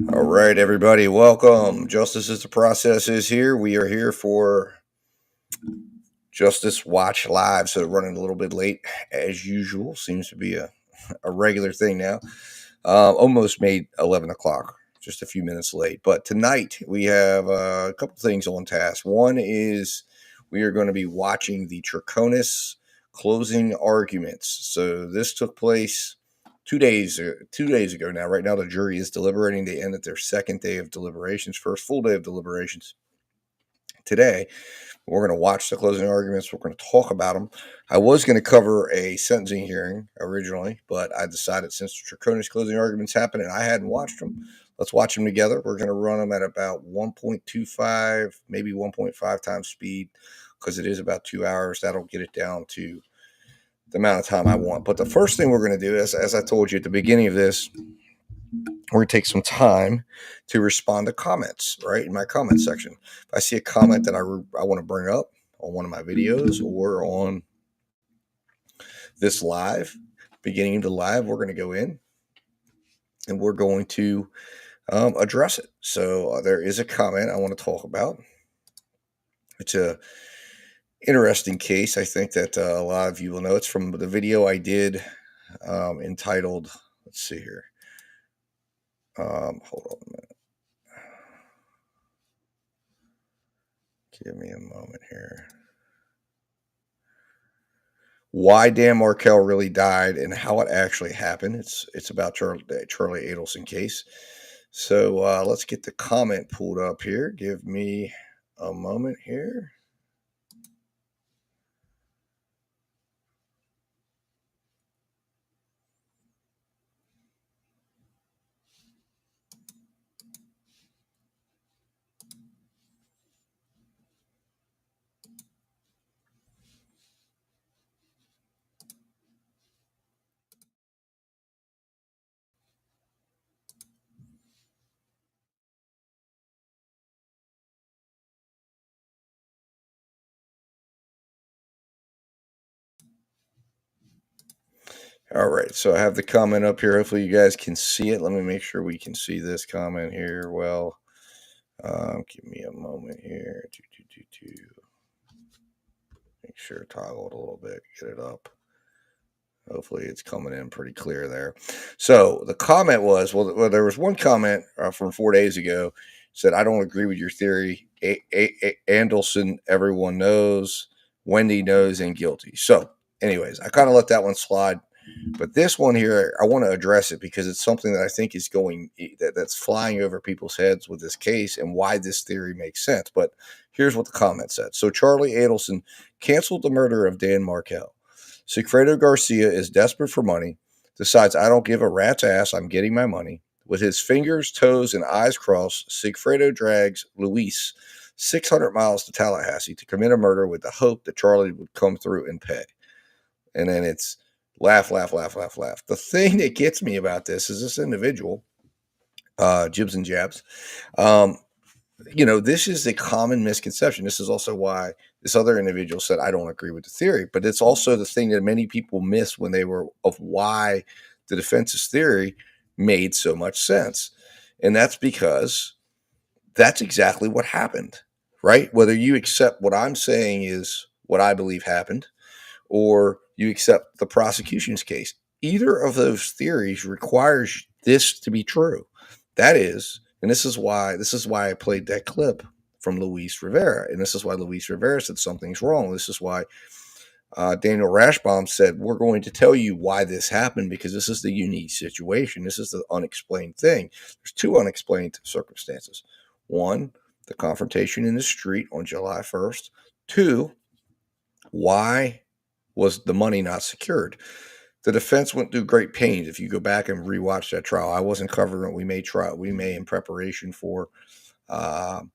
All right, everybody, welcome. Justice is the Process is here. We are here for Justice Watch Live, so running a little bit late as usual. Seems to be a regular thing now. Almost made 11 o'clock, just a few minutes late. But tonight we have a couple things on task. One is we are going to be watching the Troconis closing arguments. So this took place 2 days ago now. Right now the jury is deliberating. They ended their second day of deliberations, first full day of deliberations today. We're going to watch the closing arguments. We're going to talk about them. I was going to cover a sentencing hearing originally, but I decided since the Troconis closing arguments happened and I hadn't watched them, let's watch them together. We're going to run them at about 1.25, maybe 1.5 times speed because it is about 2 hours. That'll get it down to the amount of time I want. But the first thing we're going to do, as I told you at the beginning of this, we're going to take some time to respond to comments, right, in my comment section. If I see a comment that I want to bring up on one of my videos or on this live, beginning of the live, we're going to go in and we're going to address it. So there is a comment I want to talk about. It's a interesting case. I think that a lot of you will know. It's from the video I did entitled, let's see here. Hold on a minute. Give me a moment here. Why Dan Markel really died and how it actually happened. It's about Charlie Adelson case. So let's get the comment pulled up here. Give me a moment here. All right, so I have the comment up here. Hopefully you guys can see it. Let me make sure we can see this comment here. Well, give me a moment here. Make sure toggled a little bit. Get it up. Hopefully it's coming in pretty clear there. So the comment was, well there was one comment from 4 days ago said, I don't agree with your theory. Andelson, everyone knows. Wendy knows and guilty. So anyways, I kind of let that one slide. But this one here, I want to address it because it's something that I think is that's flying over people's heads with this case and why this theory makes sense. But here's what the comment said. So Charlie Adelson canceled the murder of Dan Markel. Sigfredo Garcia is desperate for money, decides I don't give a rat's ass, I'm getting my money. With his fingers, toes, and eyes crossed, Sigfredo drags Luis 600 miles to Tallahassee to commit a murder with the hope that Charlie would come through and pay. And then it's laugh, laugh, laugh, laugh, laugh. The thing that gets me about this is this individual, Jibs and Jabs, this is a common misconception. This is also why this other individual said, I don't agree with the theory. But it's also the thing that many people miss when they were of why the defense's theory made so much sense. And that's because that's exactly what happened, right? Whether you accept what I'm saying is what I believe happened, or you accept the prosecution's case. Either of those theories requires this to be true. That is, and this is why I played that clip from Luis Rivera, and this is why Luis Rivera said something's wrong. This is why Daniel Rashbaum said we're going to tell you why this happened because this is the unique situation. This is the unexplained thing. There's two unexplained circumstances. One, the confrontation in the street on July 1st. Two, why was the money not secured? The defense went through great pains. If you go back and rewatch that trial, I wasn't covering it. We may in preparation for, and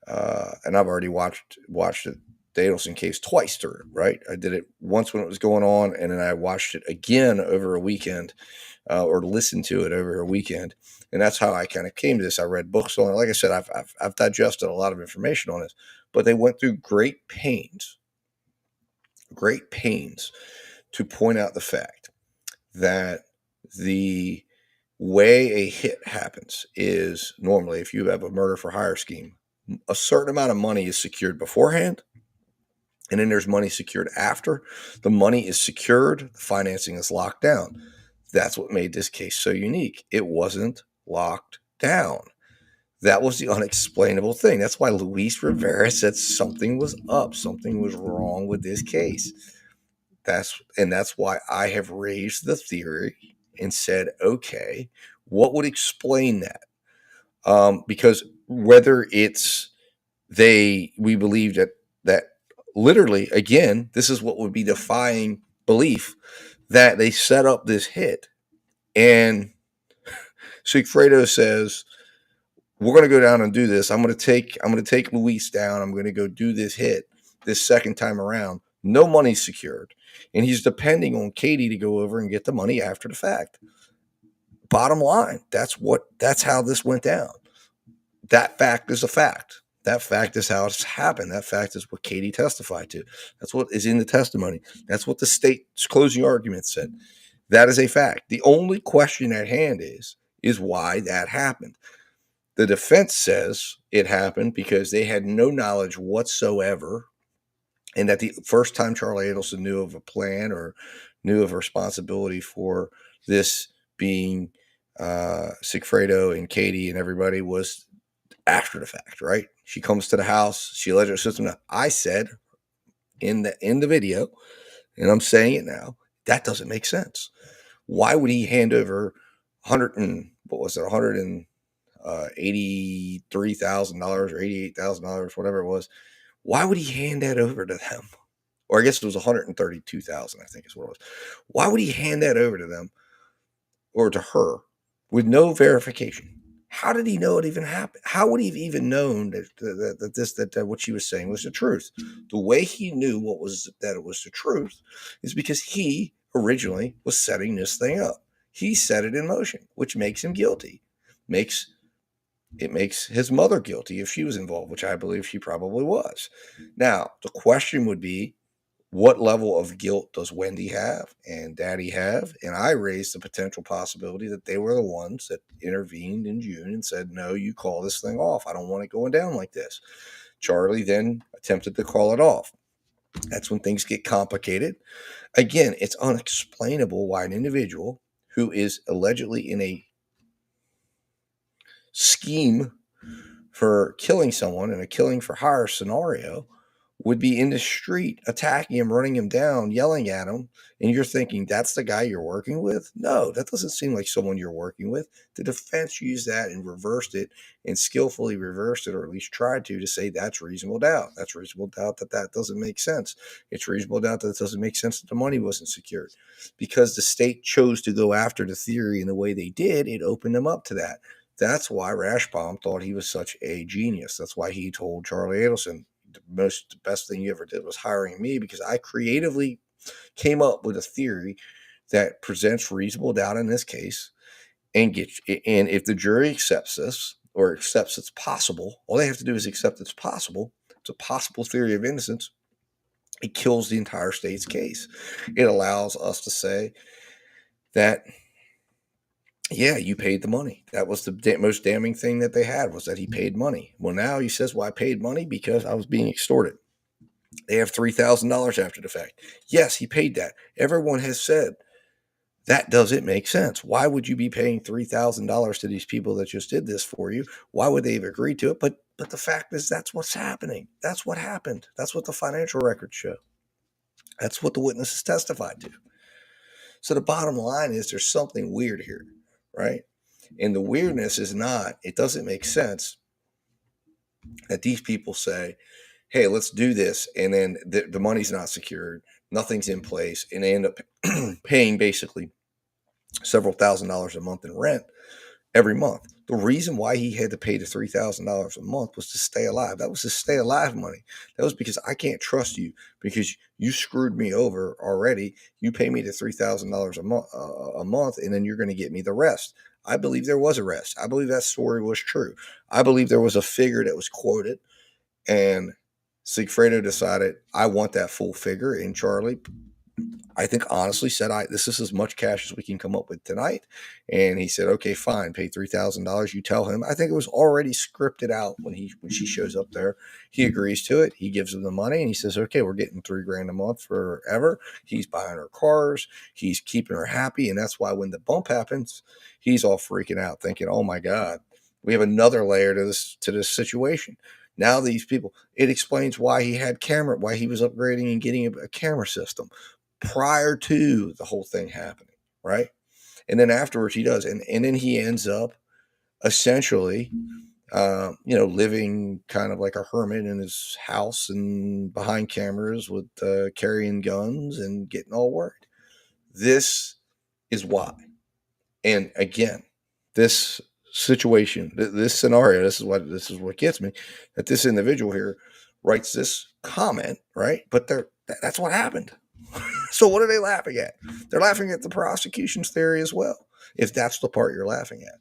I've already watched the Adelson case twice through. Right, I did it once when it was going on, and then I watched it again over a weekend, or listened to it over a weekend, and that's how I kind of came to this. I read books on it. Like I said, I've digested a lot of information on this, but they went through great pains to point out the fact that the way a hit happens is normally if you have a murder for hire scheme, a certain amount of money is secured beforehand, and then there's money secured after. The money is secured, the financing is locked down. That's what made this case so unique. It wasn't locked down. That was the unexplainable thing. That's why Luis Rivera said something was up, something was wrong with this case. That's why I have raised the theory and said, okay, what would explain that? Because whether it's we believe that literally, again, this is what would be defying belief, that they set up this hit, and Sigfredo says, we're going to go down and do this. I'm going to take Luis down. I'm going to go do this hit this second time around. No money's secured, and he's depending on Katie to go over and get the money after the fact. Bottom line, that's how this went down. That fact is a fact. That fact is how it's happened. That fact is what Katie testified to. That's what is in the testimony. That's what the state's closing argument said. That is a fact. The only question at hand is why that happened. The defense says it happened because they had no knowledge whatsoever, and that the first time Charlie Adelson knew of a plan or knew of a responsibility for this being Sigfredo and Katie and everybody was after the fact, right? She comes to the house. She let her system know. I said in the video, and I'm saying it now, that doesn't make sense. Why would he hand over $183,000 or $88,000, whatever it was? Why would he hand that over to them? Or I guess it was $132,000, I think is what it was. Why would he hand that over to them or to her with no verification? How did he know it even happened? How would he have even known that what she was saying was the truth? The way he knew that it was the truth is because he originally was setting this thing up. He set it in motion, which makes him guilty. It makes his mother guilty if she was involved, which I believe she probably was. Now, the question would be, what level of guilt does Wendy have and Daddy have? And I raised the potential possibility that they were the ones that intervened in June and said, no, you call this thing off. I don't want it going down like this. Charlie then attempted to call it off. That's when things get complicated. Again, it's unexplainable why an individual who is allegedly in a scheme for killing someone in a killing for hire scenario would be in the street attacking him, running him down, yelling at him, and you're thinking that's the guy you're working with? No, that doesn't seem like someone you're working with. The defense used that and reversed it and skillfully reversed it, or at least tried to say that's reasonable doubt. That's reasonable doubt that doesn't make sense. It's reasonable doubt that it doesn't make sense that the money wasn't secured. Because the state chose to go after the theory in the way they did, it opened them up to that. That's why Rashbaum thought he was such a genius. That's why he told Charlie Adelson, the best thing you ever did was hiring me, because I creatively came up with a theory that presents reasonable doubt in this case, and if the jury accepts this or accepts it's possible, all they have to do is accept it's possible. It's a possible theory of innocence. It kills the entire state's case. It allows us to say that, yeah, you paid the money. That was the most damning thing that they had, was that he paid money. Well, now he says, well, I paid money because I was being extorted. They have $3,000 after the fact. Yes, he paid that. Everyone has said that doesn't make sense. Why would you be paying $3,000 to these people that just did this for you? Why would they have agreed to it? But the fact is, that's what's happening. That's what happened. That's what the financial records show. That's what the witnesses testified to. So the bottom line is there's something weird here, right? And the weirdness is not, it doesn't make sense that these people say, hey, let's do this, and then the money's not secured, nothing's in place, and they end up paying basically several $1,000s a month in rent every month. The reason why he had to pay the $3,000 a month was to stay alive. That was his stay alive money. That was because I can't trust you because you screwed me over already. You pay me the $3,000 a month, and then you're going to get me the rest. I believe there was a rest. I believe that story was true. I believe there was a figure that was quoted, and Sigfredo decided, I want that full figure. And Charlie, I think honestly said, this is as much cash as we can come up with tonight. And he said, okay, fine, pay $3,000. You tell him. I think it was already scripted out when she shows up there. He agrees to it. He gives him the money and he says, okay, we're getting $3,000 a month forever. He's buying her cars. He's keeping her happy. And that's why when the bump happens, he's all freaking out thinking, oh my God, we have another layer to this situation. Now these people, it explains why he was upgrading and getting a camera system prior to the whole thing happening, right? And then afterwards he does, and then he ends up essentially, living kind of like a hermit in his house and behind cameras with carrying guns and getting all worried. This is why. And again, this situation, this scenario, this is what gets me, that this individual here writes this comment, right? But that's what happened. So what are they laughing at? They're laughing at the prosecution's theory as well. If that's the part you're laughing at,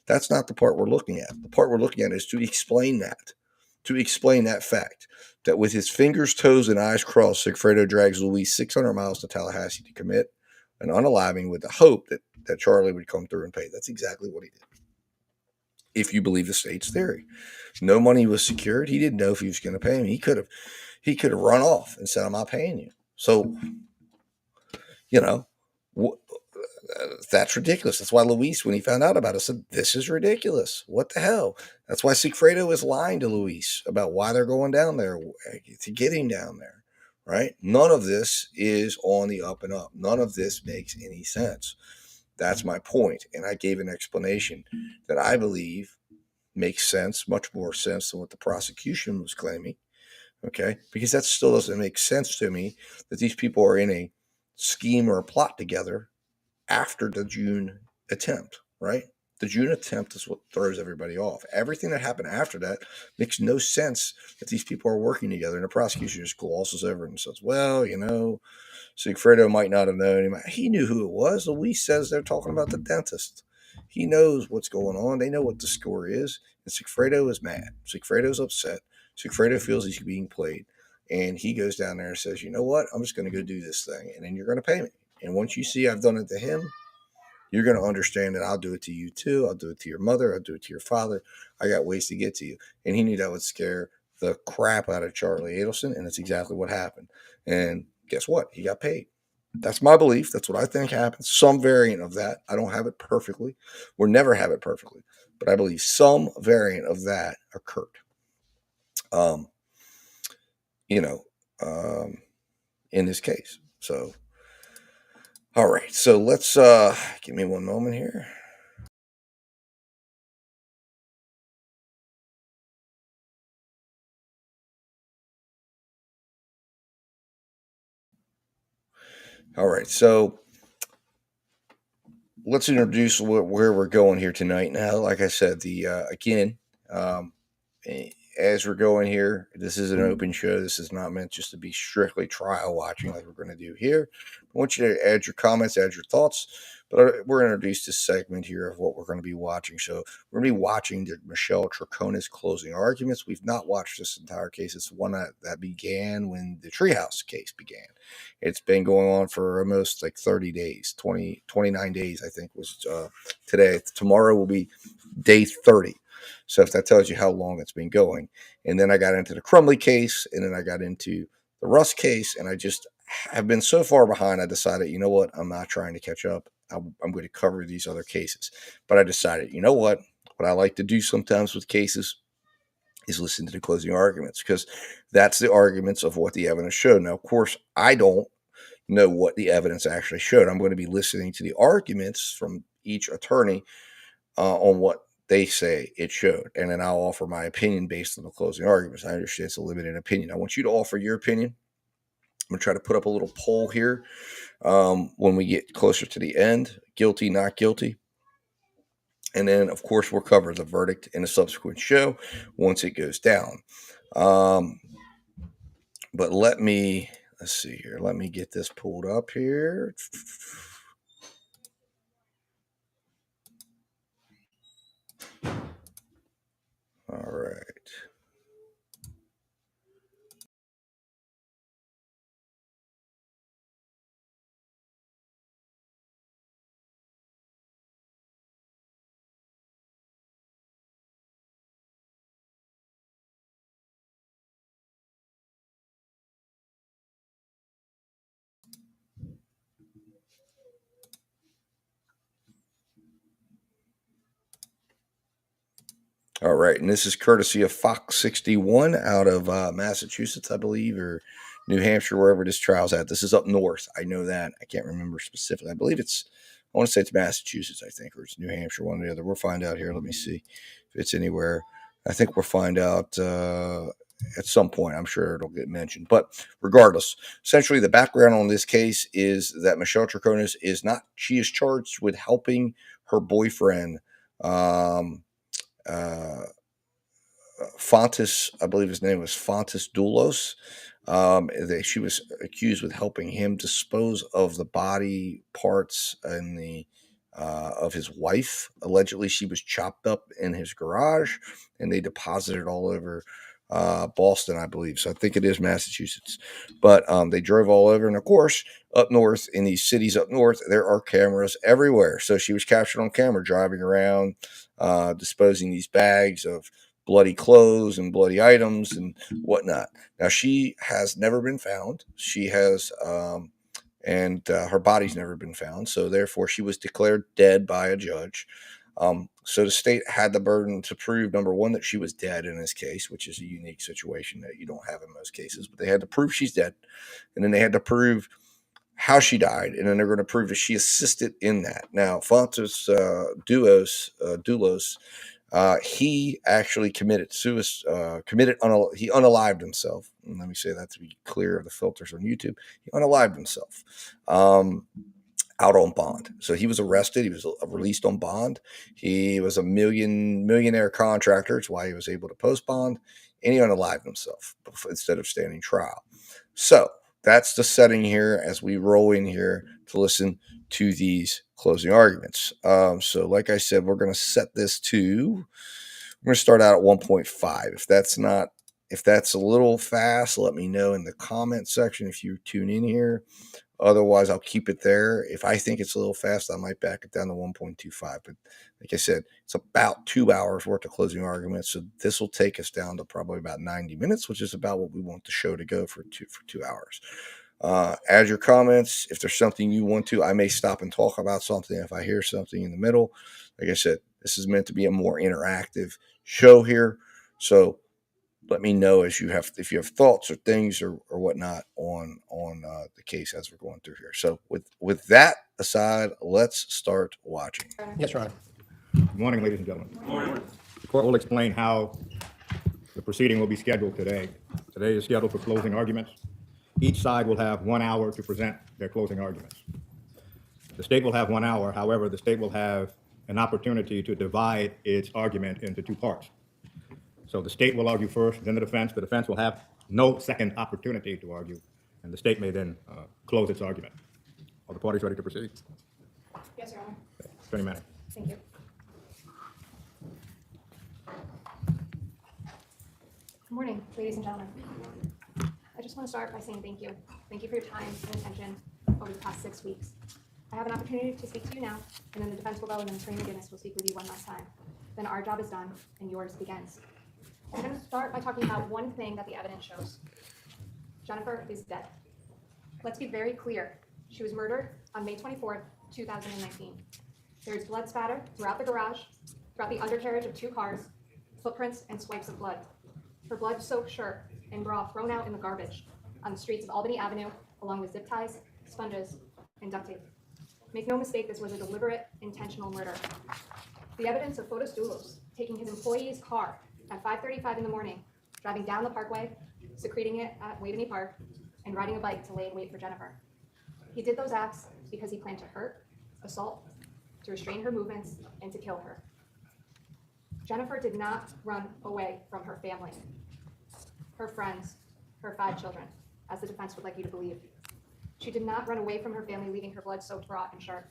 that's not the part we're looking at. The part we're looking at is to explain that fact that with his fingers, toes, and eyes crossed, Sigfredo drags Luis 600 miles to Tallahassee to commit an unaliving with the hope that Charlie would come through and pay. That's exactly what he did. If you believe the state's theory, no money was secured. He didn't know if he was going to pay him. He could have run off and said, "I'm not paying you." So, you know, that's ridiculous. That's why Luis, when he found out about it, said, "This is ridiculous. What the hell?" That's why Sigfredo is lying to Luis about why they're going down there to get him down there. Right? None of this is on the up and up. None of this makes any sense. That's my point. And I gave an explanation that I believe makes sense, much more sense than what the prosecution was claiming. Okay. Because that still doesn't make sense to me that these people are in a scheme or a plot together after the June attempt, right? The June attempt is what throws everybody off. Everything that happened after that makes no sense that these people are working together. And the prosecution just glosses over it and says, well, Sigfredo might not have known him. He knew who it was. Luis says they're talking about the dentist. He knows what's going on. They know what the score is. And Sigfredo is mad. Sigfredo's upset. Sigfredo feels he's being played. And he goes down there and says, you know what? I'm just going to go do this thing. And then you're going to pay me. And once you see I've done it to him, you're going to understand that I'll do it to you too. I'll do it to your mother. I'll do it to your father. I got ways to get to you. And he knew that would scare the crap out of Charlie Adelson. And that's exactly what happened. And guess what? He got paid. That's my belief. That's what I think happened. Some variant of that. I don't have it perfectly. We'll never have it perfectly. But I believe some variant of that occurred. Um, you know, um, in this case. So, all right. So let's give me one moment here. All right. So let's introduce where we're going here tonight. Now, like I said, again, um, as we're going here, this is an open show. This is not meant just to be strictly trial watching like we're going to do here. I want you to add your comments, add your thoughts. But we're introduced to a segment here of what we're going to be watching. So we're going to be watching the Michelle Troconis closing arguments. We've not watched this entire case. It's one that began when the Treehouse case began. It's been going on for almost like 30 days, 29 days, I think was today. Tomorrow will be day 30. So if that tells you how long it's been going. And then I got into the Crumley case, and then I got into the Russ case, and I just have been so far behind, I decided, you know what, I'm not trying to catch up. I'm going to cover these other cases. But I decided, you know what I like to do sometimes with cases is listen to the closing arguments, because that's the arguments of what the evidence showed. Now, of course, I don't know what the evidence actually showed. I'm going to be listening to the arguments from each attorney on what they say it showed. And then I'll offer my opinion based on the closing arguments. I understand it's a limited opinion. I want you to offer your opinion. I'm going to try to put up a little poll here when we get closer to the end. Guilty, not guilty. And then, of course, we'll cover the verdict in a subsequent show once it goes down. But let's see here. Let me get this pulled up here. All right. All right, and this is courtesy of Fox 61 out of Massachusetts, I believe, or New Hampshire, wherever this trial's at. This is up north. I know that. I can't remember specifically. I believe I want to say it's Massachusetts, I think, or it's New Hampshire, one or the other. We'll find out here. Let me see if it's anywhere. I think we'll find out at some point. I'm sure it'll get mentioned. But regardless, essentially the background on this case is that Michelle Troconis she is charged with helping her boyfriend, uh, Fontes, I believe his name was Fontes Doulos. She was accused with helping him dispose of the body parts and of his wife. Allegedly, she was chopped up in his garage, and they deposited it all over Boston, I believe. So I think it is Massachusetts. But they drove all over, and of course, up north in these cities up north, there are cameras everywhere. So she was captured on camera driving around, disposing these bags of bloody clothes and bloody items and whatnot. Now, she has never been found. She has, and her body's never been found. So, therefore, she was declared dead by a judge. So, the state had the burden to prove, number one, that she was dead in this case, which is a unique situation that you don't have in most cases. But they had to prove she's dead. And then they had to prove how she died, and then they're going to prove that she assisted in that. Now, Fontes Doulos, he actually committed suicide. He unalived himself. And let me say that to be clear of the filters on YouTube. He unalived himself out on bond. So he was arrested. He was released on bond. He was a millionaire contractor. That's why he was able to post bond, and he unalived himself instead of standing trial. So that's the setting here as we roll in here to listen to these closing arguments. So like I said, we're going to set this to, we're going to start out at 1.5. If that's a little fast, let me know in the comment section if you tune in here. Otherwise, I'll keep it there. If I think it's a little fast, I might back it down to 1.25. But like I said, it's about 2 hours worth of closing arguments. So this will take us down to probably about 90 minutes, which is about what we want the show to go for 2 hours. Add your comments. If there's something you want to, I may stop and talk about something if I hear something in the middle. Like I said, this is meant to be a more interactive show here. So let me know if you have thoughts or things or whatnot on the case as we're going through here. So with that aside, let's start watching. Yes, Your Honor. Good morning, ladies and gentlemen. Good morning. The court will explain how the proceeding will be scheduled today. Today is scheduled for closing arguments. Each side will have 1 hour to present their closing arguments. The state will have 1 hour. However, the state will have an opportunity to divide its argument into 2 parts. So the state will argue first, then the defense. The defense will have no second opportunity to argue, and the state may then close its argument. Are the parties ready to proceed? Yes, Your Honor. Attorney Manning. Thank you. Good morning, ladies and gentlemen. I just want to start by saying thank you. Thank you for your time and attention over the past 6 weeks. I have an opportunity to speak to you now, and then the defense will go, and then Attorney McGinnis will speak with you one last time. Then our job is done, and yours begins. I'm going to start by talking about one thing that the evidence shows. Jennifer is dead. Let's be very clear. She was murdered on May 24th, 2019. There is blood spatter throughout the garage, throughout the undercarriage of 2 cars, footprints and swipes of blood. Her blood-soaked shirt and bra thrown out in the garbage on the streets of Albany Avenue, along with zip ties, sponges, and duct tape. Make no mistake, this was a deliberate, intentional murder. The evidence of Fotis Doulos taking his employee's car at 5:35 in the morning, driving down the parkway, secreting it at Waveney Park, and riding a bike to lay in wait for Jennifer. He did those acts because he planned to hurt, assault, to restrain her movements, and to kill her. Jennifer did not run away from her family, her friends, her 5 children, as the defense would like you to believe. She did not run away from her family, leaving her blood-soaked bra and shirt.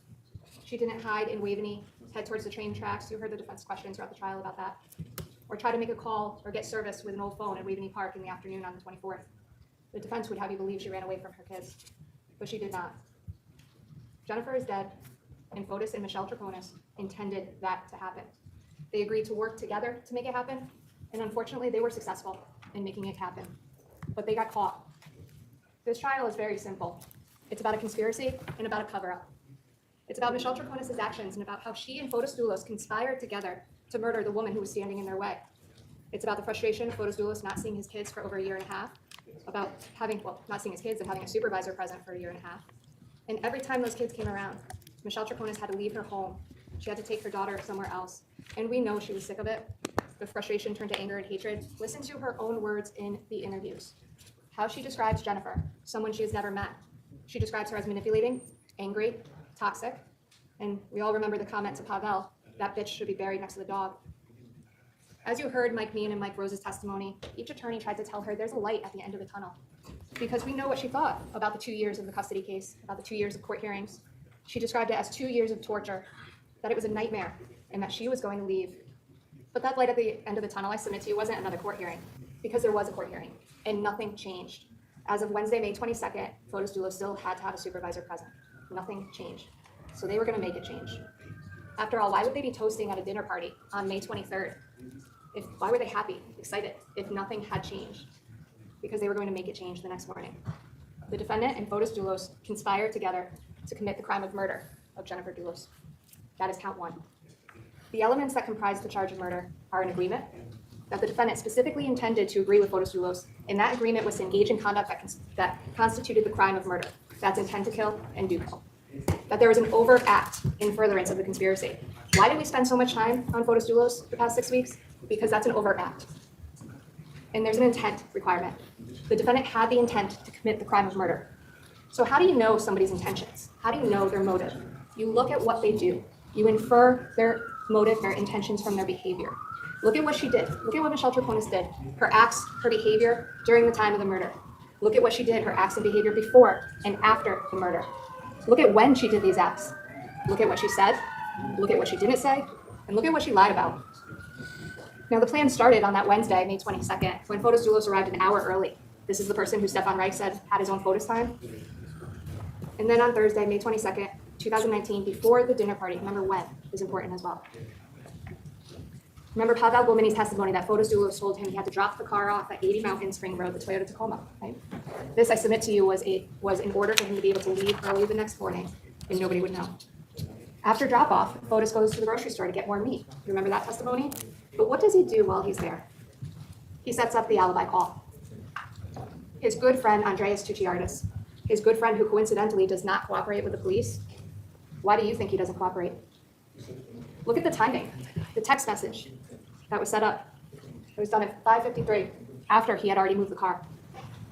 She didn't hide in Waveney, head towards the train tracks. You heard the defense questions throughout the trial about that. Or try to make a call or get service with an old phone at Waveney Park in the afternoon on the 24th. The defense would have you believe she ran away from her kids, but she did not. Jennifer is dead, and Fotis and Michelle Troconis intended that to happen. They agreed to work together to make it happen, and unfortunately they were successful in making it happen, but they got caught. This trial is very simple. It's about a conspiracy and about a cover-up. It's about Michelle Troconis' actions and about how she and Fotis Doulos conspired together to murder the woman who was standing in their way. It's about the frustration of Fotis Doulos not seeing his kids for over a year and a half, about having, well, not seeing his kids and having a supervisor present for a year and a half. And every time those kids came around, Michelle Troconis had to leave her home. She had to take her daughter somewhere else. And we know she was sick of it. The frustration turned to anger and hatred. Listen to her own words in the interviews. How she describes Jennifer, someone she has never met. She describes her as manipulating, angry, toxic. And we all remember the comment to Pavel, that bitch should be buried next to the dog. As you heard Mike Meehan and Mike Rose's testimony, each attorney tried to tell her there's a light at the end of the tunnel. Because we know what she thought about the 2 years of the custody case, about the 2 years of court hearings. She described it as 2 years of torture, that it was a nightmare, and that she was going to leave. But that light at the end of the tunnel, I submit to you, wasn't another court hearing, because there was a court hearing, and nothing changed. As of Wednesday, May 22nd, Fotis Doulos still had to have a supervisor present. Nothing changed. So they were gonna make it change. After all, why would they be toasting at a dinner party on May 23rd? Why were they happy, excited, if nothing had changed? Because they were going to make it change the next morning. The defendant and Fotis Doulos conspired together to commit the crime of murder of Jennifer Doulos. That is count 1. The elements that comprise the charge of murder are an agreement, that the defendant specifically intended to agree with Fotis Doulos, and that agreement was to engage in conduct that constituted the crime of murder. That's intent to kill and do kill. That there was an overt act in furtherance of the conspiracy. Why did we spend so much time on Fotis Doulos the past 6 weeks? Because that's an overt act. And there's an intent requirement. The defendant had the intent to commit the crime of murder. So how do you know somebody's intentions? How do you know their motive? You look at what they do. You infer their motive, their intentions from their behavior. Look at what she did. Look at what Michelle Troconis did. Her acts, her behavior during the time of the murder. Look at what she did, her acts and behavior before and after the murder. Look at when she did these acts. Look at what she said. Look at what she didn't say. And look at what she lied about. Now, the plan started on that Wednesday, May 22nd, when Fotis Doulos arrived an hour early. This is the person who Stefan Reich said had his own Fotis time. And then on Thursday, May 22nd, 2019, before the dinner party, remember when is important as well. Remember Pavel Gomini's testimony that Fotis Doulos told him he had to drop the car off at 80 Mountain Spring Road, the Toyota Tacoma, right? This, I submit to you, was in order for him to be able to leave early the next morning, and nobody would know. After drop-off, Fotis goes to the grocery store to get more meat. You remember that testimony? But what does he do while he's there? He sets up the alibi call. His good friend, Andreas Tucciardis, his good friend who coincidentally does not cooperate with the police. Why do you think he doesn't cooperate? Look at the timing, the text message that was set up. It was done at 5:53, after he had already moved the car.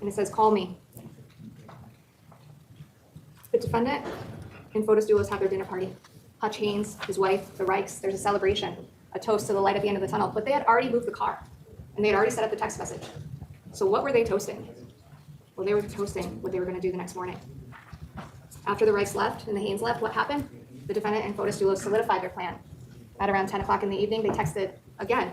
And it says, call me. The defendant and Fotis Doulos have their dinner party. Hutch Haynes, his wife, the Reichs, there's a celebration, a toast to the light at the end of the tunnel. But they had already moved the car, and they had already set up the text message. So what were they toasting? Well, they were toasting what they were going to do the next morning. After the Reichs left and the Haynes left, what happened? The defendant and Fotis Doulos solidified their plan. At around 10 o'clock in the evening, they texted again.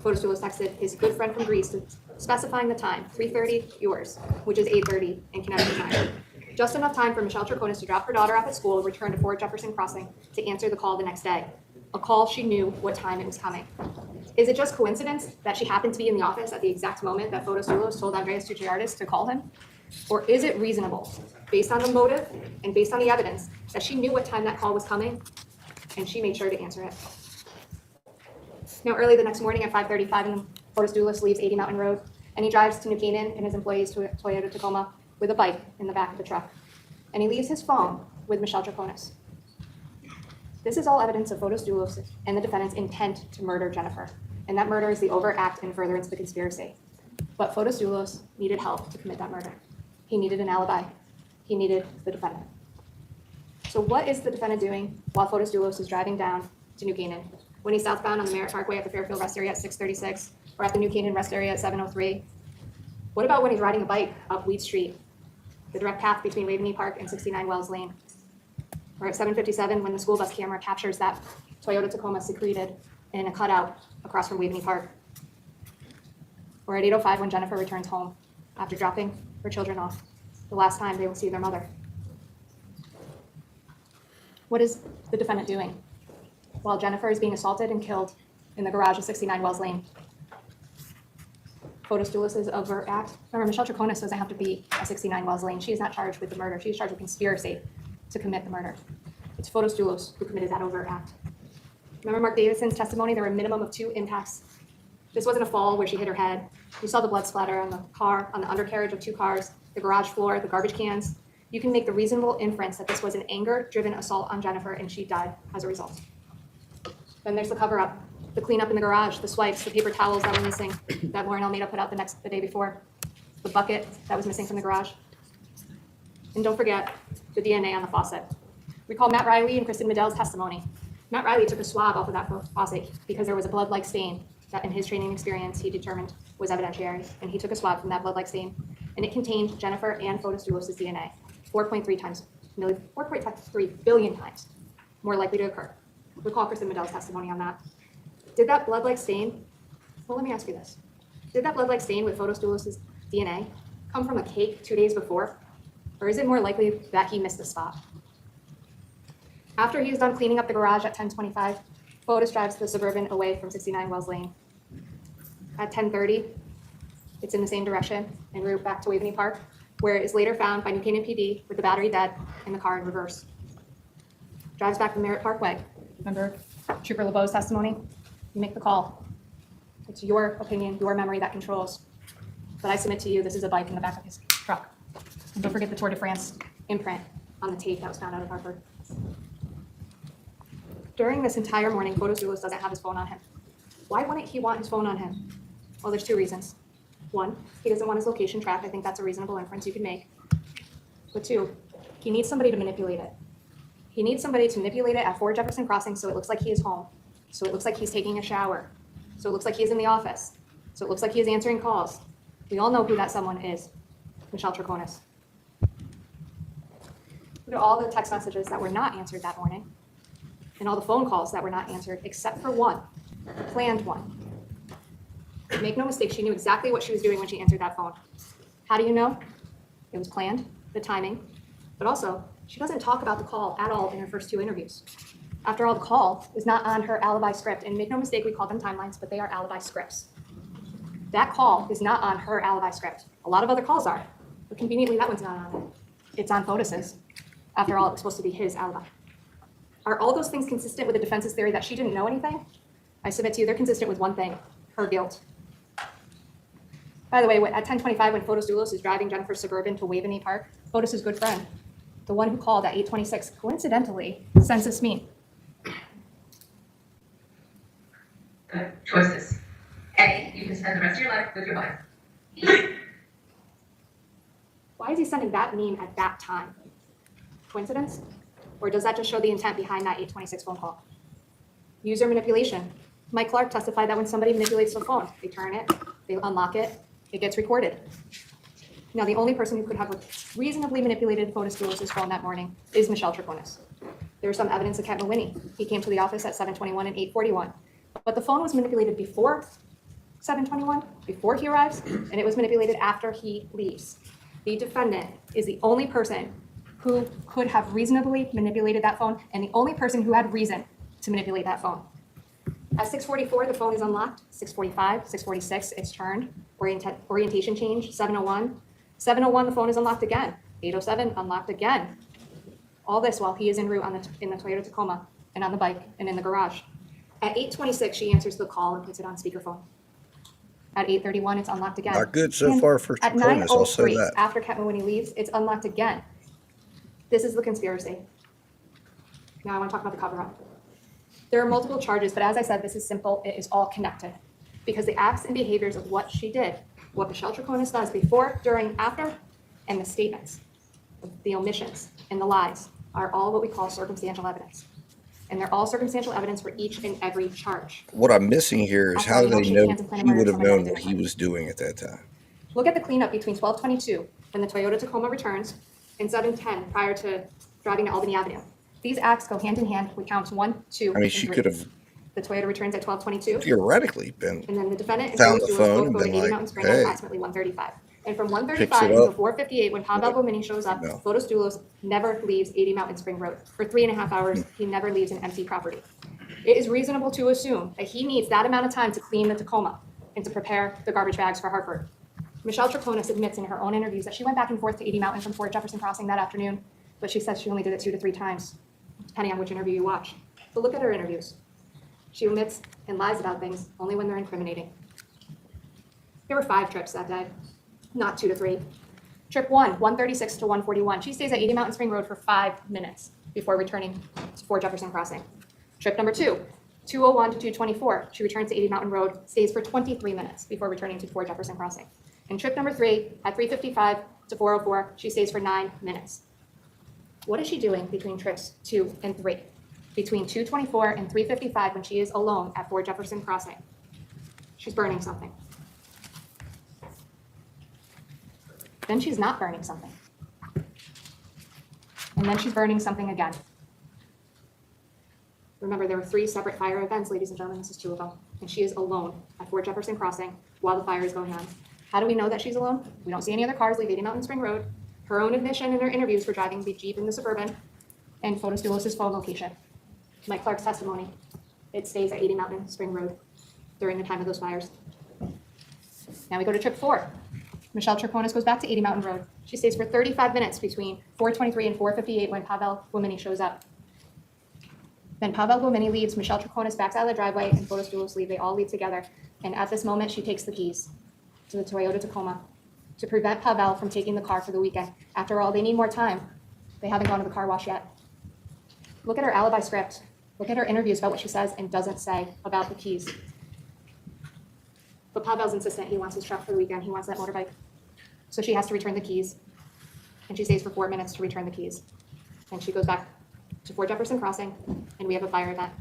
Fotis Doulos texted his good friend from Greece, specifying the time, 3:30 yours, which is 8:30 in Connecticut time. Just enough time for Michelle Troconis to drop her daughter off at school and return to Fort Jefferson Crossing to answer the call the next day. A call she knew what time it was coming. Is it just coincidence that she happened to be in the office at the exact moment that Fotis Doulos told Andreas Tucciardis to call him? Or is it reasonable, based on the motive and based on the evidence, that she knew what time that call was coming and she made sure to answer it? Now, early the next morning at 5:35, Fotis Doulos leaves 80 Mountain Road, and he drives to New Canaan in his employee's Toyota Tacoma with a bike in the back of the truck. And he leaves his phone with Michelle Troconis. This is all evidence of Fotis Doulos and the defendant's intent to murder Jennifer, and that murder is the overt act in furtherance of the conspiracy. But Fotis Doulos needed help to commit that murder. He needed an alibi. He needed the defendant. So what is the defendant doing while Fotis Doulos is driving down to New Canaan? When he's southbound on the Merritt Parkway at the Fairfield Rest Area at 6:36, or at the New Canaan Rest Area at 7:03? What about when he's riding a bike up Weed Street, the direct path between Waveney Park and 69 Wells Lane? Or at 7:57, when the school bus camera captures that Toyota Tacoma secreted in a cutout across from Waveney Park? Or at 8:05, when Jennifer returns home after dropping her children off, the last time they will see their mother? What is the defendant doing while Jennifer is being assaulted and killed in the garage of 69 Wells Lane? Fotis Doulos' overt act. Remember, Michelle Troconis doesn't have to be at 69 Wells Lane. She is not charged with the murder. She is charged with conspiracy to commit the murder. It's Fotis Doulos who committed that overt act. Remember Mark Davidson's testimony? There were a minimum of 2 impacts. This wasn't a fall where she hit her head. You saw the blood splatter on the car, on the undercarriage of 2 cars, the garage floor, the garbage cans. You can make the reasonable inference that this was an anger-driven assault on Jennifer, and she died as a result. Then there's the cover-up, the cleanup in the garage, the swipes, the paper towels that were missing that Lauren Almeida put out the day before, the bucket that was missing from the garage. And don't forget the DNA on the faucet. Recall Matt Riley and Kristen Medell's testimony. Matt Riley took a swab off of that faucet because there was a blood-like stain that in his training experience he determined was evidentiary, and he took a swab from that blood-like stain, and it contained Jennifer and Fotis Dulos' DNA, 4.3 billion times more likely to occur. Recall Kristen Medell's testimony on that. Did that blood-like stain, well, let me ask you this. Did that blood-like stain with Fotis Dulos' DNA come from a cake 2 days before? Or is it more likely that he missed the spot? After he is done cleaning up the garage at 10:25, Fotis drives the Suburban away from 69 Wells Lane. At 10:30, it's in the same direction en route back to Waveney Park, where it is later found by New Canaan PD with the battery dead and the car in reverse. Drives back to Merritt Parkway. Remember Trooper LeBeau's testimony? You make the call. It's your opinion, your memory that controls. But I submit to you, this is a bike in the back of his truck. And don't forget the Tour de France imprint on the tape that was found out of Hartford. During this entire morning, Fotis Dulos doesn't have his phone on him. Why wouldn't he want his phone on him? Well, there's 2 reasons. 1, he doesn't want his location tracked. I think that's a reasonable inference you could make. But 2, he needs somebody to manipulate it. He needs somebody to manipulate it at 4 Jefferson Crossing so it looks like he is home, so it looks like he's taking a shower, so it looks like he is in the office, so it looks like he is answering calls. We all know who that someone is, Michelle Troconis. Look at all the text messages that were not answered that morning, and all the phone calls that were not answered, except for one, planned one. Make no mistake, she knew exactly what she was doing when she answered that phone. How do you know? It was planned, the timing, but also, she doesn't talk about the call at all in her first 2 interviews. After all, the call is not on her alibi script, and make no mistake, we call them timelines, but they are alibi scripts. That call is not on her alibi script. A lot of other calls are, but conveniently that one's not on it. It's on Fotis's. After all, it was supposed to be his alibi. Are all those things consistent with the defense's theory that she didn't know anything? I submit to you, they're consistent with one thing, her guilt. By the way, at 10:25, when Fotis Dulos is driving Jennifer's Suburban to Waveney Park, Fotis' good friend, the one who called at 8:26, coincidentally, sends this meme. Good choices. A, you can spend the rest of your life with your wife. Why is he sending that meme at that time? Coincidence? Or does that just show the intent behind that 8:26 phone call? User manipulation. Mike Clark testified that when somebody manipulates the phone, they turn it, they unlock it, it gets recorded. Now, the only person who could have reasonably manipulated Fotis Dulos' phone that morning is Michelle Troconis. There was some evidence of Cat Mawhinney. He came to the office at 7:21 and 8:41. But the phone was manipulated before 7:21, before he arrives, and it was manipulated after he leaves. The defendant is the only person who could have reasonably manipulated that phone, and the only person who had reason to manipulate that phone. At 6:44, the phone is unlocked. 6:45, 6:46, it's turned. Orientation change, 7:01. 7:01, the phone is unlocked again. 8:07, unlocked again. All this while he is en route in the Toyota Tacoma and on the bike and in the garage. At 8:26, she answers the call and puts it on speakerphone. At 8:31, it's unlocked again. Not good so And far for at Troconis, I'll say 9:03, that. after Cat Mawhinney leaves, it's unlocked again. This is the conspiracy. Now I want to talk about the cover-up. There are multiple charges, but as I said, this is simple. It is all connected. Because the acts and behaviors of what she did, what Michelle Troconis does before, during, after, and the statements, the omissions, and the lies are all what we call circumstantial evidence. And they're all circumstantial evidence for each and every charge. What I'm missing here is After how all, do you don't they shake know hands and plan a he murder would if have someone known didn't what do he it. was doing at that time? Look at the cleanup between 12:22, when the Toyota Tacoma returns, and 7:10 prior to driving to Albany Avenue. These acts go hand in hand with counts 1, 2, I mean, and she 3. could have The Toyota returns at 12:22. theoretically been And then the defendant and found Fotis the Dulos phone both and go to been 80 like, Mountain Spring hey. at approximately 1:35. And from Picks 1:35 it until up. 4:58, when Pavel Bomini shows up, No. Fotis Dulos never leaves 80 Mountain Spring Road. For 3.5 hours, he never leaves an empty property. It is reasonable to assume that he needs that amount of time to clean the Tacoma and to prepare the garbage bags for Hartford. Michelle Troconis admits in her own interviews that she went back and forth to 80 Mountain from 4 Jefferson Crossing that afternoon, but she says she only did it 2 to 3 times, depending on which interview you watch. So look at her interviews. She omits and lies about things only when they're incriminating. There were 5 trips that day, not 2 to 3. Trip 1, 136 to 141. She stays at 80 Mountain Spring Road for 5 minutes before returning to 4 Jefferson Crossing. Trip number 2, 201 to 224. She returns to 80 Mountain Road, stays for 23 minutes before returning to 4 Jefferson Crossing. And trip number 3, at 355 to 404, she stays for 9 minutes. What is she doing between trips 2 and 3? Between 224 and 355 when she is alone at 4 Jefferson Crossing? She's burning something. Then she's not burning something. And then she's burning something again. Remember, there were 3 separate fire events, ladies and gentlemen. This is 2 of them. And she is alone at 4 Jefferson Crossing while the fire is going on. How do we know that she's alone? We don't see any other cars leave 80 Mountain Spring Road. Her own admission in her interviews for driving the Jeep in the Suburban, and Photos Doulos' phone location. Mike Clark's testimony, it stays at 80 Mountain Spring Road during the time of those fires. Now we go to trip 4. Michelle Troconis goes back to 80 Mountain Road. She stays for 35 minutes between 4:23 and 4:58 when Pavel Guomini shows up. Then Pavel Guomini leaves, Michelle Troconis backs out of the driveway, and Photos Doulos leave. They all leave together. And at this moment, she takes the keys to the Toyota Tacoma to prevent Pavel from taking the car for the weekend. After all, they need more time. They haven't gone to the car wash yet. Look at her alibi script. Look at her interviews about what she says and doesn't say about the keys. But Pavel's insistent he wants his truck for the weekend. He wants that motorbike. So she has to return the keys. And she stays for 4 minutes to return the keys. And she goes back to 4 Jefferson Crossing, and we have a fire event.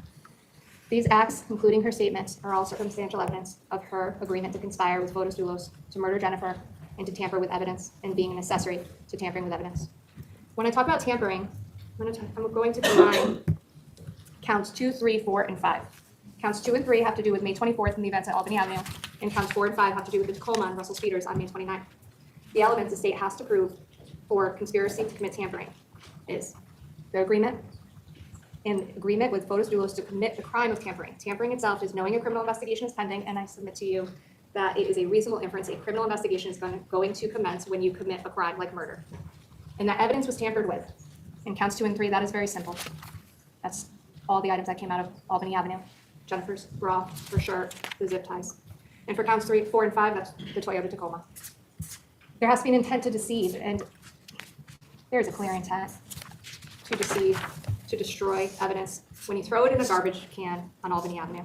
These acts, including her statements, are all circumstantial evidence of her agreement to conspire with Photos Doulos to murder Jennifer and to tamper with evidence and being an accessory to tampering with evidence. When I talk about tampering, I'm going to combine counts 2, 3, 4, and 5. Counts 2 and 3 have to do with May 24th and the events at Albany Avenue, and counts 4 and 5 have to do with the Tacoma and Russell Speeders on May 29th. The elements the state has to prove for conspiracy to commit tampering is the agreement with Photos Doulos to commit the crime of tampering. Tampering itself is knowing a criminal investigation is pending, and I submit to you that it is a reasonable inference a criminal investigation is going to commence when you commit a crime like murder. And that evidence was tampered with. In counts 2 and 3, that is very simple. That's all the items that came out of Albany Avenue. Jennifer's bra, her shirt, the zip ties. And for counts 3, 4, and 5, that's the Toyota Tacoma. There has to be an intent to deceive, and there's a clear intent to deceive, to destroy evidence when you throw it in a garbage can on Albany Avenue,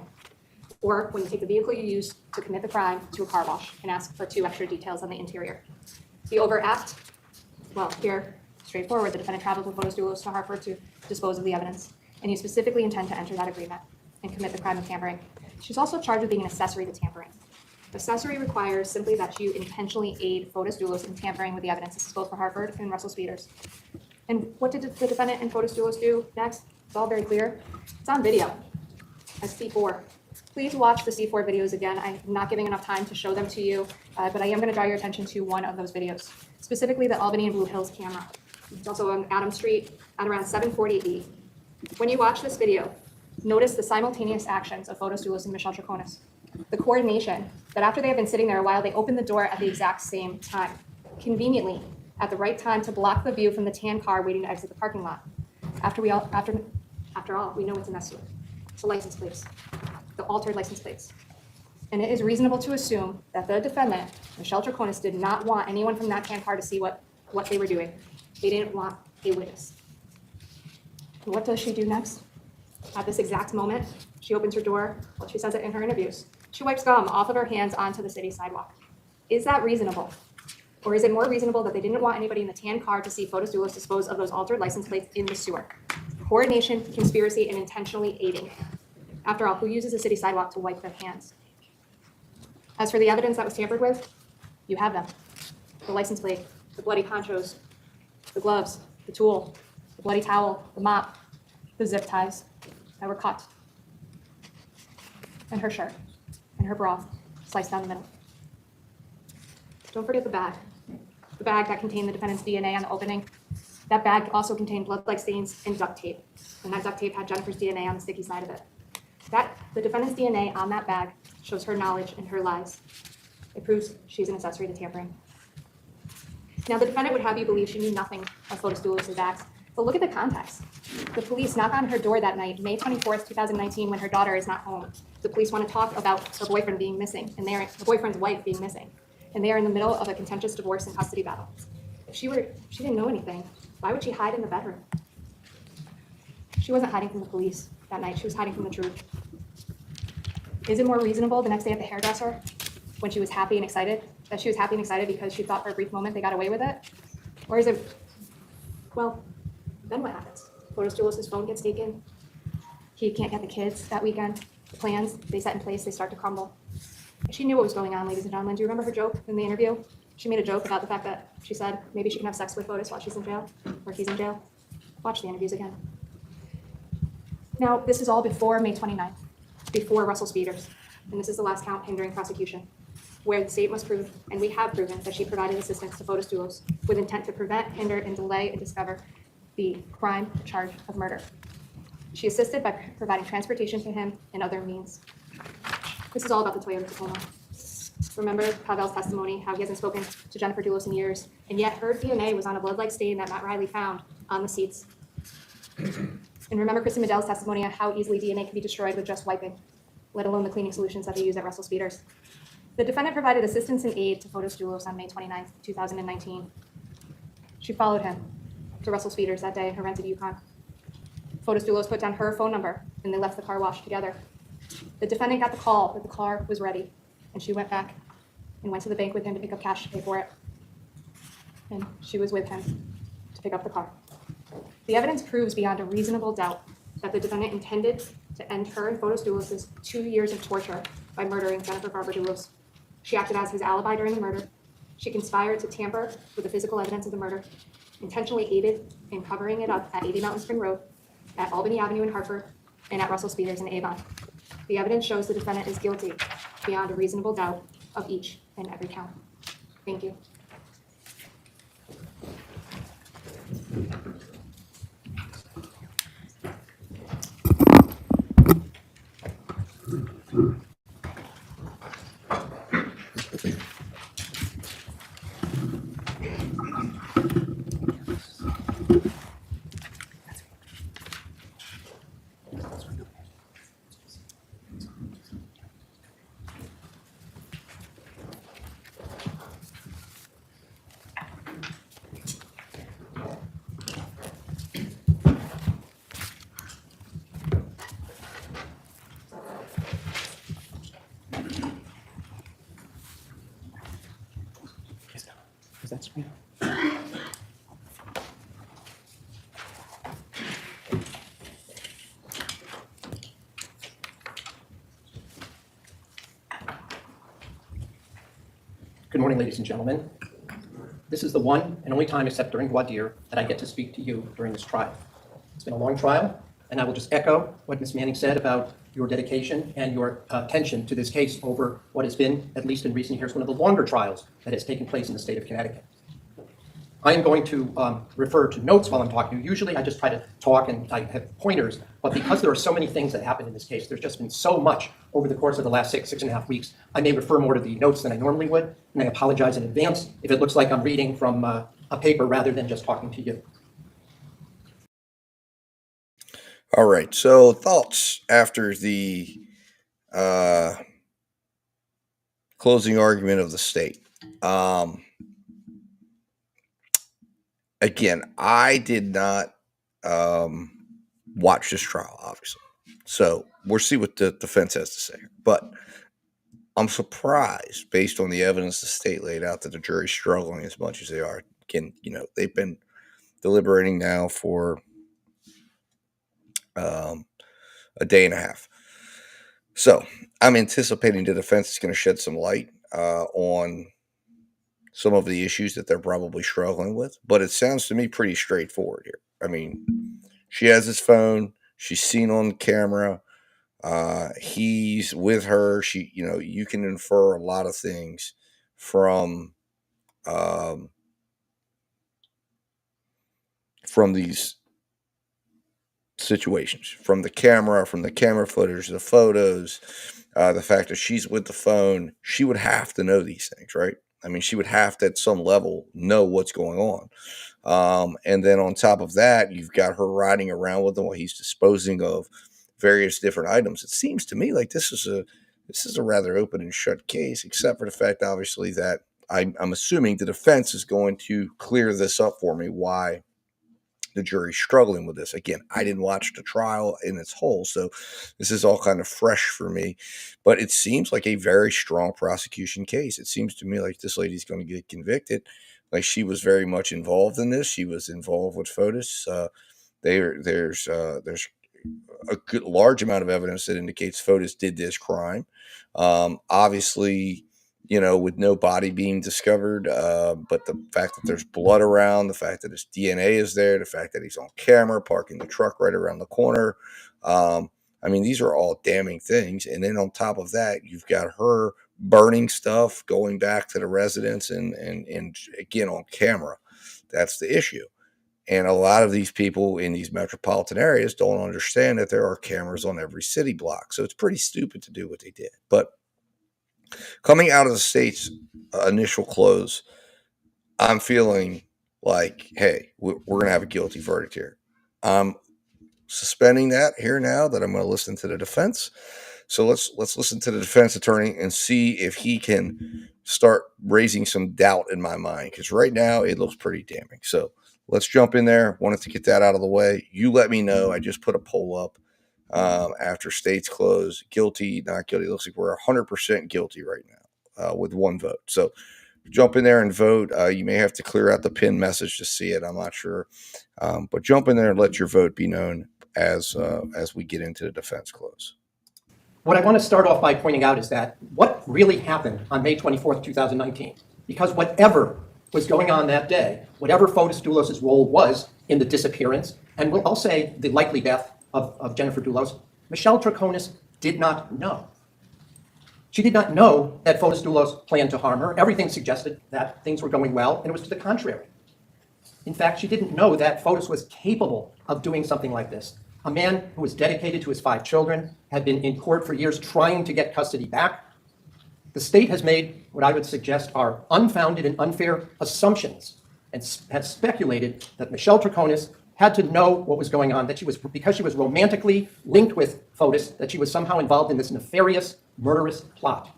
or when you take the vehicle you used to commit the crime to a car wash and ask for 2 extra details on the interior. The overt act, well, here, straightforward, the defendant traveled with Photos Doulos to Hartford to dispose of the evidence, and you specifically intend to enter that agreement and commit the crime of tampering. She's also charged with being an accessory to tampering. Accessory requires simply that you intentionally aid Photos Doulos in tampering with the evidence. This is both for Hartford and Russell Speeders. And what did the defendant and Photos Doulos do next? It's all very clear. It's on video as C4. Please watch the C4 videos again. I'm not giving enough time to show them to you, but I am going to draw your attention to one of those videos, specifically the Albany and Blue Hills camera. It's also on Adams Street at around 7:40 When you watch this video, notice the simultaneous actions of Photos Doulos and Michelle Troconis. The coordination that after they have been sitting there a while, they open the door at the exact same time, conveniently at the right time to block the view from the tan car waiting to exit the parking lot. After all, we know what's in that suit. It's the license plates, the altered license plates. And it is reasonable to assume that the defendant, Michelle Troconis, did not want anyone from that tan car to see what they were doing. They didn't want a witness. And what does she do next? At this exact moment, she opens her door. Well, she says it in her interviews. She wipes gum off of her hands onto the city sidewalk. Is that reasonable? Or is it more reasonable that they didn't want anybody in the tan car to see Photos Doulos dispose of those altered license plates in the sewer? Coordination, conspiracy, and intentionally aiding. After all, who uses a city sidewalk to wipe their hands? As for the evidence that was tampered with, you have them. The license plate, the bloody ponchos, the gloves, the tool, the bloody towel, the mop, the zip ties that were cut, and her shirt, and her bra sliced down the middle. Don't forget the bag that contained the defendant's DNA on the opening. That bag also contained blood-like stains and duct tape, and that duct tape had Jennifer's DNA on the sticky side of it. The defendant's DNA on that bag shows her knowledge and her lies. It proves she's an accessory to tampering. Now, the defendant would have you believe she knew nothing of Photos Doulos' acts, So look at the context. The police knock on her door that night, May 24th, 2019, when her daughter is not home. The police want to talk about her boyfriend being missing, and her boyfriend's wife being missing. And they are in the middle of a contentious divorce and custody battle. If she didn't know anything, why would she hide in the bedroom? She wasn't hiding from the police that night, she was hiding from the truth. Is it more reasonable the next day at the hairdresser, when she was happy and excited, that she was happy and excited because she thought for a brief moment they got away with it? Or is it, well, then what happens? Photos Julius's phone gets taken. He can't get the kids that weekend. The plans they set in place, they start to crumble. She knew what was going on, ladies and gentlemen. Do you remember her joke in the interview? She made a joke about the fact that she said maybe she can have sex with Fotis while she's in jail, or he's in jail. Watch the interviews again. Now, this is all before May 29th, before Russell Speeders, and this is the last count hindering prosecution, where the state must prove, and we have proven, that she provided assistance to Fotis Dulos with intent to prevent, hinder, and delay and discover the crime charge of murder. She assisted by providing transportation to him and other means. This is all about the Toyota Tacoma. Remember Pavel's testimony, how he hasn't spoken to Jennifer Dulos in years, and yet her DNA was on a blood-like stain that Matt Riley found on the seats. And remember Kristen Medell's testimony on how easily DNA can be destroyed with just wiping, let alone the cleaning solutions that they use at Russell Speeders. The defendant provided assistance and aid to Fotis Dulos on May 29th, 2019. She followed him to Russell Speeders that day in her rented Yukon. Fotis Dulos put down her phone number, and they left the car wash together. The defendant got the call that the car was ready, and she went back and went to the bank with him to pick up cash to pay for it. And she was with him to pick up the car. The evidence proves beyond a reasonable doubt that the defendant intended to end her and Fotis Dulos' 2 years of torture by murdering Jennifer Barbara Dulos. She acted as his alibi during the murder. She conspired to tamper with the physical evidence of the murder, intentionally aided in covering it up at 80 Mountain Spring Road, at Albany Avenue in Hartford, and at Russell Speeders in Avon. The evidence shows the defendant is guilty beyond a reasonable doubt of each and every count. Thank you. Is that screen? Good morning, ladies and gentlemen. This is the one and only time, except during voir dire, that I get to speak to you during this trial. It's been a long trial, and I will just echo what Ms. Manning said about your dedication and your attention to this case over what has been, at least in recent years, one of the longer trials that has taken place in the state of Connecticut. I am going to refer to notes while I'm talking to you. Usually I just try to talk and I have pointers, but because there are so many things that happened in this case, there's just been so much over the course of the last six and a half weeks, I may refer more to the notes than I normally would, and I apologize in advance if it looks like I'm reading from a paper rather than just talking to you. All right, so thoughts after the closing argument of the state. Again, I did not watch this trial, obviously. So we'll see what the defense has to say. But I'm surprised, based on the evidence the state laid out, that the jury's struggling as much as they are. Again, they've been deliberating now for a day and a half. So I'm anticipating the defense is going to shed some light on some of the issues that they're probably struggling with, but it sounds to me pretty straightforward here. I mean, she has his phone. She's seen on camera. He's with her. You can infer a lot of things from these situations, from the camera footage, the photos, the fact that she's with the phone. She would have to know these things, right? I mean, she would have to, at some level, know what's going on. And then on top of that, you've got her riding around with him while he's disposing of various different items. It seems to me like this is a rather open and shut case, except for the fact, obviously, that I'm assuming the defense is going to clear this up for me, why the jury's struggling with this. Again, I didn't watch the trial in its whole, so this is all kind of fresh for me. But it seems like a very strong prosecution case. It seems to me like this lady's going to get convicted. Like, she was very much involved in this. She was involved with Fotis. There's a good large amount of evidence that indicates Fotis did this crime. Obviously, with no body being discovered, but the fact that there's blood around, the fact that his DNA is there, the fact that he's on camera parking the truck right around the corner. I mean, these are all damning things. And then on top of that, you've got her burning stuff, going back to the residence, and again on camera. That's the issue. And a lot of these people in these metropolitan areas don't understand that there are cameras on every city block. So it's pretty stupid to do what they did. But coming out of the state's initial close, I'm feeling like, hey, we're going to have a guilty verdict here. I'm suspending that here now that I'm going to listen to the defense. So let's listen to the defense attorney and see if he can start raising some doubt in my mind, because right now it looks pretty damning. So let's jump in there. Wanted to get that out of the way. You let me know. I just put a poll up after states close. Guilty, not guilty. It looks like we're 100% guilty right now with one vote. So jump in there and vote. You may have to clear out the pinned message to see it. I'm not sure. But jump in there and let your vote be known as we get into the defense close. What I want to start off by pointing out is that what really happened on May 24th, 2019, because whatever was going on that day, whatever Fotis Doulos' role was in the disappearance, and I'll say the likely death of Jennifer Doulos, Michelle Troconis did not know. She did not know that Fotis Doulos planned to harm her. Everything suggested that things were going well, and it was to the contrary. In fact, she didn't know that Fotis was capable of doing something like this. A man who was dedicated to his 5 children, had been in court for years trying to get custody back. The state has made what I would suggest are unfounded and unfair assumptions, and has speculated that Michelle Troconis had to know what was going on, that because she was romantically linked with Fotis, that she was somehow involved in this nefarious, murderous plot.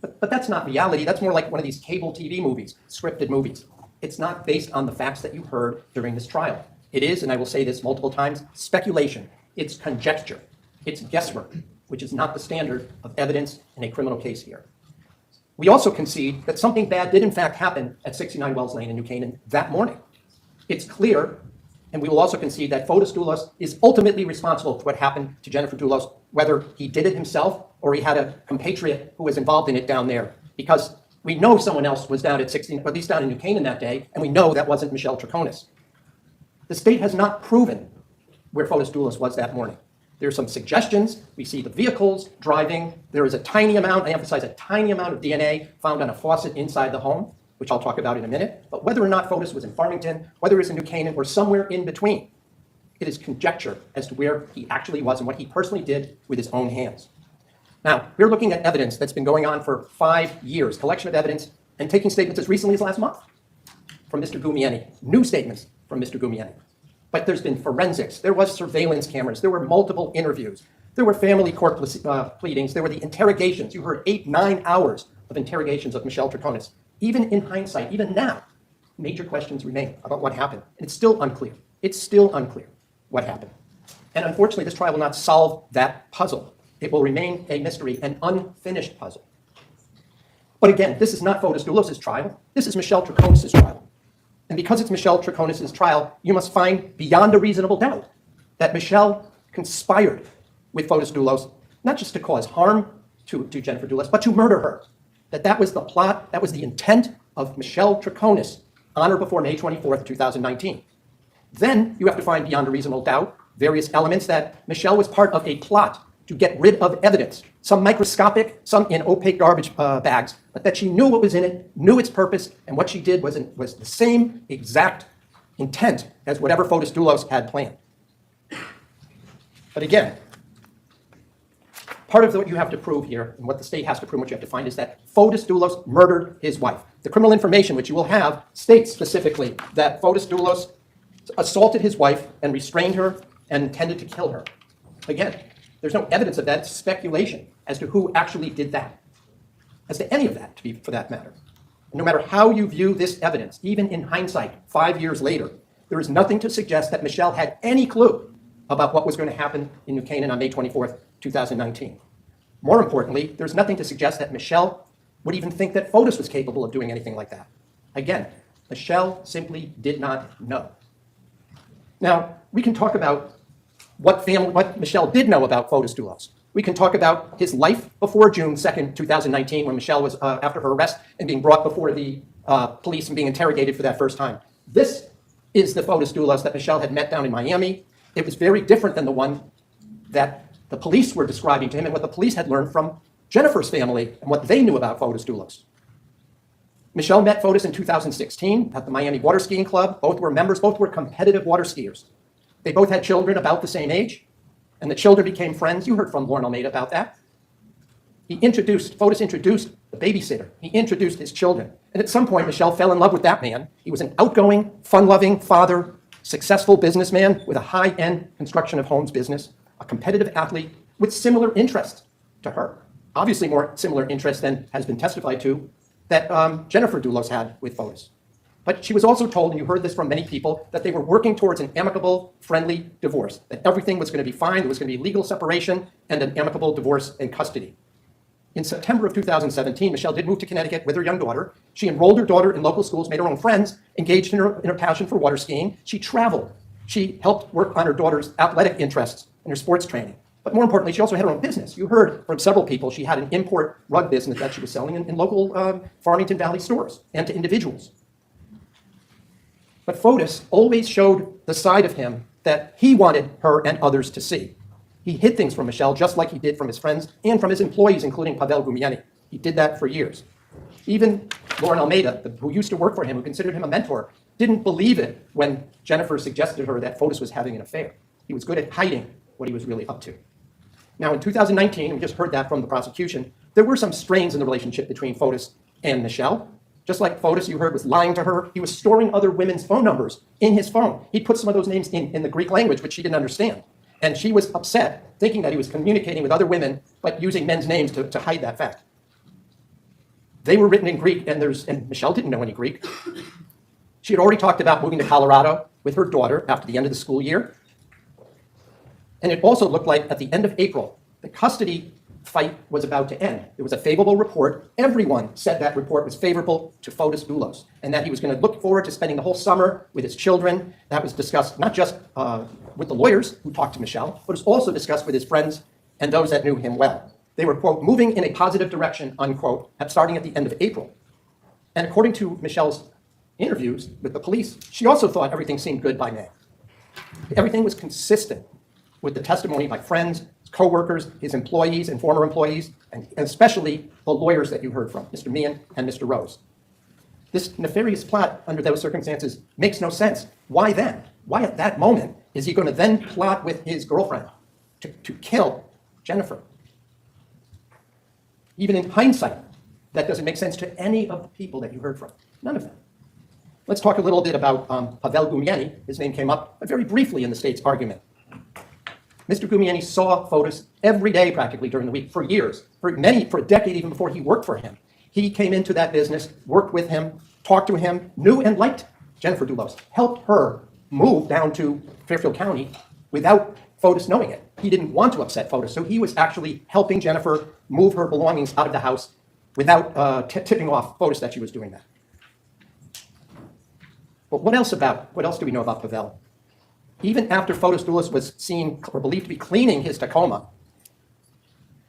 But that's not reality. That's more like one of these cable TV movies, scripted movies. It's not based on the facts that you heard during this trial. It is, and I will say this multiple times, speculation. It's conjecture. It's guesswork, which is not the standard of evidence in a criminal case here. We also concede that something bad did in fact happen at 69 Wells Lane in New Canaan that morning. It's clear, and we will also concede that Fotis Doulos is ultimately responsible for what happened to Jennifer Doulos, whether he did it himself or he had a compatriot who was involved in it down there. Because we know someone else was down at 16, or at least down in New Canaan that day, and we know that wasn't Michelle Troconis. The state has not proven where Fotis Doulos was that morning. There are some suggestions. We see the vehicles driving. There is a tiny amount, I emphasize a tiny amount of DNA found on a faucet inside the home, which I'll talk about in a minute. But whether or not Fotis was in Farmington, whether it was in New Canaan, or somewhere in between, it is conjecture as to where he actually was and what he personally did with his own hands. Now, we're looking at evidence that's been going on for 5 years, collection of evidence, and taking statements as recently as last month from Mr. Gumieni, new statements from Mr. Gumieni. But there's been forensics, there was surveillance cameras, there were multiple interviews, there were family court pleadings, there were the interrogations. You heard 8-9 hours of interrogations of Michelle Troconis. Even in hindsight, even now, major questions remain about what happened. And it's still unclear. It's still unclear what happened. And unfortunately, this trial will not solve that puzzle. It will remain a mystery, an unfinished puzzle. But again, this is not Fotis Doulos' trial. This is Michelle Troconis' trial. And because it's Michelle Troconis' trial, you must find beyond a reasonable doubt that Michelle conspired with Fotis Doulos, not just to cause harm to Jennifer Doulos, but to murder her. That was the plot, that was the intent of Michelle Troconis on or before May 24th, 2019. Then you have to find beyond a reasonable doubt various elements that Michelle was part of a plot to get rid of evidence, some microscopic, some in opaque garbage bags, but that she knew what was in it, knew its purpose, and what she did was the same exact intent as whatever Fotis Doulos had planned. But again, part of what you have to prove here, and what the state has to prove, what you have to find, is that Fotis Doulos murdered his wife. The criminal information, which you will have, states specifically that Fotis Doulos assaulted his wife and restrained her and intended to kill her. Again, there's no evidence of that. It's speculation as to who actually did that, as to any of that, for that matter. And no matter how you view this evidence, even in hindsight, 5 years later, there is nothing to suggest that Michelle had any clue about what was going to happen in New Canaan on May 24th, 2019. More importantly, there's nothing to suggest that Michelle would even think that Fotis was capable of doing anything like that. Again, Michelle simply did not know. Now, we can talk about what Michelle did know about Fotis Doulos. We can talk about his life before June 2nd, 2019, when Michelle was, after her arrest and being brought before the police and being interrogated for that first time. This is the Fotis Doulos that Michelle had met down in Miami. It was very different than the one that the police were describing to him and what the police had learned from Jennifer's family and what they knew about Fotis Doulos. Michelle met Fotis in 2016 at the Miami Water Skiing Club. Both were members, both were competitive water skiers. They both had children about the same age, and the children became friends. You heard from Lauren Almeida about that. Fotis introduced the babysitter. He introduced his children. And at some point, Michelle fell in love with that man. He was an outgoing, fun-loving father, successful businessman with a high-end construction of homes business, a competitive athlete with similar interests to her. Obviously more similar interests than has been testified to that Jennifer Doulos had with Fotis. But she was also told, and you heard this from many people, that they were working towards an amicable, friendly divorce, that everything was going to be fine, there was going to be legal separation and an amicable divorce and custody. In September of 2017, Michelle did move to Connecticut with her young daughter. She enrolled her daughter in local schools, made her own friends, engaged in her passion for water skiing. She traveled. She helped work on her daughter's athletic interests and her sports training. But more importantly, she also had her own business. You heard from several people she had an import rug business that she was selling in local Farmington Valley stores and to individuals. But Fotis always showed the side of him that he wanted her and others to see. He hid things from Michelle just like he did from his friends and from his employees, including Pavel Gumieni. He did that for years. Even Lauren Almeida, who used to work for him, who considered him a mentor, didn't believe it when Jennifer suggested to her that Fotis was having an affair. He was good at hiding what he was really up to. Now, in 2019, we just heard that from the prosecution, there were some strains in the relationship between Fotis and Michelle. Just like Fotis, you heard, was lying to her. He was storing other women's phone numbers in his phone. He put some of those names in the Greek language, which she didn't understand. And she was upset, thinking that he was communicating with other women, but using men's names to hide that fact. They were written in Greek, and Michelle didn't know any Greek. She had already talked about moving to Colorado with her daughter after the end of the school year. And it also looked like at the end of April, the custody fight was about to end. There was a favorable report. Everyone said that report was favorable to Fotis Doulos and that he was going to look forward to spending the whole summer with his children. That was discussed not just with the lawyers who talked to Michelle, but it was also discussed with his friends and those that knew him well. They were, quote, moving in a positive direction, unquote, starting at the end of April. And according to Michelle's interviews with the police, she also thought everything seemed good by May. Everything was consistent with the testimony by friends, his coworkers, his employees and former employees, and especially the lawyers that you heard from, Mr. Meehan and Mr. Rose. This nefarious plot under those circumstances makes no sense. Why then? Why at that moment is he going to then plot with his girlfriend to kill Jennifer? Even in hindsight, that doesn't make sense to any of the people that you heard from. None of them. Let's talk a little bit about Pavel Gumieni. His name came up very briefly in the state's argument. Mr. Gumieni saw Fotis every day practically during the week for years, for a decade even before he worked for him. He came into that business, worked with him, talked to him, knew and liked Jennifer Doulos, helped her move down to Fairfield County without Fotis knowing it. He didn't want to upset Fotis, so he was actually helping Jennifer move her belongings out of the house without tipping off Fotis that she was doing that. But what else do we know about Pavel? Even after Fotis Doulos was seen or believed to be cleaning his Tacoma,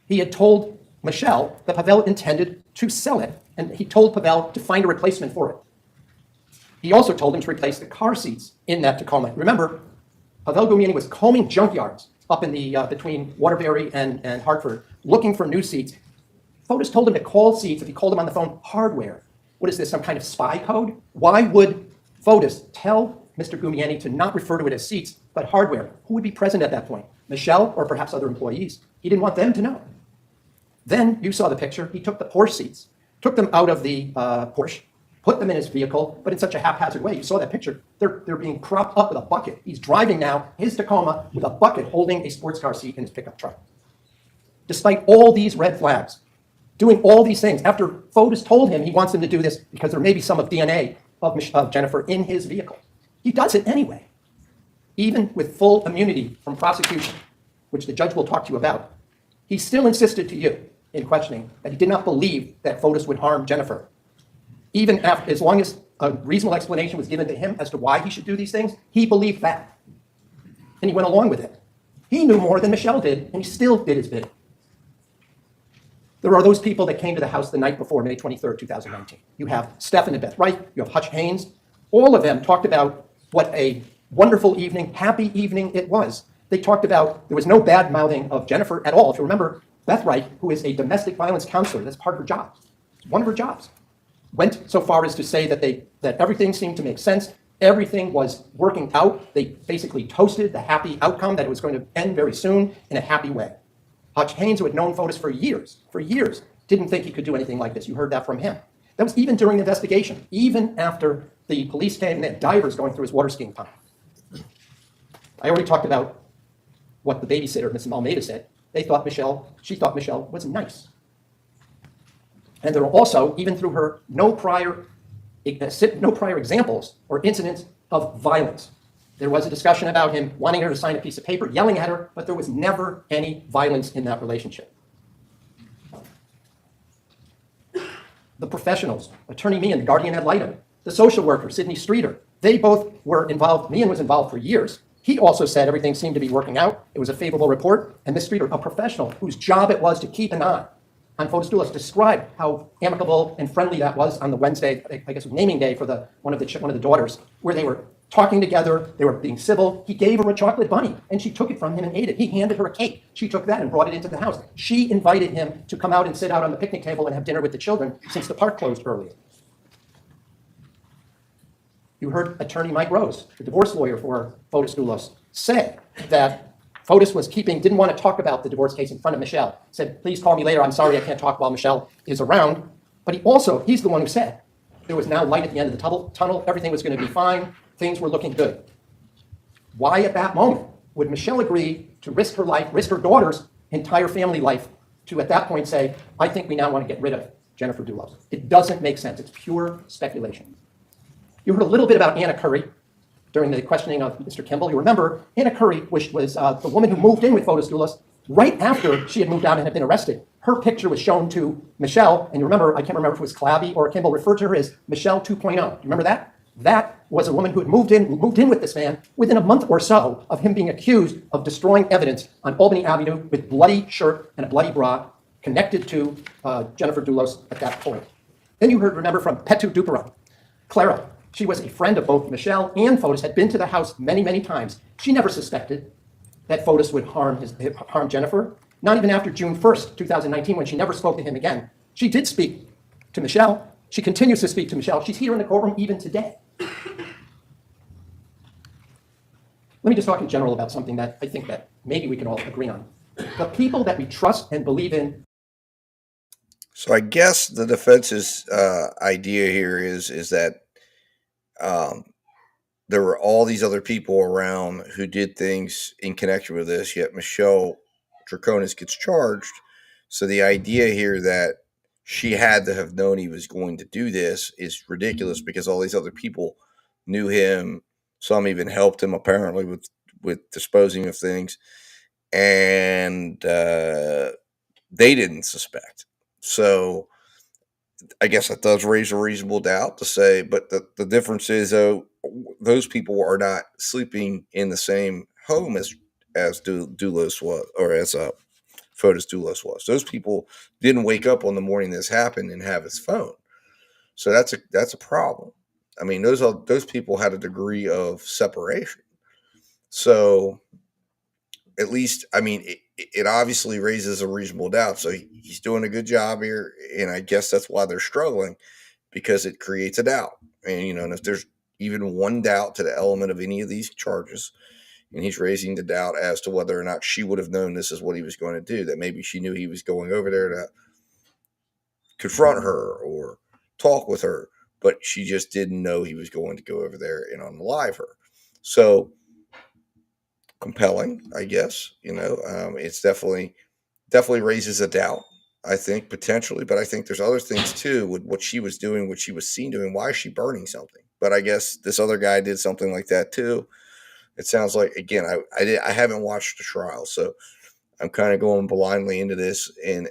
he had told Michelle that Pavel intended to sell it, and he told Pavel to find a replacement for it. He also told him to replace the car seats in that Tacoma. Remember, Pavel Gumieni was combing junkyards up in the between Waterbury and Hartford, looking for new seats. Fotis told him to call seats, if he called him on the phone, hardware. What is this, some kind of spy code? Why would Fotis tell Mr. Gumieni to not refer to it as seats, but hardware? Who would be present at that point? Michelle or perhaps other employees? He didn't want them to know. Then you saw the picture. He took the Porsche seats, took them out of the Porsche, put them in his vehicle, but in such a haphazard way. You saw that picture. They're being propped up with a bucket. He's driving now his Tacoma with a bucket holding a sports car seat in his pickup truck. Despite all these red flags, doing all these things, after Fotis told him he wants him to do this because there may be some of DNA of Jennifer in his vehicle. He does it anyway, even with full immunity from prosecution, which the judge will talk to you about. He still insisted to you in questioning that he did not believe that Fotis would harm Jennifer. Even after, as long as a reasonable explanation was given to him as to why he should do these things, he believed that. And he went along with it. He knew more than Michelle did, and he still did his bidding. There are those people that came to the house the night before, May 23rd, 2019. You have Steph and Beth Wright, you have Hutch Haynes. All of them talked about what a wonderful evening, happy evening it was. They talked about there was no bad mouthing of Jennifer at all. If you remember, Beth Wright, who is a domestic violence counselor, that's part of her job. It's one of her jobs. Went so far as to say that everything seemed to make sense. Everything was working out. They basically toasted the happy outcome, that it was going to end very soon in a happy way. Hutch Haynes, who had known Fotis for years, didn't think he could do anything like this. You heard that from him. That was even during the investigation, even after the police came and they had divers going through his water skiing pond. I already talked about what the babysitter, Mrs. Almeida, said. She thought Michelle was nice. And there were also, even through her, no prior examples or incidents of violence. There was a discussion about him wanting her to sign a piece of paper, yelling at her, but there was never any violence in that relationship. The professionals, Attorney Meehan, the guardian ad litem, the social worker, Sidney Streeter, they both were involved. Meehan was involved for years. He also said everything seemed to be working out. It was a favorable report. And Ms. Streeter, a professional whose job it was to keep an eye on Fotis Dulos, described how amicable and friendly that was on the Wednesday, I guess it was naming day for one of the daughters, where they were talking together, they were being civil. He gave her a chocolate bunny, and she took it from him and ate it. He handed her a cake. She took that and brought it into the house. She invited him to come out and sit out on the picnic table and have dinner with the children since the park closed earlier. You heard Attorney Mike Rose, the divorce lawyer for Fotis Dulos, say that Fotis didn't want to talk about the divorce case in front of Michelle. Said, please call me later. I'm sorry I can't talk while Michelle is around. But he's the one who said there was now light at the end of the tunnel. Everything was going to be fine. Things were looking good. Why at that moment would Michelle agree to risk her life, risk her daughter's entire family life, to at that point say, I think we now want to get rid of Jennifer Dulos? It doesn't make sense. It's pure speculation. You heard a little bit about Anna Curry during the questioning of Mr. Kimball. You remember Anna Curry, which was the woman who moved in with Fotis Dulos right after she had moved out and had been arrested. Her picture was shown to Michelle, and you remember, I can't remember if it was Clabby or Kimball referred to her as Michelle 2.0. You remember that? That was a woman who had moved in with this man within a month or so of him being accused of destroying evidence on Albany Avenue with bloody shirt and a bloody bra connected to Jennifer Dulos at that point. Then you remember from Petu Duperon, Clara. She was a friend of both Michelle and Fotis, had been to the house many, many times. She never suspected that Fotis would harm Jennifer, not even after June 1st, 2019, when she never spoke to him again. She did speak to Michelle. She continues to speak to Michelle. She's here in the courtroom even today. Let me just talk in general about something that I think that maybe we can all agree on. The people that we trust and believe in. So I guess the defense's idea here is that there were all these other people around who did things in connection with this, yet Michelle Troconis gets charged. So the idea here that she had to have known he was going to do this is ridiculous, because all these other people knew him. Some even helped him apparently with disposing of things, and they didn't suspect. So I guess that does raise a reasonable doubt to say, but the difference is, those people are not sleeping in the same home as Dulos was, or as Fotis Dulos was. Those people didn't wake up on the morning this happened and have his phone. So that's a problem. I mean, those people had a degree of separation. So at least, I mean, it obviously raises a reasonable doubt. So he's doing a good job here, and I guess that's why they're struggling, because it creates a doubt. And, and if there's even one doubt to the element of any of these charges, and he's raising the doubt as to whether or not she would have known this is what he was going to do, that maybe she knew he was going over there to confront her or talk with her, but she just didn't know he was going to go over there and unalive her. So compelling, I guess. It's definitely raises a doubt, I think, potentially, but I think there's other things too with what she was doing, what she was seen doing. Why is she burning something? But I guess this other guy did something like that too. It sounds like, again, I haven't watched the trial, so I'm kind of going blindly into this, and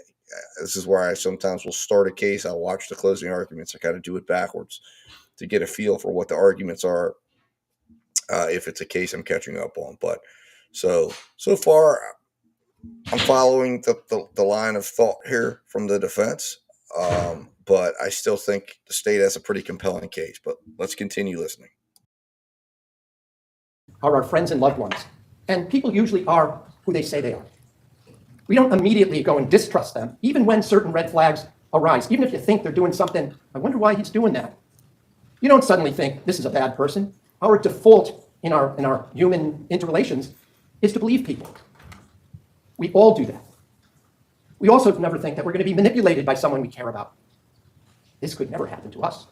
this is where I sometimes will start a case. I'll watch the closing arguments. I kind of do it backwards to get a feel for what the arguments are, if it's a case I'm catching up on. But so far, I'm following the line of thought here from the defense, but I still think the state has a pretty compelling case. But let's continue listening. Are our friends and loved ones. And people usually are who they say they are. We don't immediately go and distrust them, even when certain red flags arise. Even if you think they're doing something, I wonder why he's doing that. You don't suddenly think this is a bad person. Our default in our human interrelations is to believe people. We all do that. We also never think that we're going to be manipulated by someone we care about. This could never happen to us.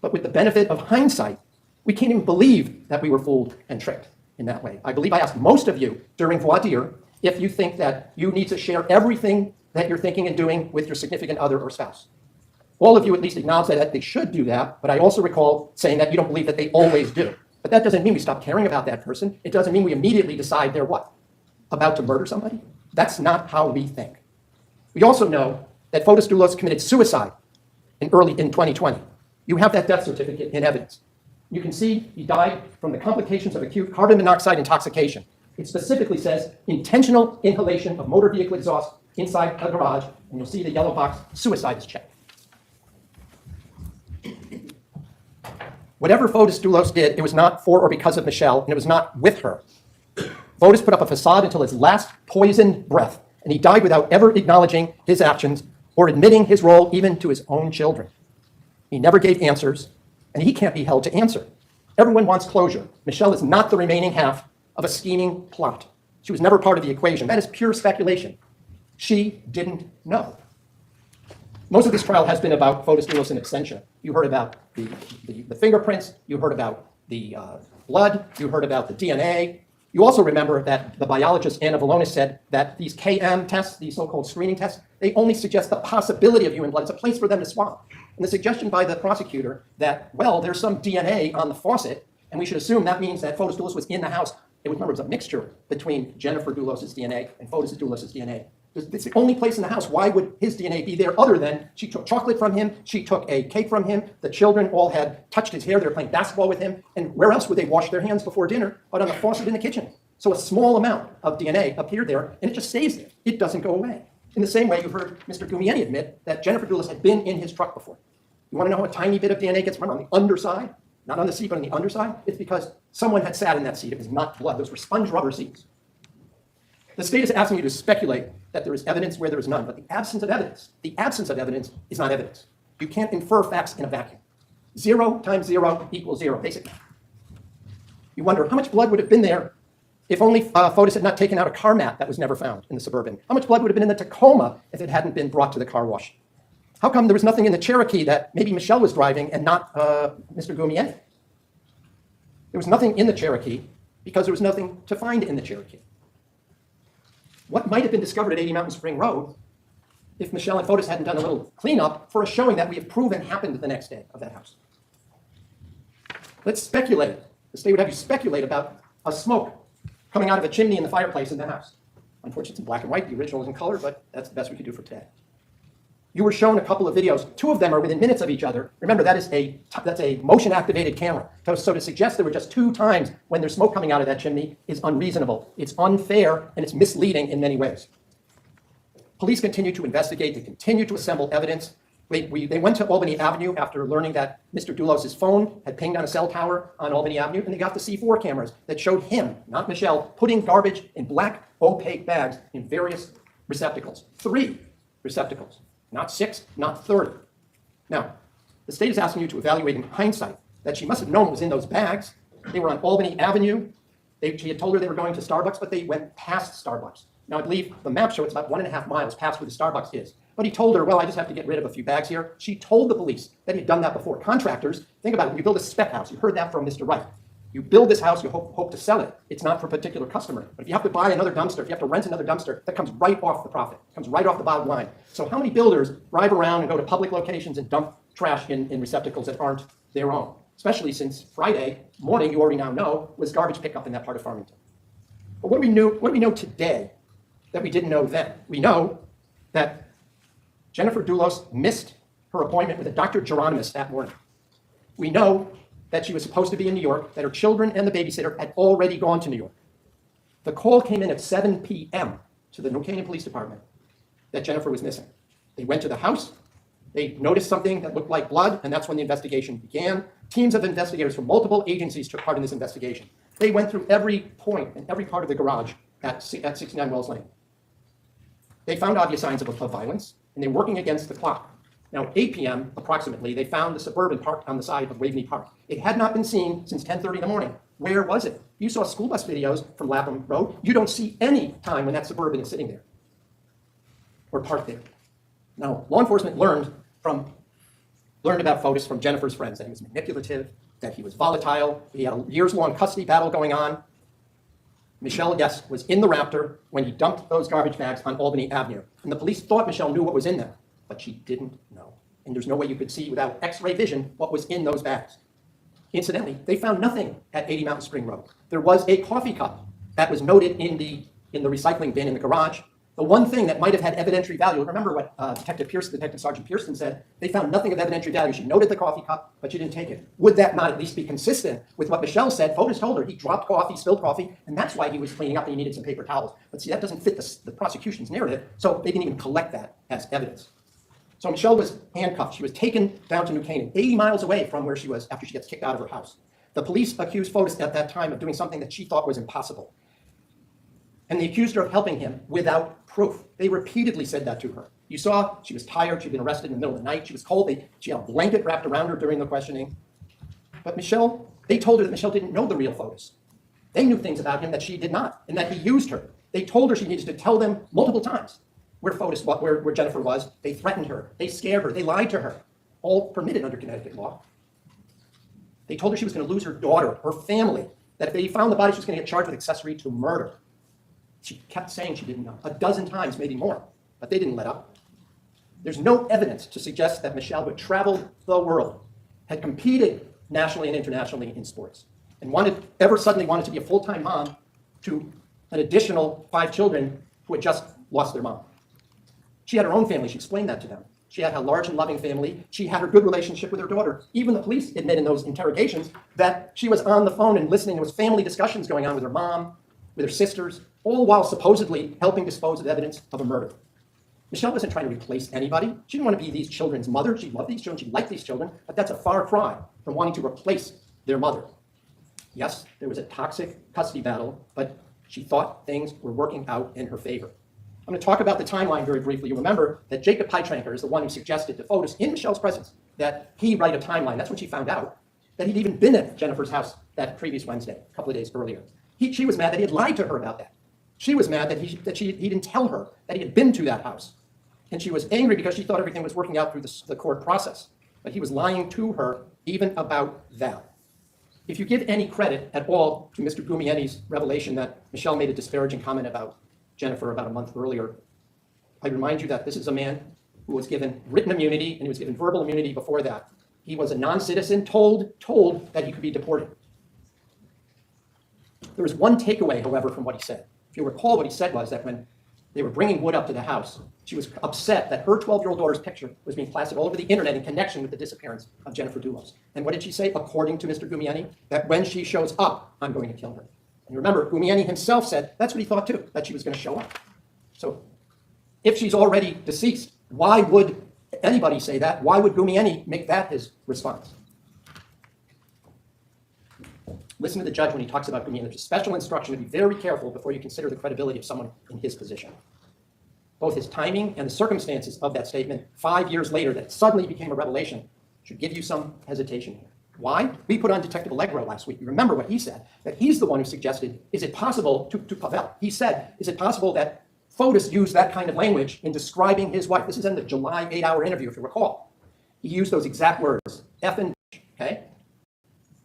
But with the benefit of hindsight, we can't even believe that we were fooled and tricked in that way. I believe I asked most of you during voir dire if you think that you need to share everything that you're thinking and doing with your significant other or spouse. All of you at least acknowledge that they should do that, but I also recall saying that you don't believe that they always do. But that doesn't mean we stop caring about that person. It doesn't mean we immediately decide they're what? About to murder somebody? That's not how we think. We also know that Fotis Doulos committed suicide in 2020. You have that death certificate in evidence. You can see he died from the complications of acute carbon monoxide intoxication. It specifically says intentional inhalation of motor vehicle exhaust inside a garage, and you'll see the yellow box, suicide is checked. Whatever Fotis Doulos did, it was not for or because of Michelle, and it was not with her. Fotis put up a facade until his last poisoned breath, and he died without ever acknowledging his actions or admitting his role even to his own children. He never gave answers, and he can't be held to answer. Everyone wants closure. Michelle is not the remaining half of a scheming plot. She was never part of the equation. That is pure speculation. She didn't know. Most of this trial has been about Fotis Doulos in absentia. You heard about the fingerprints. You heard about the blood. You heard about the DNA. You also remember that the biologist Anna Valonis said that these KM tests, these so-called screening tests, they only suggest the possibility of human blood. It's a place for them to swab. And the suggestion by the prosecutor that, well, there's some DNA on the faucet, and we should assume that means that Fotis Doulos was in the house. Remember, it was a mixture between Jennifer Doulos' DNA and Fotis Doulos' DNA. It's the only place in the house. Why would his DNA be there other than she took chocolate from him, she took a cake from him, the children all had touched his hair, they were playing basketball with him, and where else would they wash their hands before dinner but on the faucet in the kitchen? So a small amount of DNA appeared there, and it just stays there. It doesn't go away. In the same way, you heard Mr. Gumieni admit that Jennifer Doulos had been in his truck before. You want to know how a tiny bit of DNA gets, remember, on the underside? Not on the seat, but on the underside? It's because someone had sat in that seat. It was not blood. Those were sponge rubber seats. The state is asking you to speculate that there is evidence where there is none, but the absence of evidence is not evidence. You can't infer facts in a vacuum. 0 times 0 equals 0, basically. You wonder how much blood would have been there if only Fotis had not taken out a car mat that was never found in the Suburban. How much blood would have been in the Tacoma if it hadn't been brought to the car wash? How come there was nothing in the Cherokee that maybe Michelle was driving and not Mr. Gumieni? There was nothing in the Cherokee because there was nothing to find in the Cherokee. What might have been discovered at 80 Mountain Spring Road if Michelle and Fotis hadn't done a little cleanup for a showing that we have proven happened the next day of that house? Let's speculate. The state would have you speculate about a smoke coming out of a chimney in the fireplace in the house. Unfortunately, it's in black and white. The original is in color, but that's the best we could do for today. You were shown a couple of videos. 2 of them are within minutes of each other. Remember, that's a motion-activated camera. So to suggest there were just 2 times when there's smoke coming out of that chimney is unreasonable. It's unfair, and it's misleading in many ways. Police continue to investigate. They continue to assemble evidence. They went to Albany Avenue after learning that Mr. Doulos' phone had pinged on a cell tower on Albany Avenue, and they got the C4 cameras that showed him, not Michelle, putting garbage in black, opaque bags in various receptacles. 3 receptacles. Not 6, not 30. Now, the state is asking you to evaluate in hindsight that she must have known what was in those bags. They were on Albany Avenue. She had told her they were going to Starbucks, but they went past Starbucks. Now, I believe the map show it's about 1.5 miles past where the Starbucks is. But he told her, well, I just have to get rid of a few bags here. She told the police that he'd done that before. Contractors, think about it. When you build a spec house, you heard that from Mr. Wright. You build this house, you hope to sell it. It's not for a particular customer. But if you have to buy another dumpster, if you have to rent another dumpster, that comes right off the profit. It comes right off the bottom line. So how many builders drive around and go to public locations and dump trash in receptacles that aren't their own? Especially since Friday morning, you already now know, was garbage pickup in that part of Farmington. But what do we know today that we didn't know then? We know that Jennifer Dulos missed her appointment with a Dr. Geronimus that morning. We know that she was supposed to be in New York, that her children and the babysitter had already gone to New York. The call came in at 7 p.m. to the New Canaan Police Department that Jennifer was missing. They went to the house, they noticed something that looked like blood, and that's when the investigation began. Teams of investigators from multiple agencies took part in this investigation. They went through every point and every part of the garage at 69 Wells Lane. They found obvious signs of violence, and they were working against the clock. Now, at 8 p.m. approximately, they found the Suburban parked on the side of Waveney Park. It had not been seen since 10:30 in the morning. Where was it? You saw school bus videos from Lapham Road. You don't see any time when that Suburban is sitting there or parked there. Now, law enforcement learned about Fotis from Jennifer's friends, that he was manipulative, that he was volatile, he had a years-long custody battle going on. Michelle, yes, was in the Raptor when he dumped those garbage bags on Albany Avenue. And the police thought Michelle knew what was in them, but she didn't know. And there's no way you could see without X-ray vision what was in those bags. Incidentally, they found nothing at 80 Mountain Spring Road. There was a coffee cup that was noted in the recycling bin in the garage. The one thing that might have had evidentiary value, remember what Detective Sergeant Pearson said, they found nothing of evidentiary value. She noted the coffee cup, but she didn't take it. Would that not at least be consistent with what Michelle said? Fotis told her he dropped coffee, spilled coffee, and that's why he was cleaning up and he needed some paper towels. But see, that doesn't fit the prosecution's narrative, so they didn't even collect that as evidence. So Michelle was handcuffed. She was taken down to New Canaan, 80 miles away from where she was after she gets kicked out of her house. The police accused Fotis at that time of doing something that she thought was impossible. And they accused her of helping him without proof. They repeatedly said that to her. You saw she was tired. She'd been arrested in the middle of the night. She was cold. She had a blanket wrapped around her during the questioning. But they told her that Michelle didn't know the real Fotis. They knew things about him that she did not, and that he used her. They told her she needed to tell them multiple times where Jennifer was. They threatened her. They scared her. They lied to her. All permitted under Connecticut law. They told her she was going to lose her daughter, her family, that if they found the body, she was going to get charged with accessory to murder. She kept saying she didn't know, a dozen times, maybe more, but they didn't let up. There's no evidence to suggest that Michelle, who had traveled the world, had competed nationally and internationally in sports, and suddenly wanted to be a full-time mom to an additional 5 children who had just lost their mom. She had her own family. She explained that to them. She had a large and loving family. She had her good relationship with her daughter. Even the police admit in those interrogations that she was on the phone and listening. There was family discussions going on with her mom, with her sisters, all while supposedly helping dispose of evidence of a murder. Michelle wasn't trying to replace anybody. She didn't want to be these children's mother. She loved these children. She liked these children. But that's a far cry from wanting to replace their mother. Yes, there was a toxic custody battle, but she thought things were working out in her favor. I'm going to talk about the timeline very briefly. You remember that Jacob Peitranker is the one who suggested to Fotis, in Michelle's presence, that he write a timeline. That's when she found out that he'd even been at Jennifer's house that previous Wednesday, a couple of days earlier. She was mad that he had lied to her about that. She was mad that he didn't tell her that he had been to that house. And she was angry because she thought everything was working out through the court process. But he was lying to her even about that. If you give any credit at all to Mr. Gumieni's revelation that Michelle made a disparaging comment about Jennifer about a month earlier, I remind you that this is a man who was given written immunity and he was given verbal immunity before that. He was a non-citizen, told that he could be deported. There was one takeaway, however, from what he said. If you recall, what he said was that when they were bringing wood up to the house, she was upset that her 12-year-old daughter's picture was being plastered all over the internet in connection with the disappearance of Jennifer Dulos. And what did she say, according to Mr. Gumieni? That when she shows up, I'm going to kill her. And remember, Gumieni himself said that's what he thought too, that she was going to show up. So if she's already deceased, why would anybody say that? Why would Gumieni make that his response? Listen to the judge when he talks about Gumieni. There's a special instruction to be very careful before you consider the credibility of someone in his position. Both his timing and the circumstances of that statement 5 years later that suddenly became a revelation should give you some hesitation here. Why? We put on Detective Allegro last week. You remember what he said, that he's the one who suggested, is it possible, to Pavel, he said, is it possible that Fotis used that kind of language in describing his wife. This is in the July 8-hour interview, if you recall. He used those exact words, effing, okay?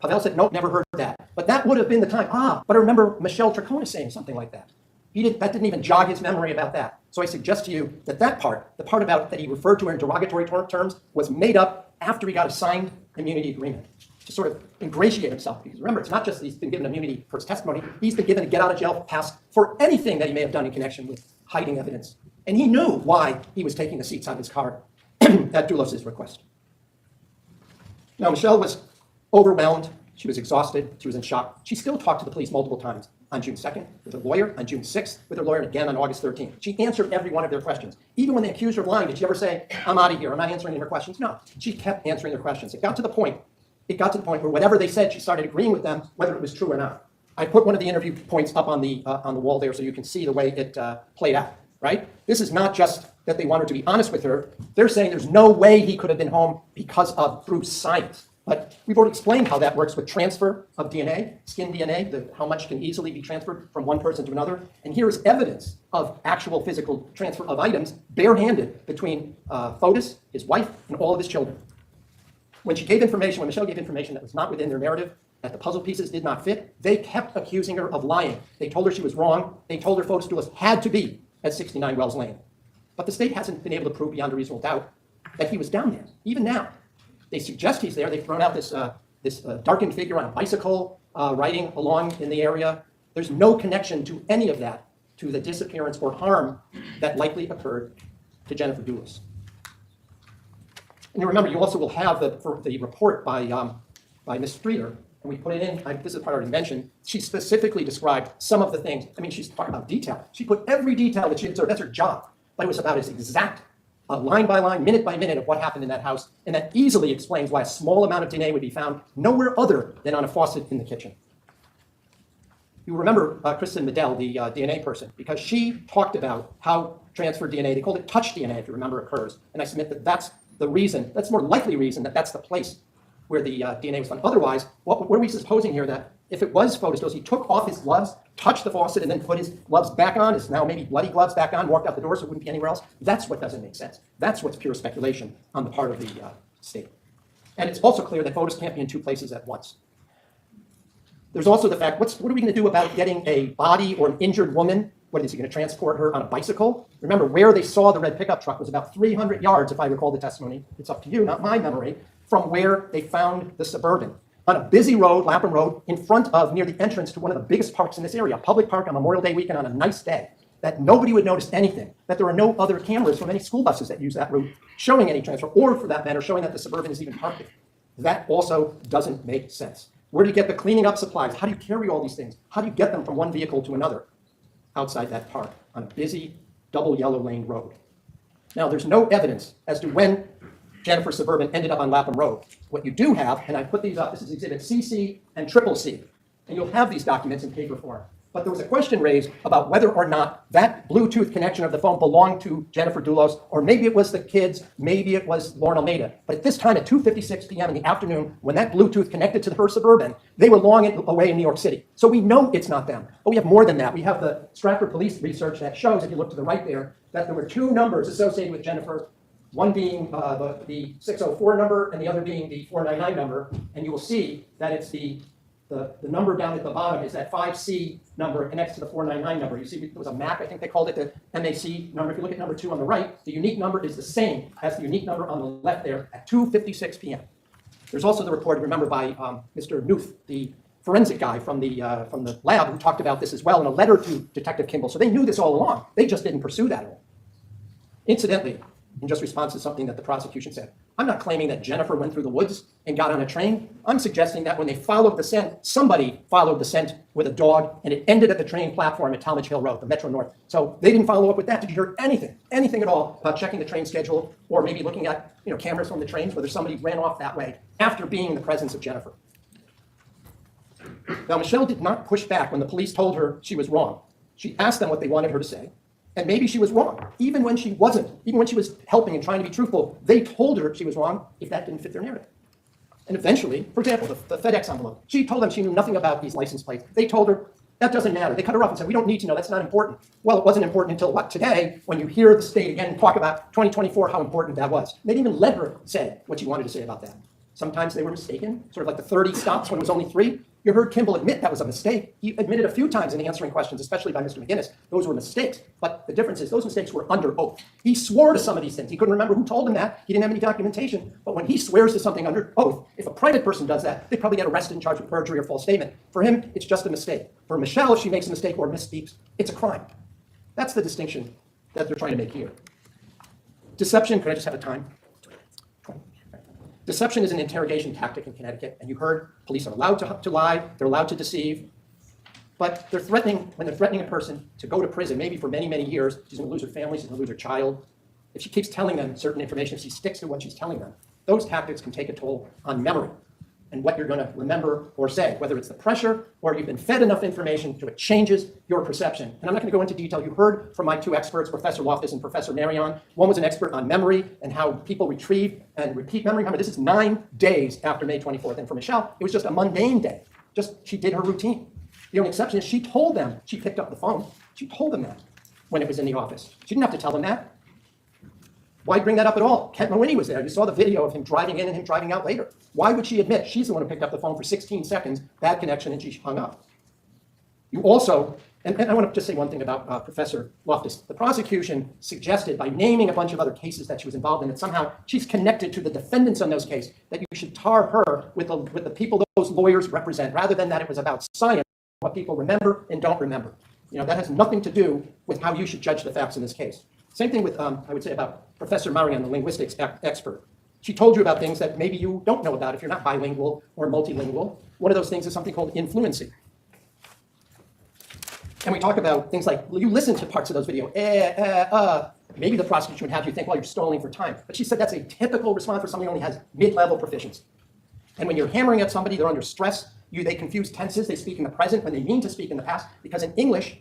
Pavel said, nope, never heard that. But that would have been the time. But I remember Michelle Troconis saying something like that. That didn't even jog his memory about that. So I suggest to you that that part, the part about that he referred to her in derogatory terms, was made up after he got a signed immunity agreement to sort of ingratiate himself. Because remember, it's not just that he's been given immunity for his testimony. He's been given a get out of jail pass for anything that he may have done in connection with hiding evidence. And he knew why he was taking the seats on his car at Doulos' request. Now, Michelle was overwhelmed. She was exhausted. She was in shock. She still talked to the police multiple times. On June 2nd, with her lawyer, on June 6th, with her lawyer, and again on August 13th. She answered every one of their questions. Even when they accused her of lying, did she ever say, I'm out of here, I'm not answering any more questions? No, she kept answering their questions. It got to the point where whatever they said, she started agreeing with them, whether it was true or not. I put one of the interview points up on the wall there so you can see the way it played out, right? This is not just that they wanted to be honest with her. They're saying there's no way he could have been home through science. But we've already explained how that works with transfer of DNA, skin DNA, how much can easily be transferred from one person to another. And here is evidence of actual physical transfer of items, barehanded, between Fotis, his wife, and all of his children. When Michelle gave information that was not within their narrative, that the puzzle pieces did not fit, they kept accusing her of lying. They told her she was wrong. They told her Fotis Doulos had to be at 69 Wells Lane. But the state hasn't been able to prove beyond a reasonable doubt that he was down there, even now. They suggest he's there. They've thrown out this darkened figure on a bicycle riding along in the area. There's no connection to any of that to the disappearance or harm that likely occurred to Jennifer Doulos. And you remember, you also will have the report by Ms. Streeter, and we put it in. This is part I already mentioned. She specifically described some of the things. I mean, she's talking about detail. She put every detail that she observed. That's her job. But it was about as exact line by line, minute by minute of what happened in that house, and that easily explains why a small amount of DNA would be found nowhere other than on a faucet in the kitchen. You remember Kristen Medell, the DNA person, because she talked about how transferred DNA, they called it touch DNA, if you remember, occurs. And I submit that that's the reason, that's a more likely reason that that's the place where the DNA was found. Otherwise, what are we supposing here? That if it was Fotis Doulos, he took off his gloves, touched the faucet, and then put his gloves back on, his now maybe bloody gloves back on, walked out the door so it wouldn't be anywhere else? That's what doesn't make sense. That's what's pure speculation on the part of the state. And it's also clear that Fotis can't be in two places at once. There's also the fact, what are we going to do about getting a body or an injured woman? What is he going to transport her on a bicycle? Remember, where they saw the red pickup truck was about 300 yards, if I recall the testimony. It's up to you, not my memory, from where they found the Suburban. On a busy road, Lapham Road, in front of, near the entrance to one of the biggest parks in this area, a public park on Memorial Day weekend on a nice day, that nobody would notice anything, that there are no other cameras from any school buses that use that route showing any transfer, or for that matter, showing that the Suburban is even parked there. That also doesn't make sense. Where do you get the cleaning up supplies? How do you carry all these things? How do you get them from one vehicle to another outside that park on a busy, double yellow lane road? Now, there's no evidence as to when Jennifer's Suburban ended up on Lapham Road. What you do have, and I put these up, this is exhibit CC and triple C, and you'll have these documents in paper form. But there was a question raised about whether or not that Bluetooth connection of the phone belonged to Jennifer Doulos, or maybe it was the kids, maybe it was Lauren Almeida. But at this time, at 2:56 p.m. in the afternoon, when that Bluetooth connected to her Suburban, they were long away in New York City. So we know it's not them. But we have more than that. We have the Stratford police research that shows, if you look to the right there, that there were two numbers associated with Jennifer, one being the 604 number and the other being the 499 number. And you will see that it's the number down at the bottom is that 5C number connects to the 499 number. You see, there was a MAC, I think they called it the MAC number. If you look at number 2 on the right, the unique number is the same as the unique number on the left there at 2:56 p.m. There's also the report, remember, by Mr. Knuth, the forensic guy from the lab, who talked about this as well in a letter to Detective Kimball. So they knew this all along. They just didn't pursue that at all. Incidentally, in just response to something that the prosecution said, I'm not claiming that Jennifer went through the woods and got on a train. I'm suggesting that when they followed the scent, somebody followed the scent with a dog, and it ended at the train platform at Talmadge Hill Road, the Metro North. So they didn't follow up with that. Did you hear anything at all about checking the train schedule, or maybe looking at cameras from the trains whether somebody ran off that way after being in the presence of Jennifer? Now, Michelle did not push back when the police told her she was wrong. She asked them what they wanted her to say. And maybe she was wrong, even when she wasn't. Even when she was helping and trying to be truthful, they told her she was wrong if that didn't fit their narrative. And eventually, for example, the FedEx envelope, she told them she knew nothing about these license plates. They told her That doesn't matter. They cut her off and said, we don't need to know. That's not important. Well, it wasn't important until what? Today, when you hear the state again talk about 2024, how important that was. They didn't even let her say what she wanted to say about that. Sometimes they were mistaken, sort of like the 30 stops when it was only 3. You heard Kimball admit that was a mistake. He admitted a few times in answering questions, especially by Mr. McGinnis, those were mistakes. But the difference is those mistakes were under oath. He swore to some of these things. He couldn't remember who told him that. He didn't have any documentation. But when he swears to something under oath, if a private person does that, they probably get arrested and charged with perjury or false statement. For him, it's just a mistake. For Michelle, if she makes a mistake or misspeaks, it's a crime. That's the distinction that they're trying to make here. Deception, could I just have a time? Deception is an interrogation tactic in Connecticut, and you heard police are allowed to lie, they're allowed to deceive, but they're threatening, when they're threatening a person to go to prison, maybe for many, many years, she's gonna lose her family, she's gonna lose her child. If she keeps telling them certain information, if she sticks to what she's telling them, those tactics can take a toll on memory and what you're gonna remember or say, whether it's the pressure or you've been fed enough information so it changes your perception. And I'm not gonna go into detail. You heard from my 2 experts, Professor Loftus and Professor Marion. One was an expert on memory and how people retrieve and repeat memory. Remember, this is 9 days after May 24th. And for Michelle, it was just a mundane day. Just, she did her routine. The only exception is she told them, she picked up the phone. She told them that when it was in the office. She didn't have to tell them that. Why bring that up at all? Kent Mawhinney was there. You saw the video of him driving in and him driving out later. Why would she admit she's the one who picked up the phone for 16 seconds, bad connection, and she hung up? You also, and I want to just say one thing about Professor Loftus. The prosecution suggested by naming a bunch of other cases that she was involved in that somehow she's connected to the defendants on those cases, that you should tar her with the people those lawyers represent, rather than that it was about science, what people remember and don't remember. You know, that has nothing to do with how you should judge the facts in this case. Same thing with, I would say, about Professor Marion, the linguistics expert. She told you about things that maybe you don't know about if you're not bilingual or multilingual. One of those things is something called influency. And we talk about things like, well, you listen to parts of those videos, maybe the prosecution would have you think, well, you're stalling for time. But she said that's a typical response for somebody who only has mid-level proficiency. And when you're hammering at somebody, they're under stress, they confuse tenses, they speak in the present when they mean to speak in the past, because in English,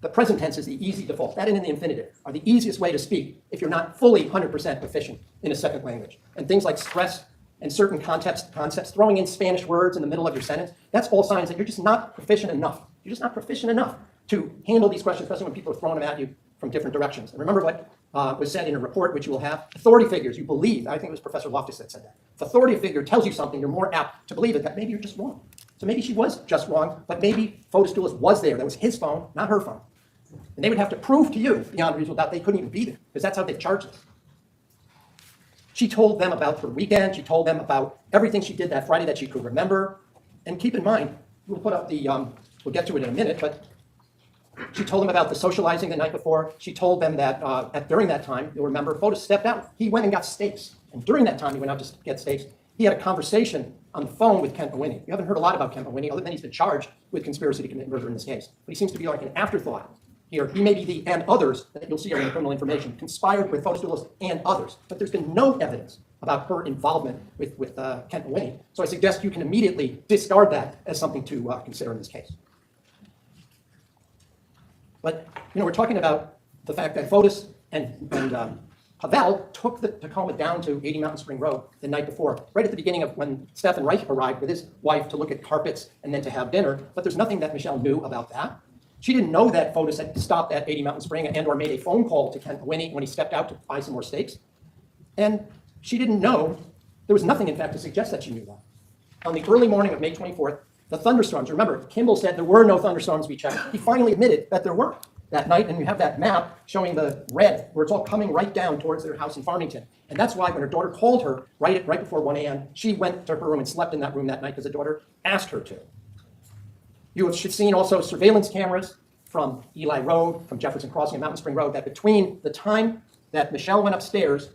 the present tense is the easy default. That and the infinitive are the easiest way to speak if you're not fully 100% proficient in a second language. And things like stress and certain concepts, throwing in Spanish words in the middle of your sentence, that's all signs that you're just not proficient enough. You're just not proficient enough to handle these questions, especially when people are throwing them at you from different directions. And remember what was said in a report, which you will have. Authority figures, you believe, I think it was Professor Loftus that said that. If authority figure tells you something, you're more apt to believe it, that maybe you're just wrong. So maybe she was just wrong, but maybe Photostulis was there. That was his phone, not her phone. And they would have to prove to you, beyond reasonable doubt, they couldn't even be there, because that's how they charged them. She told them about her weekend. She told them about everything she did that Friday that she could remember. And keep in mind, we'll put up the, we'll get to it in a minute, but she told them about the socializing the night before. She told them that during that time, you'll remember, Photo stepped out. He went and got steaks. And during that time, he went out to get steaks. He had a conversation on the phone with Kent Mawhinney. You haven't heard a lot about Kent Mawhinney, other than he's been charged with conspiracy to commit murder in this case. But he seems to be like an afterthought here. He may be the and others that you'll see in the criminal information, conspired with Photostulis and others. But there's been no evidence about her involvement with Kent Mawhinney. So I suggest you can immediately discard that as something to consider in this case. But, you know, we're talking about the fact that Fotis and Havel took the Tacoma down to 80 Mountain Spring Road the night before, right at the beginning of when Stefan Reich arrived with his wife to look at carpets and then to have dinner. But there's nothing that Michelle knew about that. She didn't know that Fotis had stopped at 80 Mountain Spring and or made a phone call to Kent Mawhinney when he stepped out to buy some more steaks. And she didn't know, there was nothing, in fact, to suggest that she knew that. On the early morning of May 24th, the thunderstorms, remember, Kimball said there were no thunderstorms we checked. He finally admitted that there were that night, and you have that map showing the red, where it's all coming right down towards their house in Farmington. And that's why when her daughter called her right before 1 a.m., she went to her room and slept in that room that night because the daughter asked her to. You have seen also surveillance cameras from Eli Road, from Jefferson Crossing and Mountain Spring Road, that between the time that Michelle went upstairs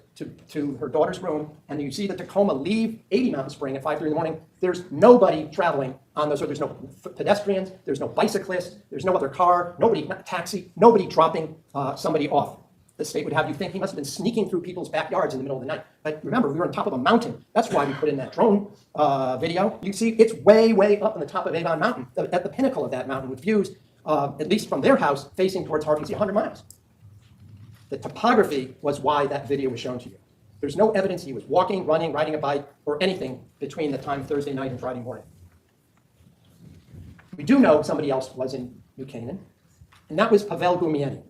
to her daughter's room, and you see the Tacoma leave 80 Mountain Spring at 5:30 in the morning, there's nobody traveling on those roads. There's no pedestrians, there's no bicyclists, there's no other car, nobody, not taxi, nobody dropping somebody off. The state would have you think he must have been sneaking through people's backyards in the middle of the night. But remember, we were on top of a mountain. That's why we put in that drone video. You see, it's way, way up on the top of Avon Mountain, at the pinnacle of that mountain, with views, at least from their house, facing towards Harvey, 100 miles. The topography was why that video was shown to you. There's no evidence he was walking, running, riding a bike, or anything between the time Thursday night and Friday morning. We do know somebody else was in New Canaan, and that was Pavel Gumieni.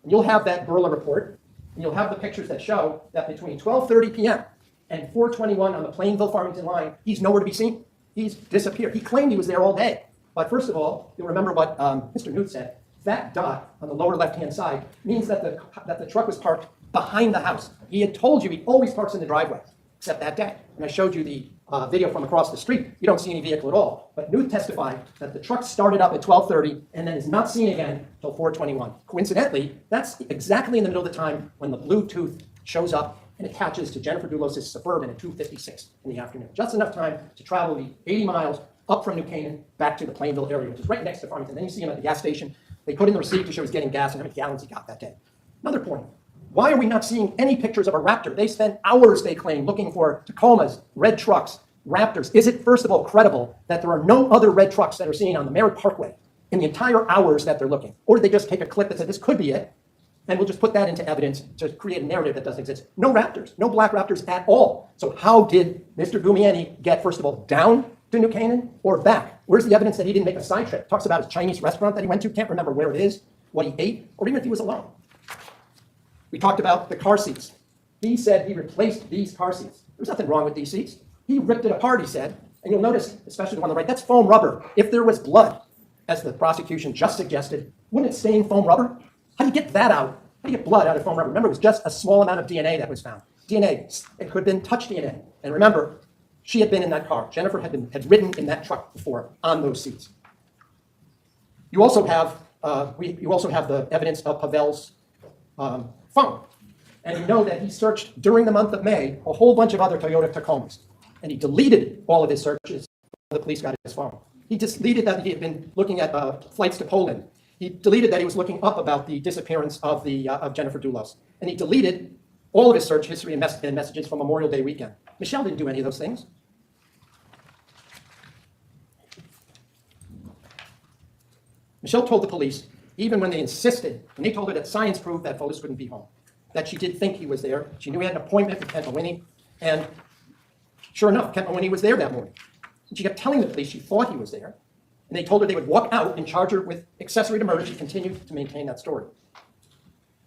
And you'll have that Burla report, and you'll have the pictures that show that between 12:30 p.m. and 4:21 on the Plainville-Farmington line, he's nowhere to be seen. He's disappeared. He claimed he was there all day. But first of all, you'll remember what Mr. Newt said. That dot on the lower left-hand side means that the truck was parked behind the house. He had told you he always parks in the driveway, except that day. And I showed you the video from across the street. You don't see any vehicle at all. But Newt testified that the truck started up at 12:30 and then is not seen again until 4:21. Coincidentally, that's exactly in the middle of the time when the Bluetooth shows up and attaches to Jennifer Dulos' Suburban at 2:56 in the afternoon. Just enough time to travel the 80 miles up from New Canaan back to the Plainville area, which is right next to Farmington. Then you see him at the gas station. They put in the receipt to show he's getting gas and how many gallons he got that day. Another point. Why are we not seeing any pictures of a Raptor? They spent hours, they claim, looking for Tacomas, red trucks, Raptors. Is it, first of all, credible that there are no other red trucks that are seen on the Merritt Parkway in the entire hours that they're looking? Or did they just take a clip that said this could be it, and we'll just put that into evidence to create a narrative that doesn't exist? No Raptors, no black Raptors at all. So how did Mr. Gumieni get, first of all, down to New Canaan or back? Where's the evidence that he didn't make a side trip? Talks about his Chinese restaurant that he went to, can't remember where it is, what he ate, or even if he was alone. We talked about the car seats. He said he replaced these car seats. There's nothing wrong with these seats. He ripped it apart, he said. And you'll notice, especially the one on the right, that's foam rubber. If there was blood, as the prosecution just suggested, wouldn't it stain foam rubber? How do you get that out? How do you get blood out of foam rubber? Remember, it was just a small amount of DNA that was found. DNA, it could have been touch DNA. And remember, she had been in that car. Jennifer had ridden in that truck before on those seats. You also have the evidence of Pavel's phone. And you know that he searched during the month of May a whole bunch of other Toyota Tacomas. And he deleted all of his searches when the police got his phone. He deleted that he had been looking at flights to Poland. He deleted that he was looking up about the disappearance of Jennifer Dulos. And he deleted all of his search history and messages from Memorial Day weekend. Michelle didn't do any of those things. Michelle told the police, even when they insisted, when they told her that science proved that Fotis couldn't be home, that she did think he was there. She knew he had an appointment with Kent Mawhinney, and sure enough, Kent Mawhinney was there that morning. And she kept telling the police she thought he was there, and they told her they would walk out and charge her with accessory to murder. She continued to maintain that story.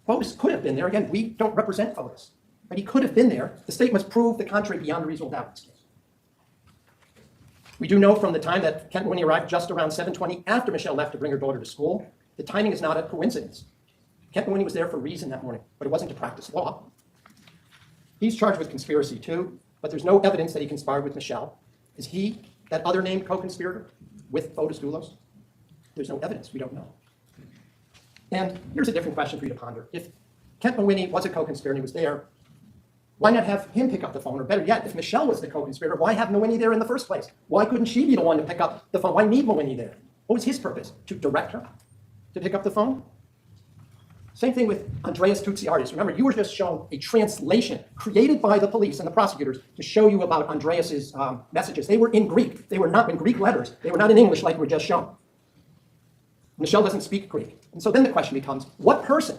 Fotis could have been there. Again, we don't represent Fotis, but he could have been there. The state must prove the contrary beyond a reasonable doubt in this case. We do know from the time that Kent Mawhinney arrived just around 7:20 after Michelle left to bring her daughter to school, the timing is not a coincidence. Kent Mawhinney was there for a reason that morning, but it wasn't to practice law. He's charged with conspiracy too, but there's no evidence that he conspired with Michelle. Is he that other named co-conspirator with Fotis Dulos? There's no evidence. We don't know. And here's a different question for you to ponder. If Kent Mawhinney was a co-conspirator and he was there, why not have him pick up the phone? Or better yet, if Michelle was the co-conspirator, why have Mawhinney there in the first place? Why couldn't she be the one to pick up the phone? Why need Mawhinney there? What was his purpose? To direct her to pick up the phone? Same thing with Andreas Tutsiarius. Remember, you were just shown a translation created by the police and the prosecutors to show you about Andreas's messages. They were in Greek. They were not in Greek letters. They were not in English like we were just shown. Michelle doesn't speak Greek. And so then the question becomes, what person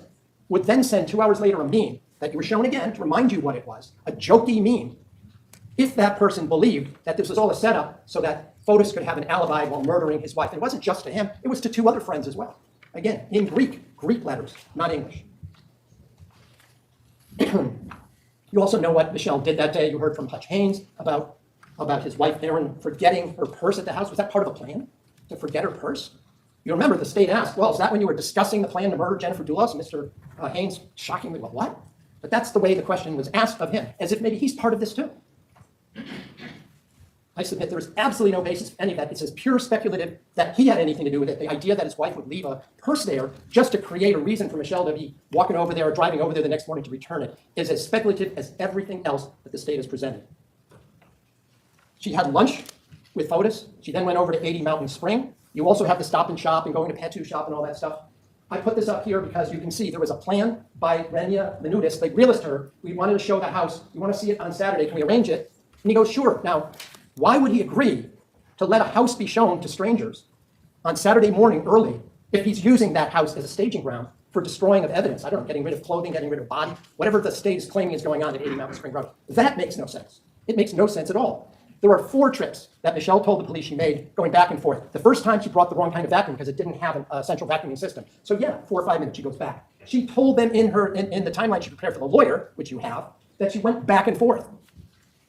would then send 2 hours later a meme that you were shown again to remind you what it was, a jokey meme, if that person believed that this was all a setup so that Fotis could have an alibi while murdering his wife? And it wasn't just to him, it was to 2 other friends as well. Again, in Greek letters, not English. You also know what Michelle did that day. You heard from Hutch Haynes about his wife, Erin, forgetting her purse at the house. Was that part of the plan, to forget her purse? You remember the state asked, well, is that when you were discussing the plan to murder Jennifer Dulos? Mr. Haynes shockingly went, what? But that's the way the question was asked of him, as if maybe he's part of this too. I submit there is absolutely no basis for any of that. It's as pure speculative that he had anything to do with it. The idea that his wife would leave a purse there just to create a reason for Michelle to be walking over there or driving over there the next morning to return it is as speculative as everything else that the state has presented. She had lunch with Fotis. She then went over to 80 Mountain Spring. You also have the Stop and Shop and going to Pet Two Shop and all that stuff. I put this up here because you can see there was a plan by Renia Minutis, the realist her. We wanted to show the house. You want to see it on Saturday. Can we arrange it? And he goes, sure. Now, why would he agree to let a house be shown to strangers on Saturday morning early if he's using that house as a staging ground for destroying of evidence? I don't know, getting rid of clothing, getting rid of body, whatever the state is claiming is going on at 80 Mountain Spring Road. That makes no sense. It makes no sense at all. There are 4 trips that Michelle told the police she made going back and forth. The first time she brought the wrong kind of vacuum because it didn't have a central vacuuming system. So yeah, 4 or 5 minutes she goes back. She told them in the timeline she prepared for the lawyer, which you have, that she went back and forth.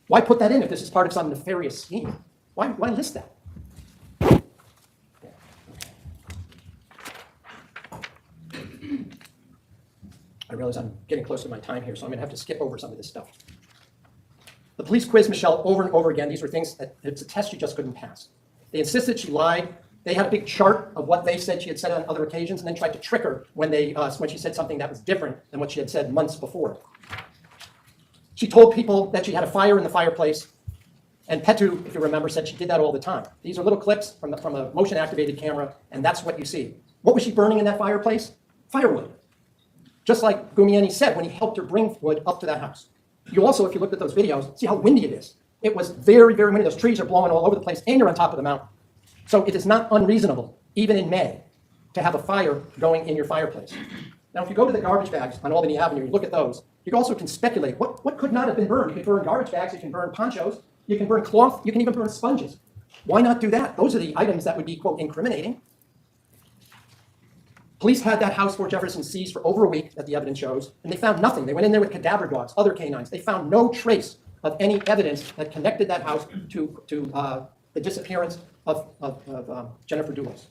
Why put that in if this is part of some nefarious scheme? Why list that? I realize I'm getting close to my time here, so I'm going to have to skip over some of this stuff. The police quizzed Michelle over and over again. These were things that it's a test she just couldn't pass. They insisted she lied. They had a big chart of what they said she had said on other occasions, and then tried to trick her when she said something that was different than what she had said months before. She told people that she had a fire in the fireplace, and Petu, if you remember, said she did that all the time. These are little clips from a motion-activated camera, and that's what you see. What was she burning in that fireplace? Firewood. Just like Gumieni said when he helped her bring wood up to that house. You also, if you looked at those videos, see how windy it is. It was very, very windy. Those trees are blowing all over the place, and you're on top of the mountain. So it is not unreasonable, even in May, to have a fire going in your fireplace. Now, if you go to the garbage bags on Albany Avenue, you look at those, you also can speculate what could not have been burned. You can burn garbage bags, you can burn ponchos, you can burn cloth, you can even burn sponges. Why not do that? Those are the items that would be, quote, incriminating. Police had that house Fort Jefferson seized for over a week, that the evidence shows, and they found nothing. They went in there with cadaver dogs, other canines. They found no trace of any evidence that connected that house to the disappearance of Jennifer Dulas.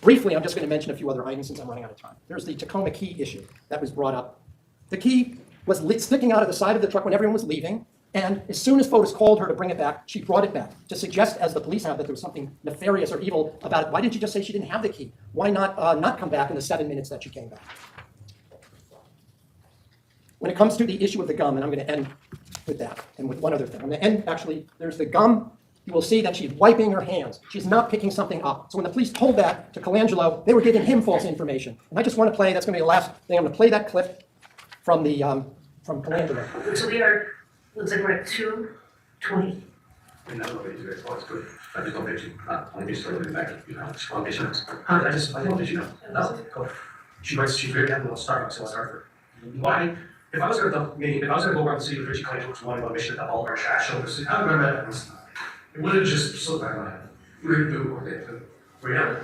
Briefly, I'm just going to mention a few other items since I'm running out of time. There's the Tacoma key issue that was brought up. The key was sticking out of the side of the truck when everyone was leaving, and as soon as FOTUS called her to bring it back, she brought it back to suggest, as the police have, that there was something nefarious or evil about it. Why didn't you just say she didn't have the key? Why not come back in the 7 minutes that she came back? When it comes to the issue of the gum, and I'm going to end with that, and with one other thing. I'm going to end, actually, there's the gum. You will see that she's wiping her hands. She's not picking something up. So when the police told that to Colangelo, they were giving him false information. And I just want to play, that's going to be the last thing. I'm going to play that clip from Colangelo. So we are, looks like we're at 2:20. And that's what they do. Oh, it's good. I just don't think she, let me start looking back, you know, it's one patient. I don't think she knows. No, go. She figured out a little Starbucks, so I'll start her. Why? If I was gonna go around the city with Richie Clay, which one of mission that all our trash over, I remember that. It wouldn't just slip my mind. We would do what they do. We have it.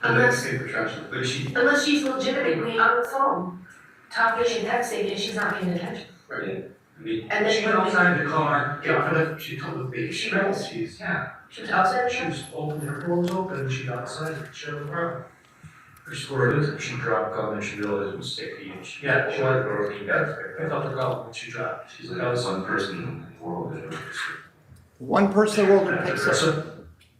And then Unless- save the trash. But Unless she's legitimately on the phone, talking and texting, and she's not paying attention. right. I mean, And then she went outside the car, get off of it, she told the baby, She knows. she's, yeah. She was outside. She was open, her door was open, and she got outside, she had a problem. Her story is, she dropped gum and she realized it was sticky, and she. Yeah, she let it go, she got it, picked up the gum and she dropped. She's like, that was one person in the world that ever. One person in the world who picks up. So,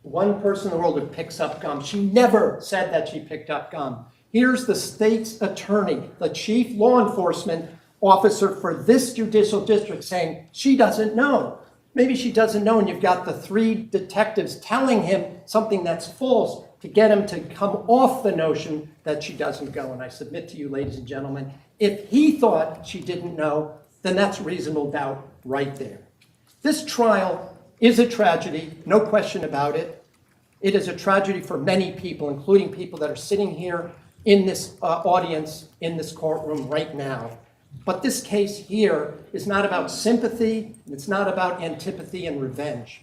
One person in the world who picks up gum. She never said that she picked up gum. Here's the state's attorney, the chief law enforcement officer for this judicial district, saying she doesn't know. Maybe she doesn't know, and you've got the 3 detectives telling him something that's false to get him to come off the notion that she doesn't go. And I submit to you, ladies and gentlemen, if he thought she didn't know, then that's reasonable doubt right there. This trial is a tragedy, no question about it. It is a tragedy for many people, including people that are sitting here in this audience, in this courtroom right now. But this case here is not about sympathy, and it's not about antipathy and revenge.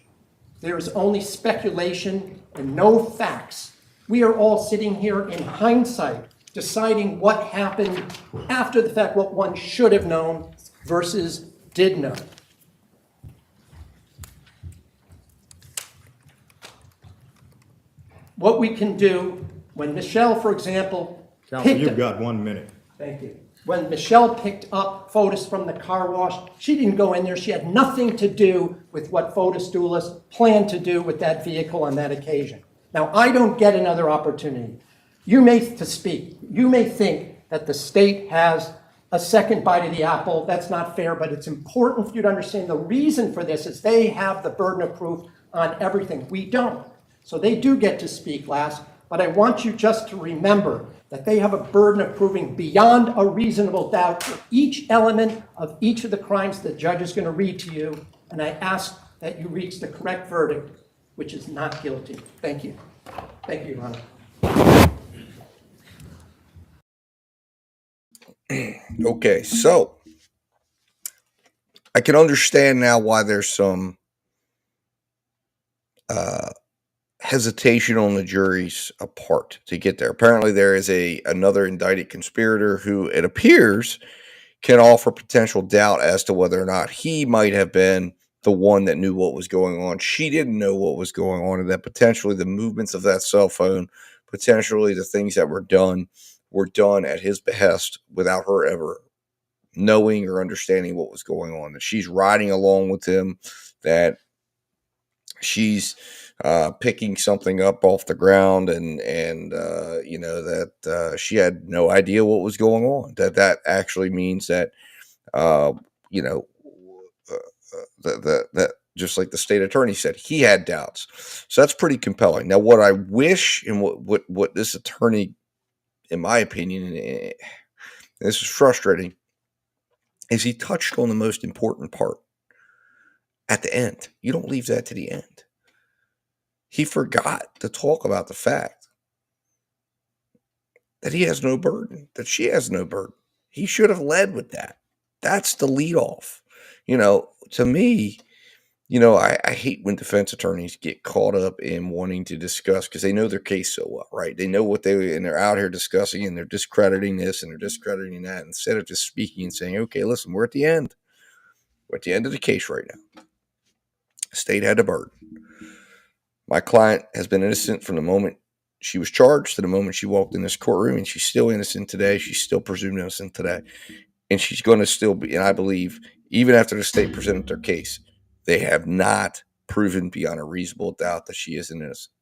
There is only speculation and no facts. We are all sitting here in hindsight, deciding what happened after the fact, what one should have known versus did know. What we can do when Michelle, for example, Counsel, picked you've up- got 1 minute. Thank you. When Michelle picked up FOTUS from the car wash, she didn't go in there. She had nothing to do with what FOTUS Dulas planned to do with that vehicle on that occasion. Now, I don't get another opportunity. You may think that the state has a second bite of the apple. That's not fair, but it's important for you to understand the reason for this is they have the burden of proof on everything. We don't. So they do get to speak last, but I want you just to remember that they have a burden of proving beyond a reasonable doubt for each element of each of the crimes the judge is going to read to you, and I ask that you reach the correct verdict, which is not guilty. Thank you. Thank you, Your Honor. Okay, so I can understand now why there's some hesitation on the jury's part to get there. Apparently, there is another indicted conspirator who it appears can offer potential doubt as to whether or not he might have been the one that knew what was going on. She didn't know what was going on, and that potentially the movements of that cell phone, potentially the things that were done at his behest without her ever knowing or understanding what was going on. That she's riding along with him, that she's picking something up off the ground, and that she had no idea what was going on. That actually means that uh, you know that just like the state attorney said, he had doubts. So that's pretty compelling. Now, what I wish, and what this attorney, in my opinion, and this is frustrating, is he touched on the most important part at the end. You don't leave that to the end. He forgot to talk about the fact that he has no burden, that she has no burden. He should have led with that. That's the lead off. To me, I hate when defense attorneys get caught up in wanting to discuss, because they know their case so well, right? They know and they're out here discussing, and they're discrediting this and they're discrediting that, instead of just speaking and saying, okay, listen, we're at the end. We're at the end of the case right now. State had a burden. My client has been innocent from the moment she was charged to the moment she walked in this courtroom, and she's still innocent today. She's still presumed innocent today. And she's going to still be, and I believe, even after the state presented their case, they have not proven beyond a reasonable doubt that she is innocent.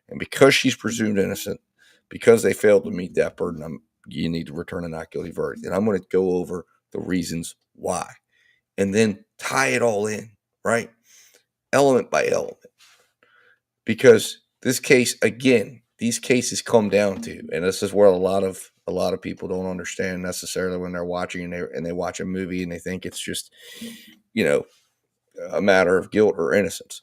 And because she's presumed innocent, because they failed to meet that burden, you need to return a not guilty verdict. And I'm going to go over the reasons why, and then tie it all in, right? Element by element. Because this case, again, these cases come down to, and this is where a lot of people don't understand necessarily when they're watching, and they watch a movie and they think it's just, a matter of guilt or innocence.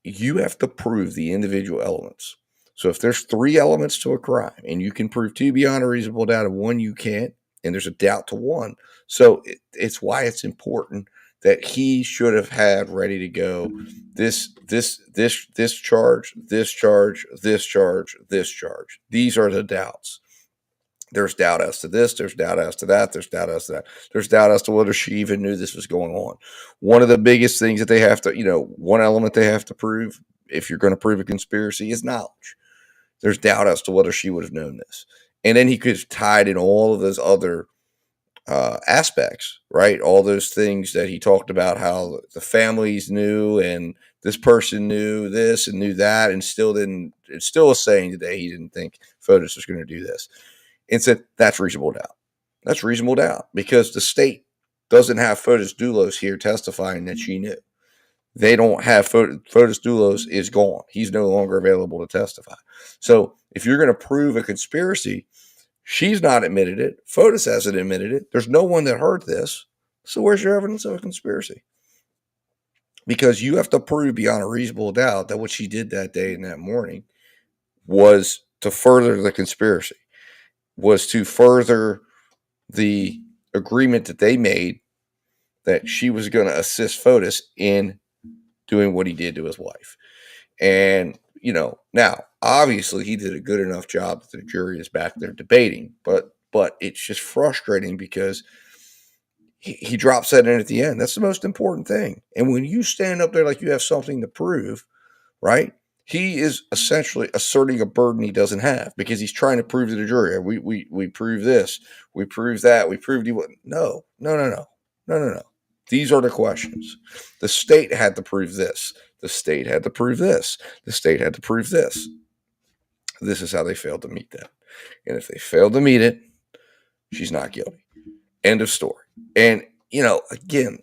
You have to prove the individual elements. So if there's 3 elements to a crime and you can prove 2 beyond a reasonable doubt and 1 you can't, and there's a doubt to 1. So it's why it's important that he should have had ready to go this charge, this charge, this charge, this charge. These are the doubts. There's doubt as to this. There's doubt as to that. There's doubt as to that. There's doubt as to whether she even knew this was going on. One of the biggest things that they have to, one element they have to prove, if you're going to prove a conspiracy, is knowledge. There's doubt as to whether she would have known this. And then he could have tied in all of those other aspects, right? All those things that he talked about, how the families knew and this person knew this and knew that, and still didn't. It's still a saying today he didn't think Fotis was going to do this. And said that's reasonable doubt. That's reasonable doubt, because the state doesn't have Fotis Doulos here testifying that she knew. They don't have Fotis Doulos is gone. He's no longer available to testify. So if you're going to prove a conspiracy, she's not admitted it. Fotis hasn't admitted it. There's no one that heard this. So where's your evidence of a conspiracy? Because you have to prove beyond a reasonable doubt that what she did that day and that morning was to further the conspiracy, was to further the agreement that they made that she was going to assist Fotis in doing what he did to his wife. And, now, obviously he did a good enough job that the jury is back there debating, but it's just frustrating because he drops that in at the end. That's the most important thing. And when you stand up there like you have something to prove, right? He is essentially asserting a burden he doesn't have, because he's trying to prove to the jury, we prove this, we prove that, we proved he wouldn't. No. These are the questions. The state had to prove this. The state had to prove this. The state had to prove this. This is how they failed to meet that. And if they failed to meet it, she's not guilty. End of story. And, again,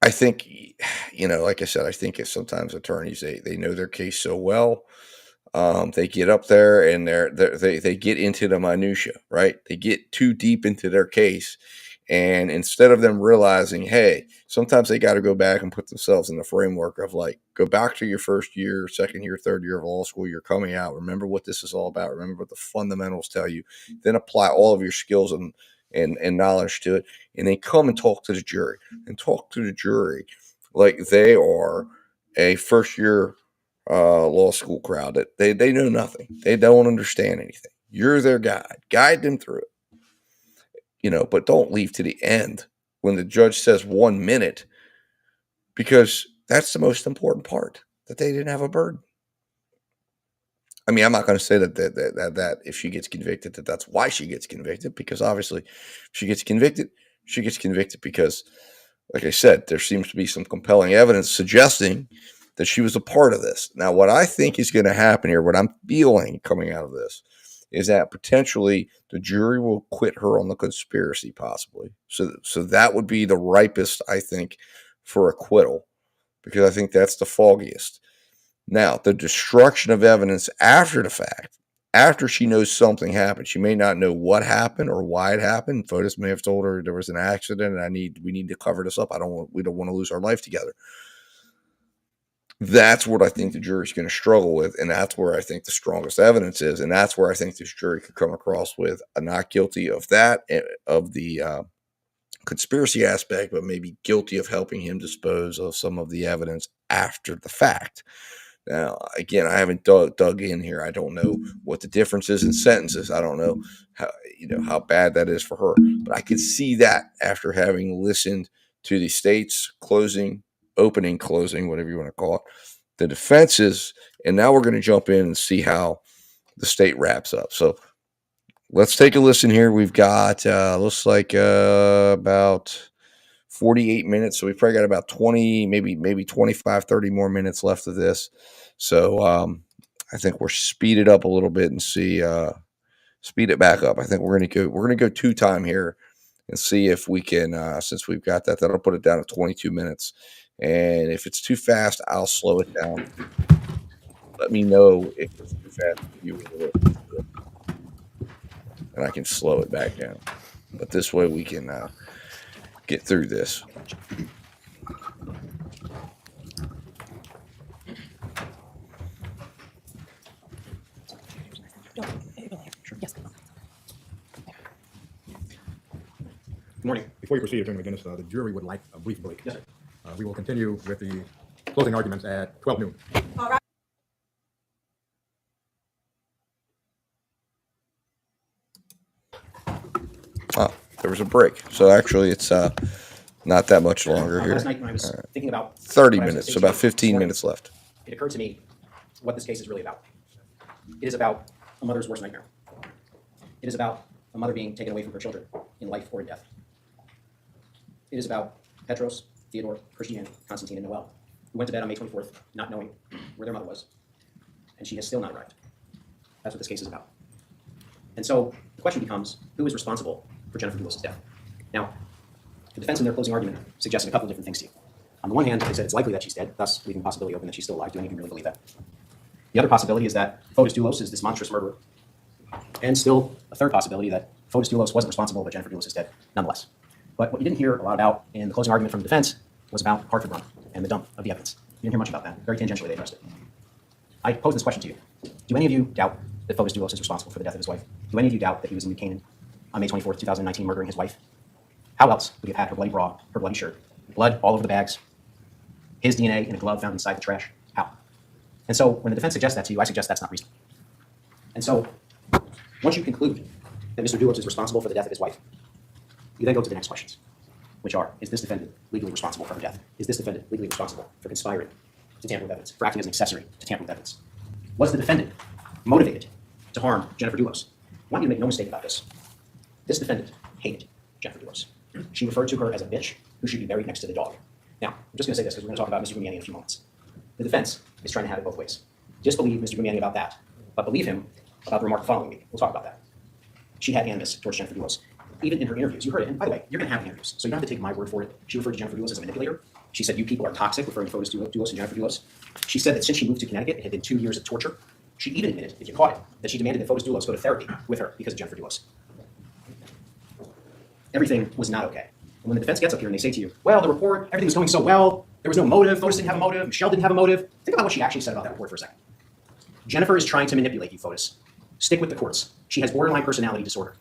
I think, like I said, I think if sometimes attorneys, they know their case so well, they get up there and they get into the minutia, right? They get too deep into their case, and instead of them realizing, hey, sometimes they got to go back and put themselves in the framework of, like, go back to your first year, second year, third year of law school. You're coming out. Remember what this is all about. Remember what the fundamentals tell you. Then apply all of your skills and knowledge to it, and then come and talk to the jury. And talk to the jury like they are a first year law school crowd that they know nothing. They don't understand anything. You're their guide. Guide them through it. But don't leave to the end when the judge says 1 minute, because that's the most important part, that they didn't have a burden. I mean, I'm not going to say that if she gets convicted, that's why she gets convicted, because obviously if she gets convicted because, like I said, there seems to be some compelling evidence suggesting that she was a part of this. Now, what I think is going to happen here, what I'm feeling coming out of this, is that potentially the jury will acquit her on the conspiracy, possibly. So that would be the ripest, I think, for acquittal, because I think that's the foggiest. Now, the destruction of evidence after the fact, after she knows something happened, she may not know what happened or why it happened. Fotis may have told her there was an accident and we need to cover this up. We don't want to lose our life together. That's what I think the jury's going to struggle with, and that's where I think the strongest evidence is, and that's where I think this jury could come across with a not guilty of that, of the conspiracy aspect, but maybe guilty of helping him dispose of some of the evidence after the fact. Now, again, I haven't dug in here. I don't know what the difference is in sentences. I don't know how bad that is for her, but I could see that after having listened to the state's opening, closing, whatever you want to call it, the defenses, and now we're going to jump in and see how the state wraps up. So let's take a listen here. We've got looks like about 48 minutes, so we've probably got about 20, maybe 25, 30 more minutes left of this. So I think we're speed it up a little bit and speed it back up. I think we're gonna go 2-time here and see if we can, since we've got that'll put it down to 22 minutes. And if it's too fast, I'll slow it down. Let me know if it's too fast for you, and I can slow it back down. But this way we can get through this. Good morning. Before you proceed, Attorney McGinnis, the jury would like a brief break. Yes, sir. We will continue with the closing arguments at 12 noon. There was a break. So actually it's not that much longer here. Last night when I was thinking about 30 minutes, so about 15 minutes left. It occurred to me what this case is really about. It is about a mother's worst nightmare. It is about a mother being taken away from her children in life or in death. It is about Petros, Theodore, Christiane, Constantine, and Noel, who went to bed on May 24th not knowing where their mother was, and she has still not arrived. That's what this case is about. And so the question becomes, who is responsible for Jennifer Dulas's death? Now, the defense in their closing argument suggested a couple of different things to you. On the one hand, they said it's likely that she's dead, thus leaving the possibility open that she's still alive. Do any of you really believe that? The other possibility is that Fotis Dulos is this monstrous murderer. And still a third possibility that Fotis Dulos wasn't responsible, but Jennifer Dulas is dead nonetheless. But what you didn't hear a lot about in the closing argument from the defense was about Hartford Run and the dump of the evidence. You didn't hear much about that. Very tangentially they addressed it. I pose this question to you. Do any of you doubt that Fotis Dulos is responsible for the death of his wife? Do any of you doubt that he was in New Canaan on May 24th, 2019, murdering his wife? How else would he have had her bloody bra, her bloody shirt, blood all over the bags, his DNA in a glove found inside the trash? How? And so when the defense suggests that to you, I suggest that's not reasonable. And so once you conclude that Mr. Dulos is responsible for the death of his wife, you then go to the next questions, which are, is this defendant legally responsible for her death? Is this defendant legally responsible for conspiring to tamper with evidence, for acting as an accessory to tamper with evidence? Was the defendant motivated to harm Jennifer Dulos? I want you to make no mistake about this. This defendant hated Jennifer Dulos. She referred to her as a bitch who should be buried next to the dog. Now, I'm just going to say this because we're going to talk about Mr. Gumiani in a few moments. The defense is trying to have it both ways. Disbelieve Mr. Gumiani about that, but believe him about the remark the following week. We'll talk about that. She had animus towards Jennifer Dulos. Even in her interviews, you heard it, and by the way, you're going to have the interviews, so you don't have to take my word for it. She referred to Jennifer Dulos as a manipulator. She said, you people are toxic, referring to Fotis Dulos and Jennifer Dulos. She said that since she moved to Connecticut, it had been 2 years of torture. She even admitted, if you caught it, that she demanded that Fotis Dulos go to therapy with her because of Jennifer Dulos. Everything was not okay. And when the defense gets up here and they say to you, well, the report, everything was going so well, there was no motive, Fotis didn't have a motive, Michelle didn't have a motive. Think about what she actually said about that report for a second. Jennifer is trying to manipulate you, Fotis. Stick with the courts. She has borderline personality disorder.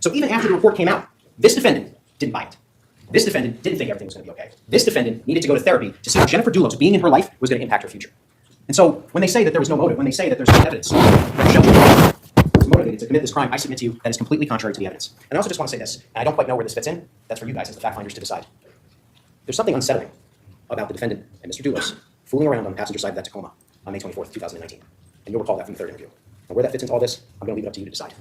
So even after the report came out, this defendant didn't buy it. This defendant didn't think everything was going to be okay. This defendant needed to go to therapy to see how Jennifer Dulos being in her life was going to impact her future. And so when they say that there was no motive, when they say that there's no evidence that Shelton was motivated to commit this crime, I submit to you that is completely contrary to the evidence. And I also just want to say this, and I don't quite know where this fits in. That's for you guys as the fact finders to decide. There's something unsettling about the defendant and Mr. Dulos fooling around on the passenger side of that Tacoma on May 24th, 2019. And you'll recall that from the third interview. And where that fits into all this, I'm going to leave it up to you to decide.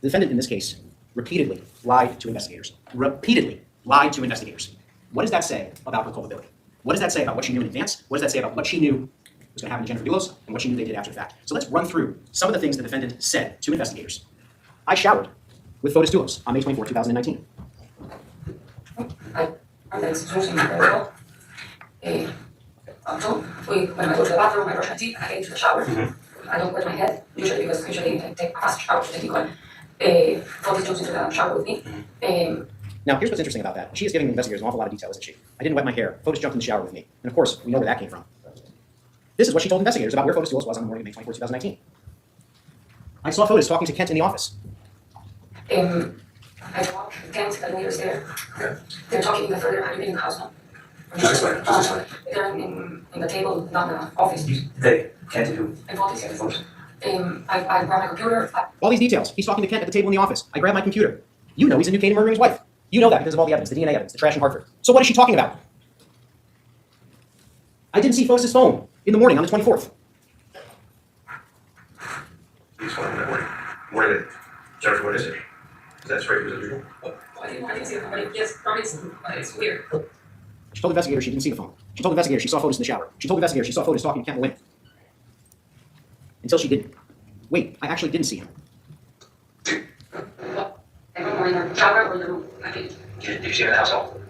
The defendant in this case repeatedly lied to investigators. Repeatedly lied to investigators. What does that say about her culpability? What does that say about what she knew in advance? What does that say about what she knew was going to happen to Jennifer Dulos and what she knew they did after the fact? So let's run through some of the things the defendant said to investigators. I showered with Fotis Dulos on May 24, 2019. I'm the situation well. When I go to the bathroom, I brush my teeth, I get into the shower. I don't wet my head, usually because I take a fast shower to take one. Fotis jumps into the shower with me. Now, here's what's interesting about that. She is giving the investigators an awful lot of detail, isn't she? I didn't wet my hair. Fotis jumped in the shower with me. And of course, we know where that came from. This is what she told investigators about where Fotis Dulos was on the morning of May 24, 2019. I saw Fotis talking to Kent in the office. I walk Kent and Leader's there. They're talking even further. Have you been in the house now? They're in the table, not in the office. They can't do. And what is it? I grab my computer. All these details. He's talking to Kent at the table in the office. I grab my computer. You know he's indicating murdering his wife. You know that because of all the evidence, the DNA evidence, the trash in Hartford. So what is she talking about? I didn't see Fotis' phone in the morning on the 24th. He's fine in that morning. Morning at Jennifer, what is it? Is that straight? Was it usual? I didn't see it. Yes, it's weird. She told investigators she didn't see the phone. She told investigators she saw Fotis in the shower. She told investigators she saw Fotis talking to Kent and Lynn. Until she didn't. Wait, I actually didn't see him. Every morning in the shower or in the room. I did. Did you see him in the household?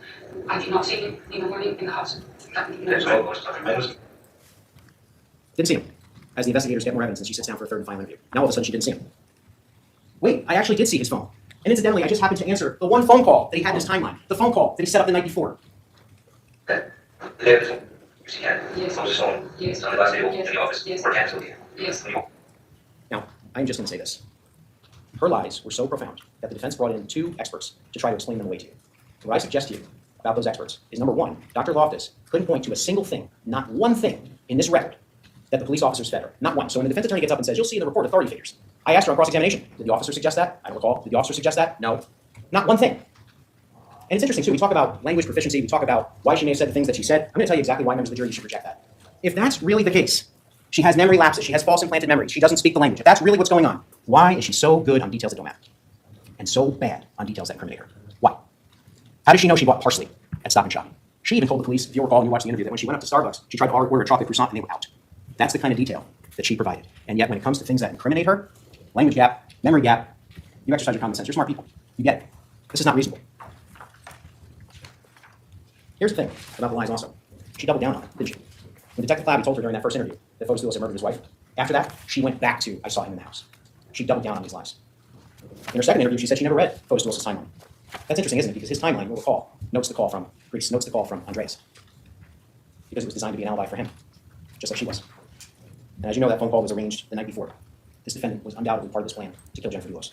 I did not see him in the morning in the house. There's no most of the Didn't see him. As the investigators get more evidence and she sits down for a third and final interview. Now all of a sudden she didn't see him. Wait, I actually did see his phone. And incidentally, I just happened to answer the one phone call that he had in his timeline. The phone call that he set up the night before. That the day of the you see Ken? Yes. On his phone? Yes. On the last table in Yes. the office? Yes. Where Ken's looking? Yes. Now, I'm just going to say this. Her lies were so profound that the defense brought in 2 experts to try to explain them away to you. What I suggest to you about those experts is, number one, Dr. Loftus couldn't point to a single thing, not one thing in this record that the police officers fed her. Not one. So when the defense attorney gets up and says, you'll see in the report authority figures. I asked her on cross-examination, did the officer suggest that? I don't recall. Did the officer suggest that? No. Not one thing. And it's interesting, too. We talk about language proficiency. We talk about why she may have said the things that she said. I'm going to tell you exactly why members of the jury should reject that. If that's really the case, she has memory lapses. She has false implanted memories. She doesn't speak the language. If that's really what's going on, why is she so good on details that don't matter? And so bad on details that incriminate her? Why? How does she know she bought parsley at Stop and Shop? She even told the police, if you recall when you watched the interview, that when she went up to Starbucks, she tried to order a chocolate croissant and they were out. That's the kind of detail that she provided. And yet when it comes to things that incriminate her, language gap, memory gap, you exercise your common sense. You're smart people. You get it. This is not reasonable. Here's the thing about the lies also. She doubled down on it, didn't she? When Detective Clabby told her during that first interview that Fotis Dulos had murdered his wife, after that, she went back to, I saw him in the house. She doubled down on these lies. In her second interview, she said she never read Fotis Dulos' timeline. That's interesting, isn't it? Because his timeline, you'll recall, notes the call from Greece, notes the call from Andreas. Because it was designed to be an alibi for him, just like she was. And as you know, that phone call was arranged the night before. This defendant was undoubtedly part of this plan to kill Jennifer Dulos.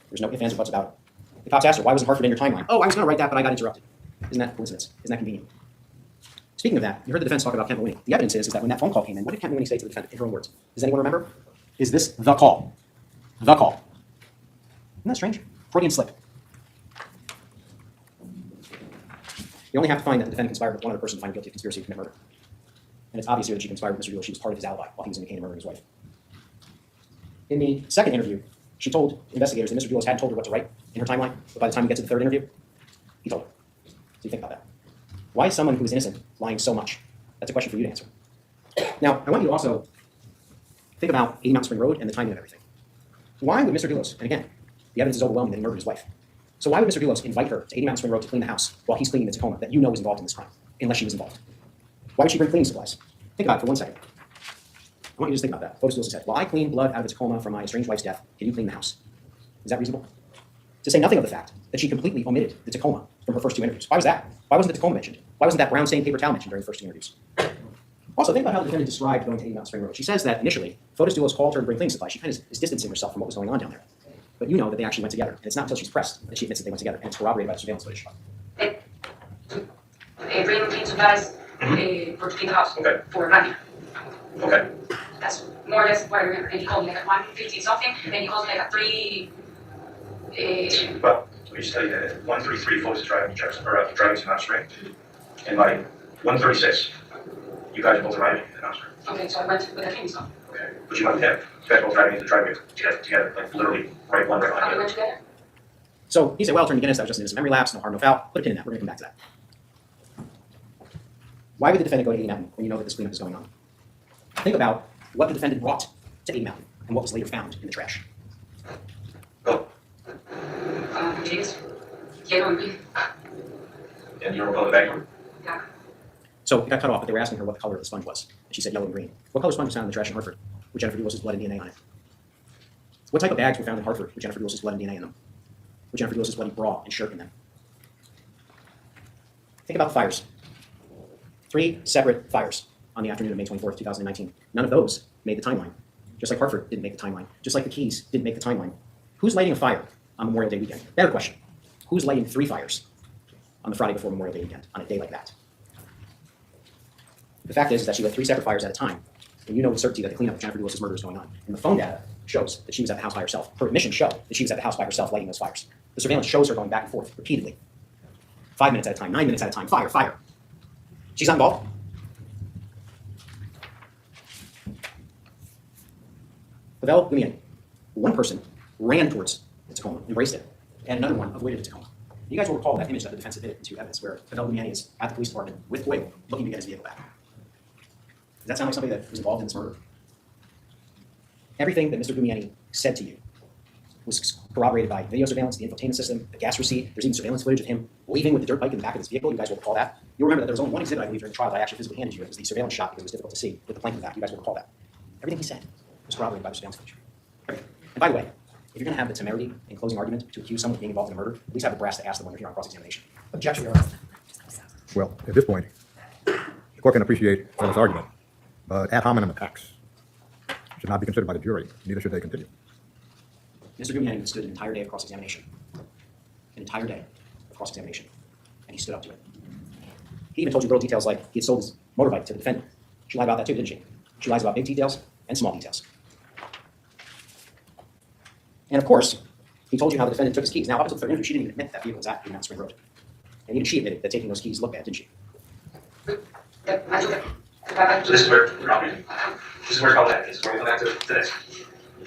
There's no ifs, ands, or buts about it. The cops asked her, why wasn't Hartford in your timeline? Oh, I was going to write that, but I got interrupted. Isn't that a coincidence? Isn't that convenient? Speaking of that, you heard the defense talk about Kent Maloney. The evidence is that when that phone call came in, what did Kent Maloney say to the defendant in her own words? Does anyone remember? Is this the call? The call. Isn't that strange? Freudian slip. You only have to find that the defendant conspired with one other person to find guilty of conspiracy to commit murder. And it's obvious here that she conspired with Mr. Dulos. She was part of his alibi while he was indicating murdering his wife. In the second interview, she told investigators that Mr. Dulos hadn't told her what to write in her timeline, but by the time we get to the third interview, he told her. So you think about that. Why is someone who is innocent lying so much? That's a question for you to answer. Now, I want you to also think about 80 Mountain Spring Road and the timing of everything. Why would Mr. Dulos, and again, the evidence is overwhelming that he murdered his wife. So why would Mr. Dulos invite her to 80 Mountain Spring Road to clean the house while he's cleaning the Tacoma that you know is involved in this crime, unless she was involved? Why would she bring cleaning supplies? Think about it for 1 second. I want you to just think about that. Fotis Dulos said, well, I cleaned blood out of the Tacoma from my estranged wife's death. Can you clean the house? Is that reasonable? To say nothing of the fact that she completely omitted the Tacoma from her first 2 interviews. Why was that? Why wasn't the Tacoma mentioned? Why wasn't that brown stained paper towel mentioned during the first 2 interviews? Also, think about how the defendant described going to 80 Mountain Spring Road. She says that initially, Fotis Dulos called her to bring cleaning supplies. She kind of is distancing herself from what was going on down there. But you know that they actually went together. And it's not until she's pressed that she admits that they went together, and it's corroborated by the surveillance footage. Bring clean supplies for to clean the house for Randy. Okay. That's more or less what I remember. And he called me like at 1:50 something, and then he calls me like at 3. Well, let me just tell you that at 1:33, Phyllis is driving to Mount Spring. And by 1:36, you guys both arriving at Mount Spring. Okay, so I went with the cleaning stuff. Okay. But you went with him. You guys both driving into the driveway together, like literally right one right How behind we the went other. together? So he said, well, Attorney McGinnis, that was just an innocent memory lapse, no harm, no foul. Put a pin in that. We're going to come back to that. Why would the defendant go to 80 Mountain when you know that this cleanup is going on? Think about what the defendant brought to 80 Mountain and what was later found in the trash. Go. James, yellow and green. And you were going back room. Yeah. So it got cut off, but they were asking her what the color of the sponge was. And she said yellow and green. What color sponge was found in the trash in Hartford with Jennifer Dulis' blood and DNA on it? What type of bags were found in Hartford with Jennifer Dulis' blood and DNA in them? With Jennifer Dulis' bloody bra and shirt in them? Think about the fires. 3 separate fires on the afternoon of May 24th, 2019. None of those made the timeline. Just like Hartford didn't make the timeline. Just like the Keys didn't make the timeline. Who's lighting a fire on Memorial Day weekend? Better question. Who's lighting 3 fires on the Friday before Memorial Day weekend on a day like that? The fact is that she lit 3 separate fires at a time, and you know with certainty that the cleanup of Jennifer Dulis' murder is going on. And the phone data shows that she was at the house by herself. Her admissions show that she was at the house by herself lighting those fires. The surveillance shows her going back and forth repeatedly. 5 minutes at a time, 9 minutes at a time, fire, fire. She's not involved. Pavel Gumian, one person ran towards the Tacoma, embraced it, and another one avoided the Tacoma. You guys will recall that image that the defense admitted into evidence where Pavel Gumian is at the police department with Boyle looking to get his vehicle back. Does that sound like somebody that was involved in this murder? Everything that Mr. Gumiani said to you was corroborated by video surveillance, the infotainment system, the gas receipt. There's even surveillance footage of him leaving with the dirt bike in the back of his vehicle. You guys will recall that. You'll remember that there was only one exhibit, I believe, during the trial that I actually physically handed you. It was the surveillance shot because it was difficult to see with the plank in the back. You guys will recall that. Everything he said was corroborated by the surveillance footage. Everything. And by the way, if you're going to have the temerity in closing argument to accuse someone of being involved in a murder, at least have the brass to ask them when they're here on cross-examination. Objection, Your Honor. Well, at this point, the court can appreciate this argument, but ad hominem attacks should not be considered by the jury. Neither should they continue. Mr. Gumiani stood an entire day of cross-examination. An entire day of cross-examination. And he stood up to it. He even told you little details like he had sold his motorbike to the defendant. She lied about that too, didn't she? She lies about big details and small details. And of course, he told you how the defendant took his keys. Now, up until the third interview, she didn't even admit that vehicle was at Mount Spring Road. And even she admitted that taking those keys looked bad, didn't she? Yep, I took it. So this is where we're not reading. This is where it's problematic. This is where we come back to this.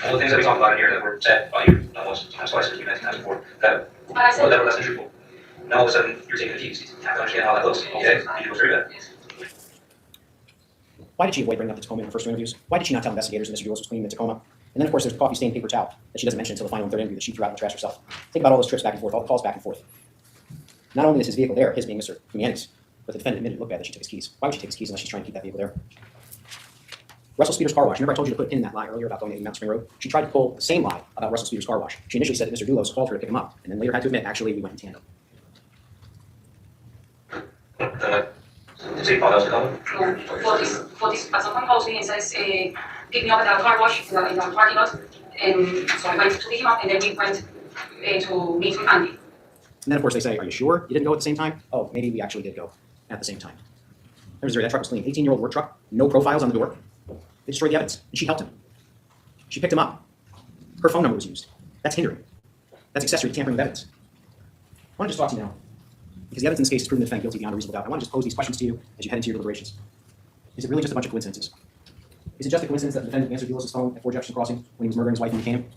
All the things that we talked about in here that were said by you, not once, times twice, 3 times, times before, that But I said, were less than truthful. Now all of a sudden, you're taking the keys. You have to understand how that looks. Okay? You go through that. Why did she avoid bringing up the Tacoma in her first 2 interviews? Why did she not tell investigators that Mr. Dulis was cleaning the Tacoma? And then, of course, there's the coffee-stained paper towel that she doesn't mention until the final and third interview that she threw out in the trash herself. Think about all those trips back and forth, all the calls back and forth. Not only is his vehicle there, his being Mr. Gumiani's, but the defendant admitted it looked bad that she took his keys. Why would she take his keys unless she's trying to keep that vehicle there? Russell Speeder's car wash. Remember I told you to put a pin in that lie earlier about going to Mount Spring Road? She tried to pull the same lie about Russell Speeder's car wash. She initially said that Mr. Dulos called her to pick him up, and then later had to admit, actually, we went in tandem. Did you call us to come? Fortis, at some point calls me and says, pick me up at the car wash in the parking lot. And so I went to pick him up, and then we went to meet with Andy. And then, of course, they say, are you sure you didn't go at the same time? Oh, maybe we actually did go at the same time. Remember, Missouri, that truck was clean. 18-year-old work truck, no profiles on the door. They destroyed the evidence, and she helped him. She picked him up. Her phone number was used. That's hindering. That's accessory to tampering with evidence. I want to just talk to you now, because the evidence in this case is proving the defendant guilty beyond a reasonable doubt. I want to just pose these questions to you as you head into your deliberations. Is it really just a bunch of coincidences? Is it just a coincidence that the defendant answered Dulis' phone at 4 Jefferson Crossing when he was murdering his wife in Buchanan?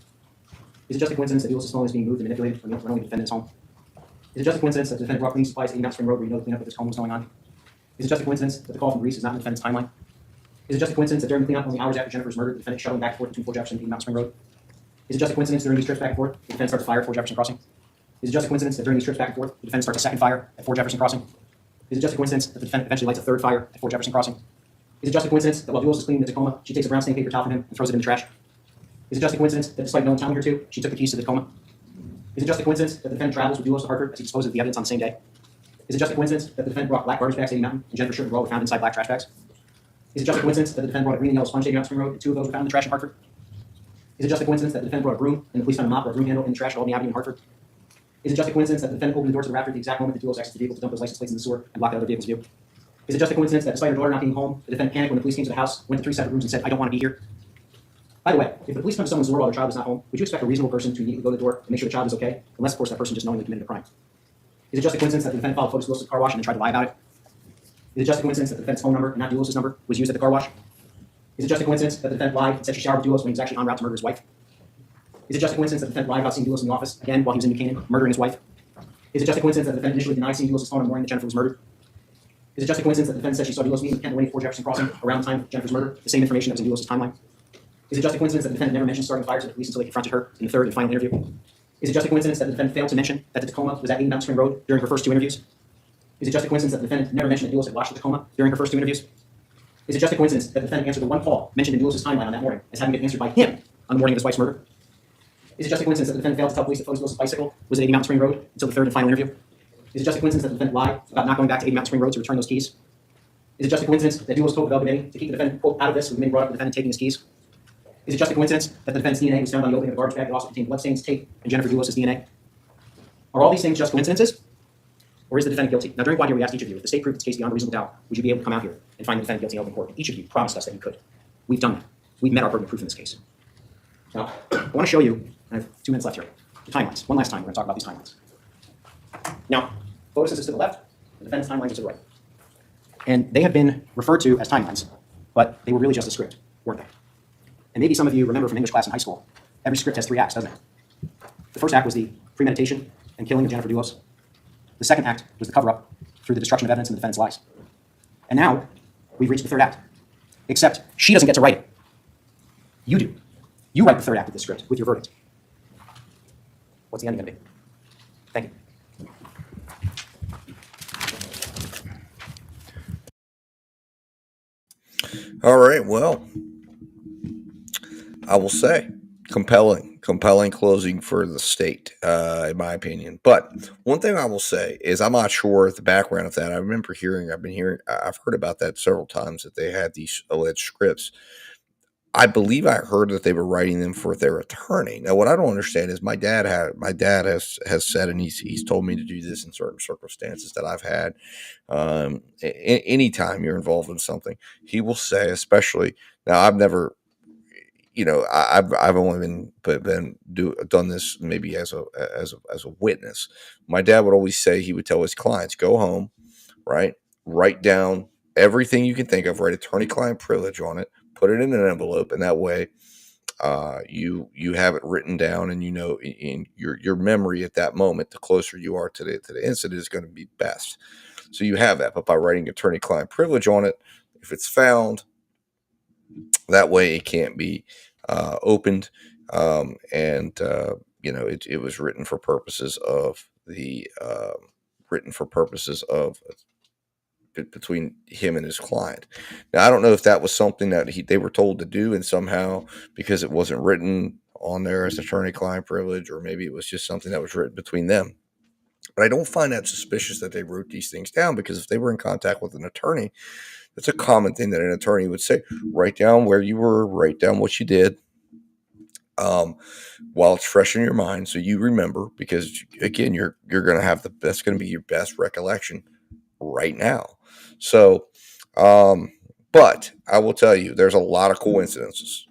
Is it just a coincidence that Dulis' phone is being moved and manipulated when only the defendant's home? Is it just a coincidence that the defendant brought cleaning supplies to Mount Spring Road where you know the cleanup of his home was going on? Is it just a coincidence that the call from Greece is not in the defendant's timeline? Is it just a coincidence that during the cleanup, only hours after Jennifer's murder, the defendant shuttling back and forth between 4 Jefferson and Mount Spring Road? Is it just a coincidence during these trips back and forth, the defendant starts a fire at 4 Jefferson Crossing? Is it just a coincidence that during these trips back and forth, the defendant starts a second fire at 4 Jefferson Crossing? Is it just a coincidence that the defendant eventually lights a third fire at 4 Jefferson Crossing? Is it just a coincidence that while Dulis is cleaning the Tacoma, she takes a brown stained paper towel from him and throws it in the trash? Is it just a coincidence that despite knowing town here too, she took the keys to the Tacoma? Is it just a coincidence that the defendant travels with Dulis to Hartford as he disposes of the evidence on the same day? Is it just a coincidence that the defendant brought black garbage bags to 80 Mountain and Jennifer's shirt and bra were found inside black trash bags? Is it just a coincidence that the defendant brought a green and yellow sponge to 80 Mount Spring Road and 2 of those were found in the trash in Hartford? Is it just a coincidence that the defendant brought a broom and the police found a mop or a broom handle in the trash at Albany Avenue in Hartford? Is it just a coincidence that the defendant opened the door to the rafter at the exact moment the duos exited the vehicle to dump those license plates in the sewer and block the other vehicle's view? Is it just a coincidence that despite her daughter not being home, the defendant panicked when the police came to the house, went to 3 separate rooms and said, I don't want to be here? By the way, if the police come to someone's door while their child is not home, would you expect a reasonable person to immediately go to the door and make sure the child is okay? Unless, of course, that person just knowingly committed a crime. Is it just a coincidence that the defendant followed photos of the car wash and then tried to lie about it? Is it just a coincidence that the defendant's phone number and not Dulos' number was used at the car wash? Is it just a coincidence that the defendant lied and said she showered with Dulos when he was actually en route to murder his wife? Is it just a coincidence that the defendant lied about seeing Dulos in the office again while he was in New Canaan, murdering his wife? Is it just a coincidence that the defendant initially denied seeing Dulos' phone on the morning that Jennifer was murdered? Is it just a coincidence that the defendant said she saw Dulos meeting with Kent Wayne before Jefferson Crossing around the time of Jennifer's murder, the same information that was in Dulos' timeline? Is it just a coincidence that the defendant never mentioned starting fires to the police until they confronted her in the third and final interview? Is it just a coincidence that the defendant failed to mention that the Tacoma was at 80 Mountain Spring Road during her first 2 interviews? Is it just a coincidence that the defendant never mentioned that Dulos had watched the Tacoma during her first 2 interviews? Is it just a coincidence that the defendant answered the one call mentioned in Dulos' timeline on that morning as having been answered by him on the morning of his wife's murder? Is it just a coincidence that the defendant failed to tell police that Dulos' bicycle was at 80 Mountain Spring Road until the third and final interview? Is it just a coincidence that the defendant lied about not going back to 80 Mountain Spring Road to return those keys? Is it just a coincidence that Dulos told the Bell Committee to keep the defendant, quote, out of this when the committee brought up the defendant taking his keys? Is it just a coincidence that the defendant's DNA was found on the opening of the garbage bag that also contained bloodstains, tape, and Jennifer Dulos' DNA? Are all these things just coincidences? Or is the defendant guilty? Now, during voir dire, we asked each of you, if the state proved its case beyond a reasonable doubt, would you be able to come out here and find the defendant guilty in open court? Each of you promised us that you could. We've done that. We've met our burden of proof in this case. Now, I want to show you, I have 2 minutes left here, the timelines. One last time, we're going to talk about these timelines. Now, photos is to the left, the defendant's timelines are to the right. And they have been referred to as timelines, but they were really just a script, weren't they? And maybe some of you remember from English class in high school, every script has 3 acts, doesn't it? The first act was the premeditation and killing of Jennifer Dulos. The second act was the cover-up through the destruction of evidence and the defendant's lies. And now, we've reached the third act. Except she doesn't get to write it. You do. You write the third act of this script with your verdict. What's the ending going to be? Thank you. All right. Well, I will say compelling closing for the state, in my opinion. But one thing I will say is I'm not sure the background of that. I've heard about that several times, that they had these alleged scripts. I believe I heard that they were writing them for their attorney. Now, what I don't understand is my dad has said, and he's told me to do this in certain circumstances that I've had. Anytime you're involved in something, he will say, especially now, I've never, I've only done this maybe as a witness. My dad would always say, he would tell his clients, go home, right, write down everything you can think of, write attorney-client privilege on it, put it in an envelope, and that way you have it written down, and in your memory at that moment, the closer you are to the incident is going to be best. So you have that, but by writing attorney-client privilege on it, if it's found, that way it can't be opened, it was written for purposes of between him and his client. Now, I don't know if that was something that they were told to do, and somehow, because it wasn't written on there as attorney-client privilege, or maybe it was just something that was written between them. But I don't find that suspicious that they wrote these things down, because if they were in contact with an attorney, that's a common thing that an attorney would say. Write down where you were, write down what you did, while it's fresh in your mind, so you remember, because again, you're going to have that's going to be your best recollection right now. So, but I will tell you, there's a lot of coincidences.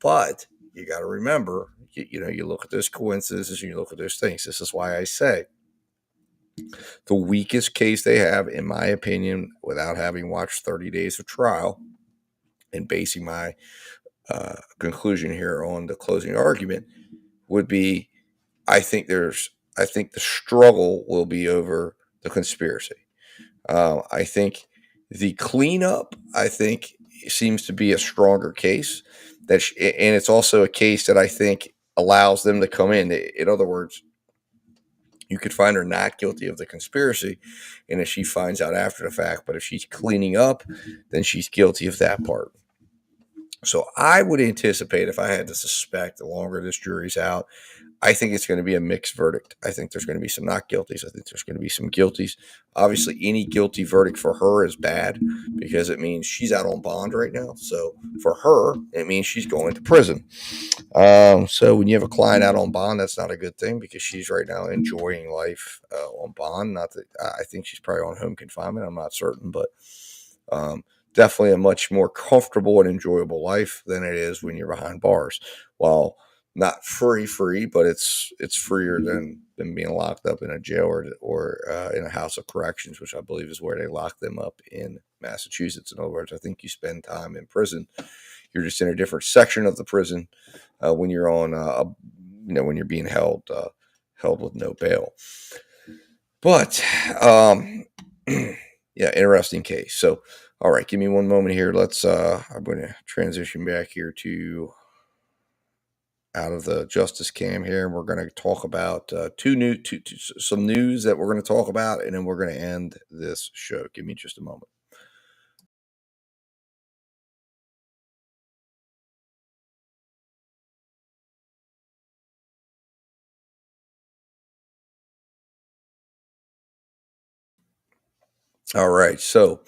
But you got to remember, you look at those coincidences and you look at those things. This is why I say the weakest case they have, in my opinion, without having watched 30 days of trial and basing my conclusion here on the closing argument, would be, I think the struggle will be over the conspiracy. I think the cleanup, seems to be a stronger case, and it's also a case that I think allows them to come in. In other words, you could find her not guilty of the conspiracy, and if she finds out after the fact, but if she's cleaning up, then she's guilty of that part. So I would anticipate, if I had to suspect, the longer this jury's out, I think it's going to be a mixed verdict. I think there's going to be some not guilties. I think there's going to be some guilties. Obviously, any guilty verdict for her is bad because it means she's out on bond right now. So for her, it means she's going to prison. So when you have a client out on bond, that's not a good thing because she's right now enjoying life on bond. Not that I think she's probably on home confinement. I'm not certain, but definitely a much more comfortable and enjoyable life than it is when you're behind bars. While not free, but it's freer than being locked up in a jail or in a house of corrections, which I believe is where they lock them up in Massachusetts. In other words, I think you spend time in prison. You're just in a different section of the prison when you're on, when you're being held with no bail. But yeah, interesting case. So, all right, give me one moment here. I'm going to transition back here to out of the justice cam here. And we're going to talk about some news that we're going to talk about, and then we're going to end this show. Give me just a moment. All right, so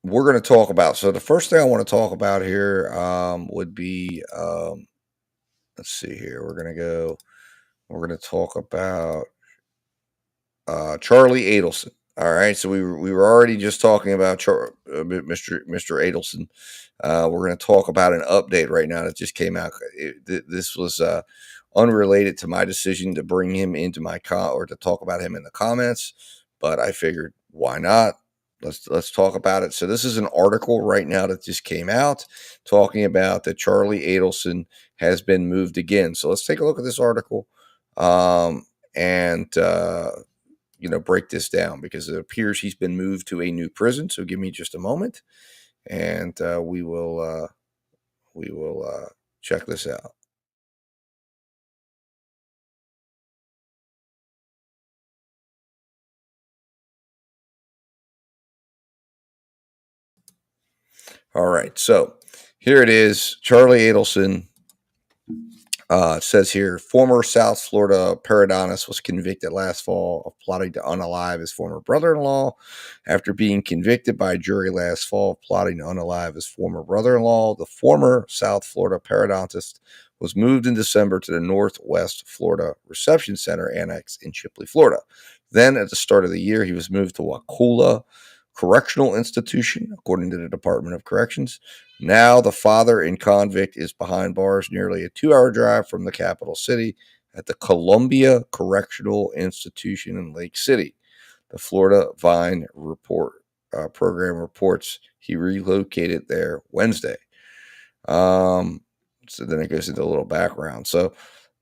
we're going to talk about. So the first thing I want to talk about here would be, let's see here. We're going to talk about Charlie Adelson. All right, so we were already just talking about Mr. Adelson. We're going to talk about an update right now that just came out. This was unrelated to my decision to bring him into my or to talk about him in the comments, but I figured why not? Let's talk about it. So this is an article right now that just came out talking about that Charlie Adelson has been moved again. So let's take a look at this article and break this down because it appears he's been moved to a new prison. So give me just a moment, and we will check this out. All right, so here it is. Charlie Adelson says here, former South Florida periodontist was convicted last fall of plotting to unalive his former brother-in-law. After being convicted by a jury last fall of plotting to unalive his former brother-in-law, the former South Florida periodontist was moved in December to the Northwest Florida Reception Center Annex in Chipley, Florida. Then, at the start of the year, he was moved to Wakulla Correctional Institution, according to the Department of Corrections. Now the father and convict is behind bars nearly a 2-hour drive from the capital city at the Columbia Correctional Institution in Lake City. The Florida Vine program reports he relocated there Wednesday. So then it goes into a little background. So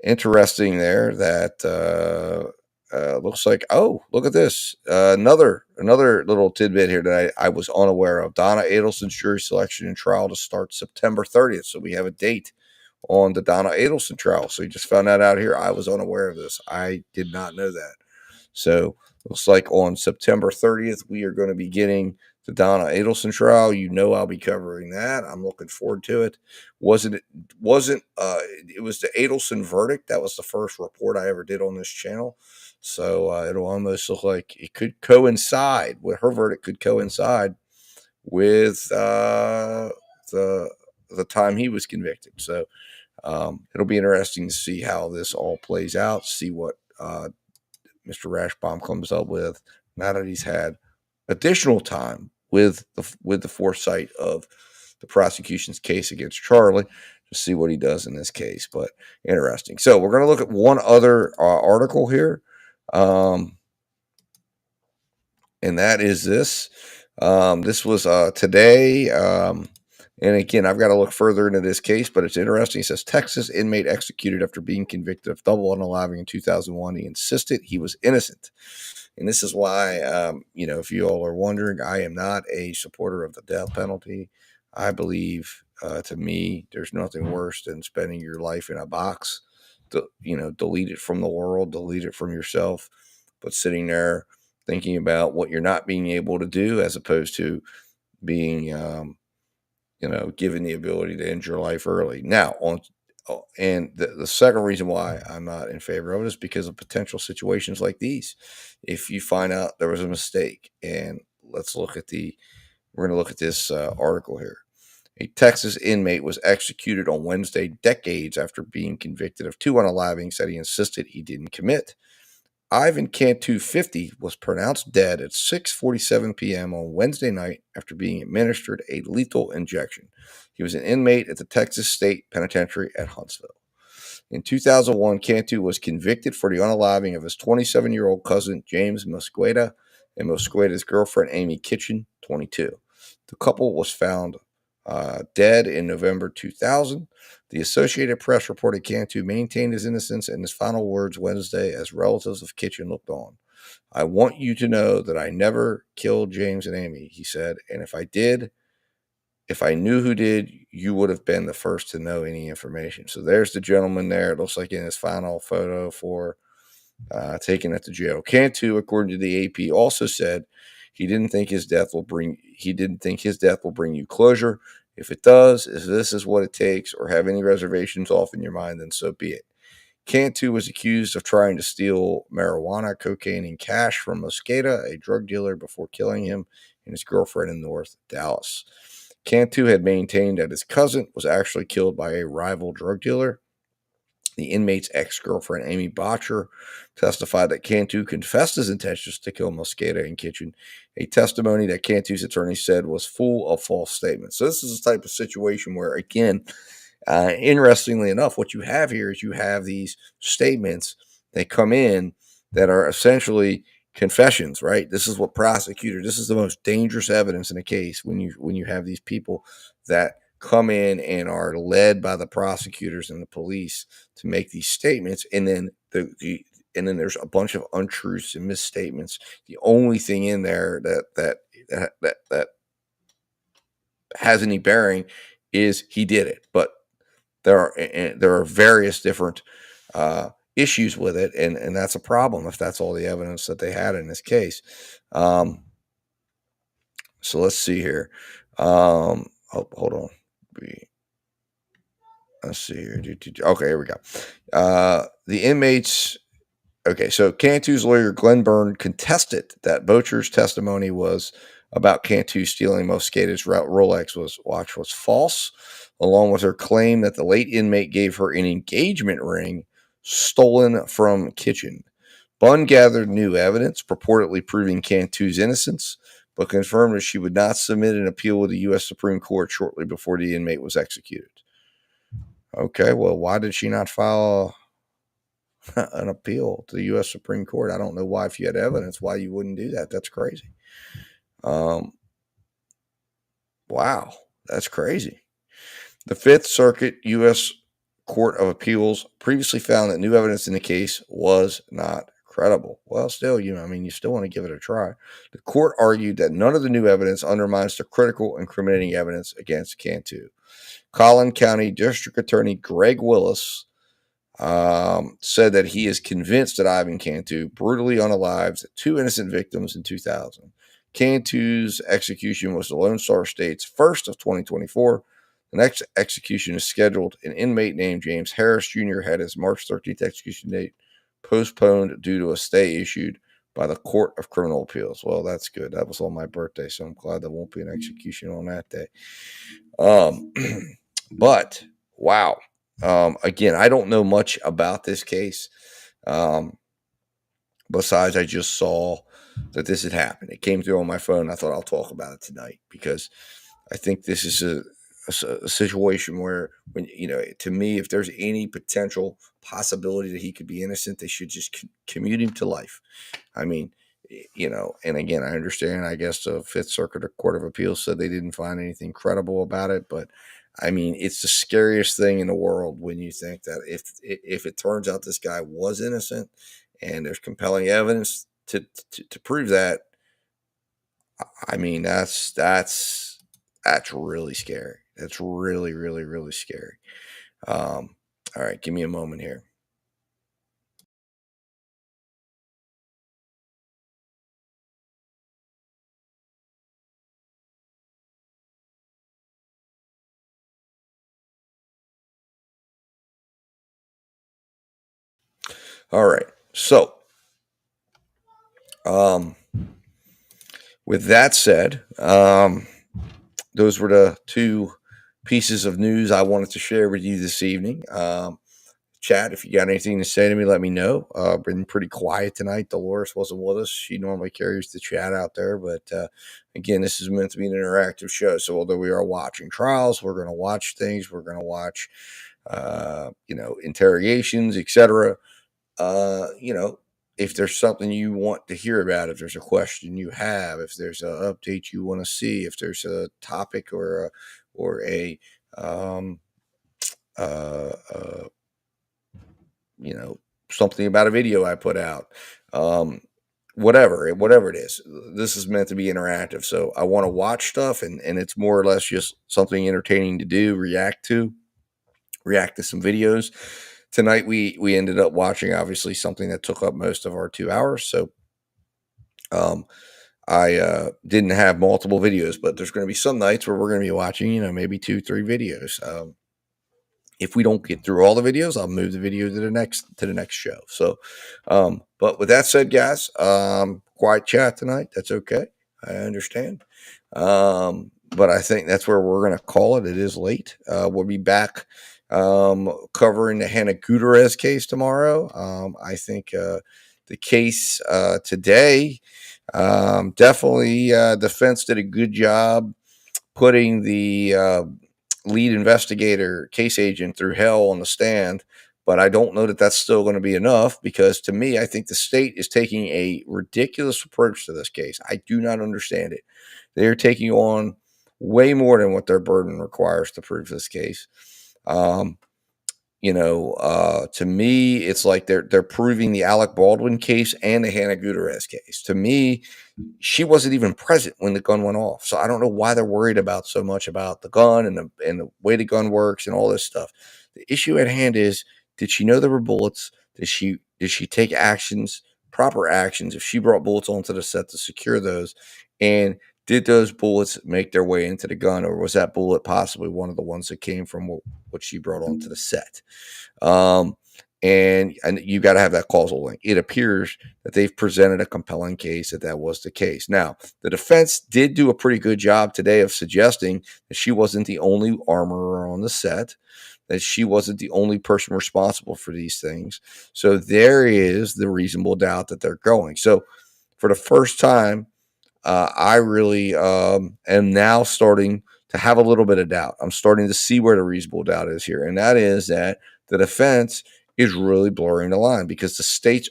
interesting there that looks like, oh, look at this. Another little tidbit here that I was unaware of. Donna Adelson's jury selection and trial to start September 30th. So we have a date on the Donna Adelson trial. So you just found that out here. I was unaware of this. I did not know that. So looks like on September 30th, we are going to be getting the Donna Adelson trial. I'll be covering that. I'm looking forward to it. It was the Adelson verdict. That was the first report I ever did on this channel. So it'll almost look like it could coincide with her verdict could coincide with the time he was convicted. So it'll be interesting to see how this all plays out, see what Mr. Rashbaum comes up with now that he's had additional time with the foresight of the prosecution's case against Charlie to see what he does in this case. But interesting. So we're going to look at one other article here. And that is this. This was today. And again, I've got to look further into this case, but it's interesting. It says Texas inmate executed after being convicted of double unaliving in 2001. He insisted he was innocent. And this is why, if you all are wondering, I am not a supporter of the death penalty. I believe, to me, there's nothing worse than spending your life in a box. Delete it from the world, delete it from yourself, but sitting there thinking about what you're not being able to do as opposed to being, given the ability to end your life early. Now, and the second reason why I'm not in favor of it is because of potential situations like these. If you find out there was a mistake, and we're going to look at this article here. A Texas inmate was executed on Wednesday, decades after being convicted of 2 unalivings that he insisted he didn't commit. Ivan Cantu, 50, was pronounced dead at 6:47 p.m. on Wednesday night after being administered a lethal injection. He was an inmate at the Texas State Penitentiary at Huntsville. In 2001, Cantu was convicted for the unaliving of his 27-year-old cousin, James Mosqueda, and Mosqueda's girlfriend, Amy Kitchen, 22. The couple was found dead in November 2000. The Associated Press reported Cantu maintained his innocence in his final words Wednesday as relatives of Kitchen looked on. "I want you to know that I never killed James and Amy," he said, "and if I did, if I knew who did, you would have been the first to know any information." So there's the gentleman there. It looks like in his final photo for taken at the jail. Cantu, according to the AP, also said he didn't think his death will bring you closure. If it does, if this is what it takes, or have any reservations off in your mind, then so be it. Cantu was accused of trying to steal marijuana, cocaine, and cash from Mosqueda, a drug dealer, before killing him and his girlfriend in North Dallas. Cantu had maintained that his cousin was actually killed by a rival drug dealer. The inmate's ex-girlfriend, Amy Botcher, testified that Cantu confessed his intentions to kill Mosqueda and Kitchen, a testimony that Cantu's attorney said was full of false statements. So this is the type of situation where, again, interestingly enough, what you have here is you have these statements that come in that are essentially confessions, right? This is the most dangerous evidence in a case when you have these people that come in and are led by the prosecutors and the police to make these statements, and then there's a bunch of untruths and misstatements. The only thing in there that has any bearing is he did it, but there are various different issues with it, and that's a problem if that's all the evidence that they had in this case. So let's see here. Hold on. Let's see here. Okay, here we go. The inmates. Okay, so Cantu's lawyer, Glenn Byrne, contested that Bocher's testimony was about Cantu stealing Mosqueda's Rolex watch was false, along with her claim that the late inmate gave her an engagement ring stolen from Kitchen. Bunn gathered new evidence, purportedly proving Cantu's innocence, but confirmed that she would not submit an appeal with the U.S. Supreme Court shortly before the inmate was executed. Okay, well, why did she not file an appeal to the U.S. Supreme Court? I don't know why, if you had evidence, why you wouldn't do that. That's crazy. Wow, that's crazy. The Fifth Circuit U.S. Court of Appeals previously found that new evidence in the case was not credible. Well, still, you still want to give it a try. The court argued that none of the new evidence undermines the critical incriminating evidence against Cantu. Collin County District Attorney Greg Willis said that he is convinced that Ivan Cantu brutally unalived 2 innocent victims in 2000. Cantu's execution was the Lone Star State's first of 2024. The next execution is scheduled. An inmate named James Harris Jr. had his March 13th execution date postponed due to a stay issued by the Court of Criminal Appeals. Well, that's good. That was on my birthday, so I'm glad there won't be an execution on that day. But wow. Again, I don't know much about this case. Besides, I just saw that this had happened. It came through on my phone. I thought I'll talk about it tonight because I think this is a situation where, to me, if there's any potential possibility that he could be innocent, they should just commute him to life. I mean, and again, I understand, I guess the Fifth Circuit Court of Appeals said they didn't find anything credible about it, but I mean, it's the scariest thing in the world when you think that if it turns out this guy was innocent and there's compelling evidence to prove that, I mean, that's really scary. That's really, really, really scary. All right, give me a moment here. All right. So, with that said, those were the two pieces of news I wanted to share with you this evening. Chat, if you got anything to say to me, let me know. Been pretty quiet tonight. Dolores wasn't with us. She normally carries the chat out there, but again, this is meant to be an interactive show. So although we are watching trials, we're going to watch things. We're going to watch, interrogations, etc. If there's something you want to hear about, if there's a question you have, if there's an update you want to see, if there's a topic or a uh, uh, something about a video I put out, whatever it is, this is meant to be interactive. So I want to watch stuff, and it's more or less just something entertaining to do, react to some videos. Tonight we ended up watching obviously something that took up most of our 2 hours. So I didn't have multiple videos, but there's going to be some nights where we're going to be watching, maybe 2-3 videos. If we don't get through all the videos, I'll move the video to the next show. So, but with that said, guys, quiet chat tonight. That's okay. I understand. But I think that's where we're going to call it. It is late. We'll be back covering the Hannah Gutierrez case tomorrow. I think the case today, definitely defense did a good job putting the lead investigator, case agent through hell on the stand. But I don't know that that's still going to be enough, because to me, I think the state is taking a ridiculous approach to this case. I do not understand it. They're taking on way more than what their burden requires to prove this case. To me, it's like they're proving the Alec Baldwin case and the Hannah Gutierrez case. To me, she wasn't even present when the gun went off, so I don't know why they're worried about so much about the gun and the way the gun works and all this stuff. The issue at hand is: did she know there were bullets? Did she take proper actions, if she brought bullets onto the set to secure those? And did those bullets make their way into the gun, or was that bullet possibly one of the ones that came from what she brought onto the set? And you got to have that causal link. It appears that they've presented a compelling case that was the case. Now, the defense did do a pretty good job today of suggesting that she wasn't the only armorer on the set, that she wasn't the only person responsible for these things. So there is the reasonable doubt that they're going. So for the first time, I really am now starting to have a little bit of doubt. I'm starting to see where the reasonable doubt is here, and that is that the defense is really blurring the line, because the state's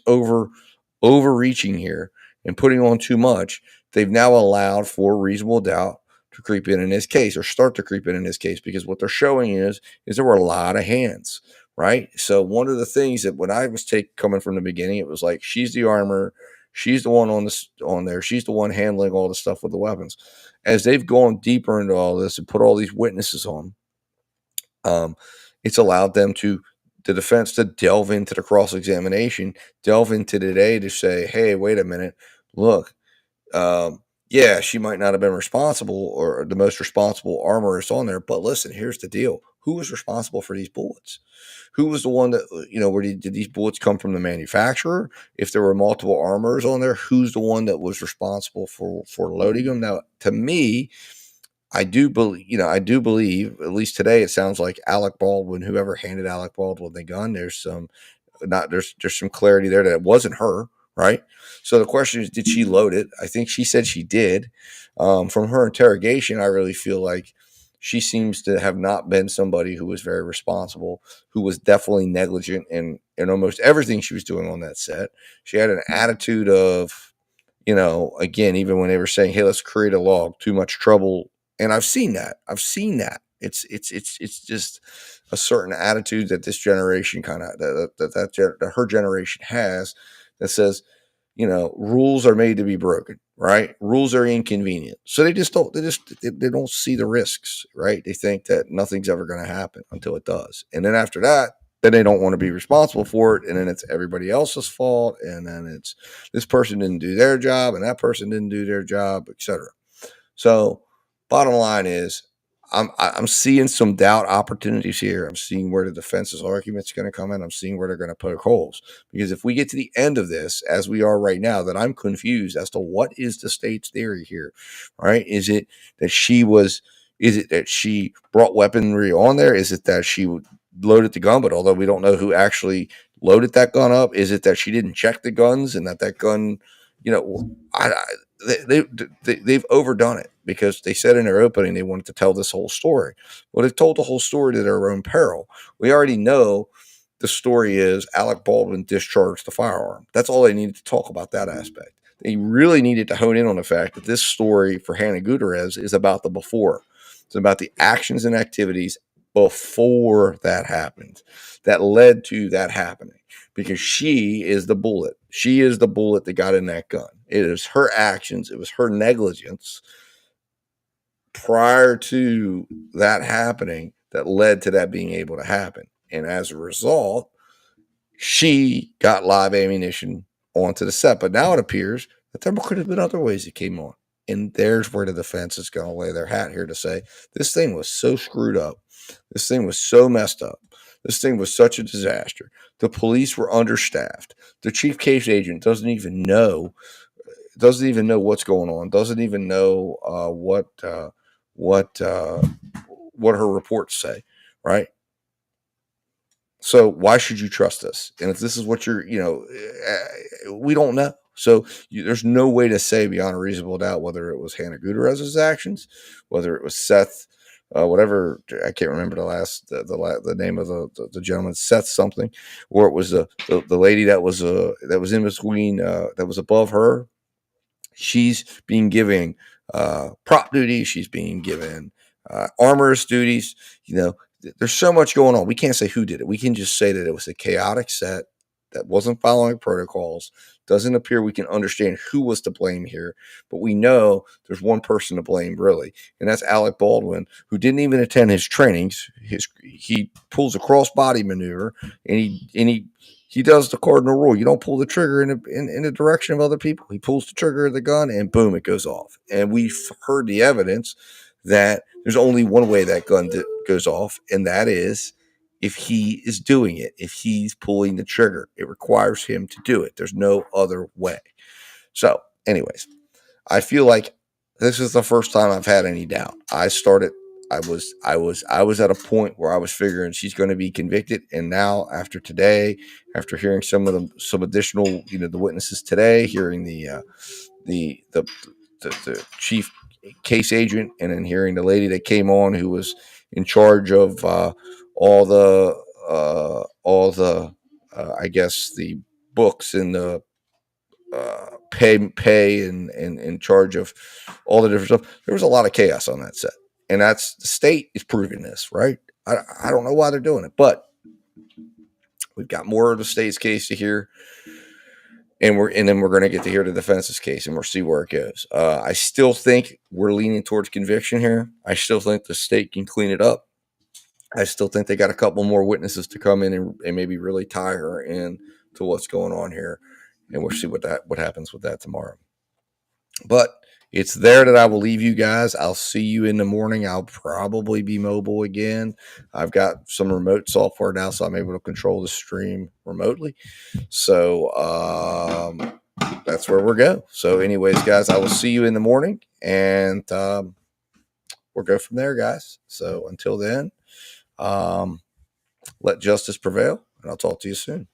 overreaching here and putting on too much. They've now allowed for reasonable doubt to creep in this case, or start to creep in this case, because what they're showing is there were a lot of hands, right? So one of the things that when I was coming from the beginning, it was like, she's the armor. She's the one on there. She's the one handling all the stuff with the weapons. As they've gone deeper into all this and put all these witnesses on, it's allowed them the defense to delve into the cross-examination, delve into today to say, hey, wait a minute, look, yeah, she might not have been responsible, or the most responsible armorist on there, but listen, here's the deal. Who was responsible for these bullets? Who was the one that, did these bullets come from the manufacturer? If there were multiple armorers on there, who's the one that was responsible for loading them? Now, to me, I do believe, at least today, it sounds like Alec Baldwin, whoever handed Alec Baldwin the gun, there's some clarity there that it wasn't her, right? So the question is, did she load it? I think she said she did. From her interrogation, I really feel like she seems to have not been somebody who was very responsible, who was definitely negligent in almost everything she was doing on that set. She had an attitude of, again, even when they were saying, hey, let's create a log, too much trouble. And I've seen that. It's just a certain attitude that this generation that her generation has, that says, rules are made to be broken, right? Rules are inconvenient. So they don't see the risks, right? They think that nothing's ever going to happen until it does. And then after that, then they don't want to be responsible for it. And then it's everybody else's fault. And then it's this person didn't do their job and that person didn't do their job, etc. So bottom line is, I'm seeing some doubt opportunities here. I'm seeing where the defense's argument's going to come in. I'm seeing where they're going to poke holes. Because if we get to the end of this, as we are right now, then I'm confused as to what is the state's theory here, right? Is it that she brought weaponry on there? Is it that she loaded the gun, but although we don't know who actually loaded that gun up, is it that she didn't check the guns and that gun, they've overdone it because they said in their opening they wanted to tell this whole story. Well, they've told the whole story to their own peril. We already know the story is Alec Baldwin discharged the firearm. That's all they needed to talk about that aspect. They really needed to hone in on the fact that this story for Hannah Gutierrez is about the before. It's about the actions and activities before that happened that led to that happening, because she is the bullet. She is the bullet that got in that gun. It is her actions. It was her negligence prior to that happening that led to that being able to happen. And as a result, she got live ammunition onto the set. But now it appears that there could have been other ways it came on. And there's where the defense is going to lay their hat here to say, this thing was so screwed up. This thing was so messed up. This thing was such a disaster. The police were understaffed. The chief case agent doesn't even know what's going on. Doesn't even know what her reports say, right? So why should you trust this? And if this is what we don't know. So there's no way to say beyond a reasonable doubt whether it was Hannah Gutierrez's actions, whether it was Seth, whatever, I can't remember the name of the gentleman, Seth something, or it was the lady that was in between, that was above her. She's being given prop duties. She's being given armorist duties. There's so much going on. We can't say who did it. We can just say that it was a chaotic set that wasn't following protocols. Doesn't appear we can understand who was to blame here, but we know there's one person to blame, really, and that's Alec Baldwin, who didn't even attend his trainings. He pulls a cross-body maneuver, and he does the cardinal rule. You don't pull the trigger in the direction of other people. He pulls the trigger of the gun, and boom, it goes off. And we've heard the evidence that there's only one way that gun goes off, and that is if he is doing it, if he's pulling the trigger. It requires him to do it. There's no other way. So, anyways, I feel like this is the first time I've had any doubt. I was at a point where I was figuring she's going to be convicted, and now after today, after hearing some additional, the witnesses today, hearing the chief case agent, and then hearing the lady that came on who was in charge of all the I guess the books and the pay and in charge of all the different stuff. There was a lot of chaos on that set, and that's the state is proving this, right? I don't know why they're doing it, but we've got more of the state's case to hear, and then we're going to get to hear the defense's case, and we'll see where it goes. I still think we're leaning towards conviction here. I still think the state can clean it up. I still think they got a couple more witnesses to come in and maybe really tie her in to what's going on here, and we'll see what happens with that tomorrow. But it's there that I will leave you guys. I'll see you in the morning. I'll probably be mobile again. I've got some remote software now, so I'm able to control the stream remotely. So that's where we'll go. So anyways, guys, I will see you in the morning, and we'll go from there, guys. So until then, let justice prevail, and I'll talk to you soon.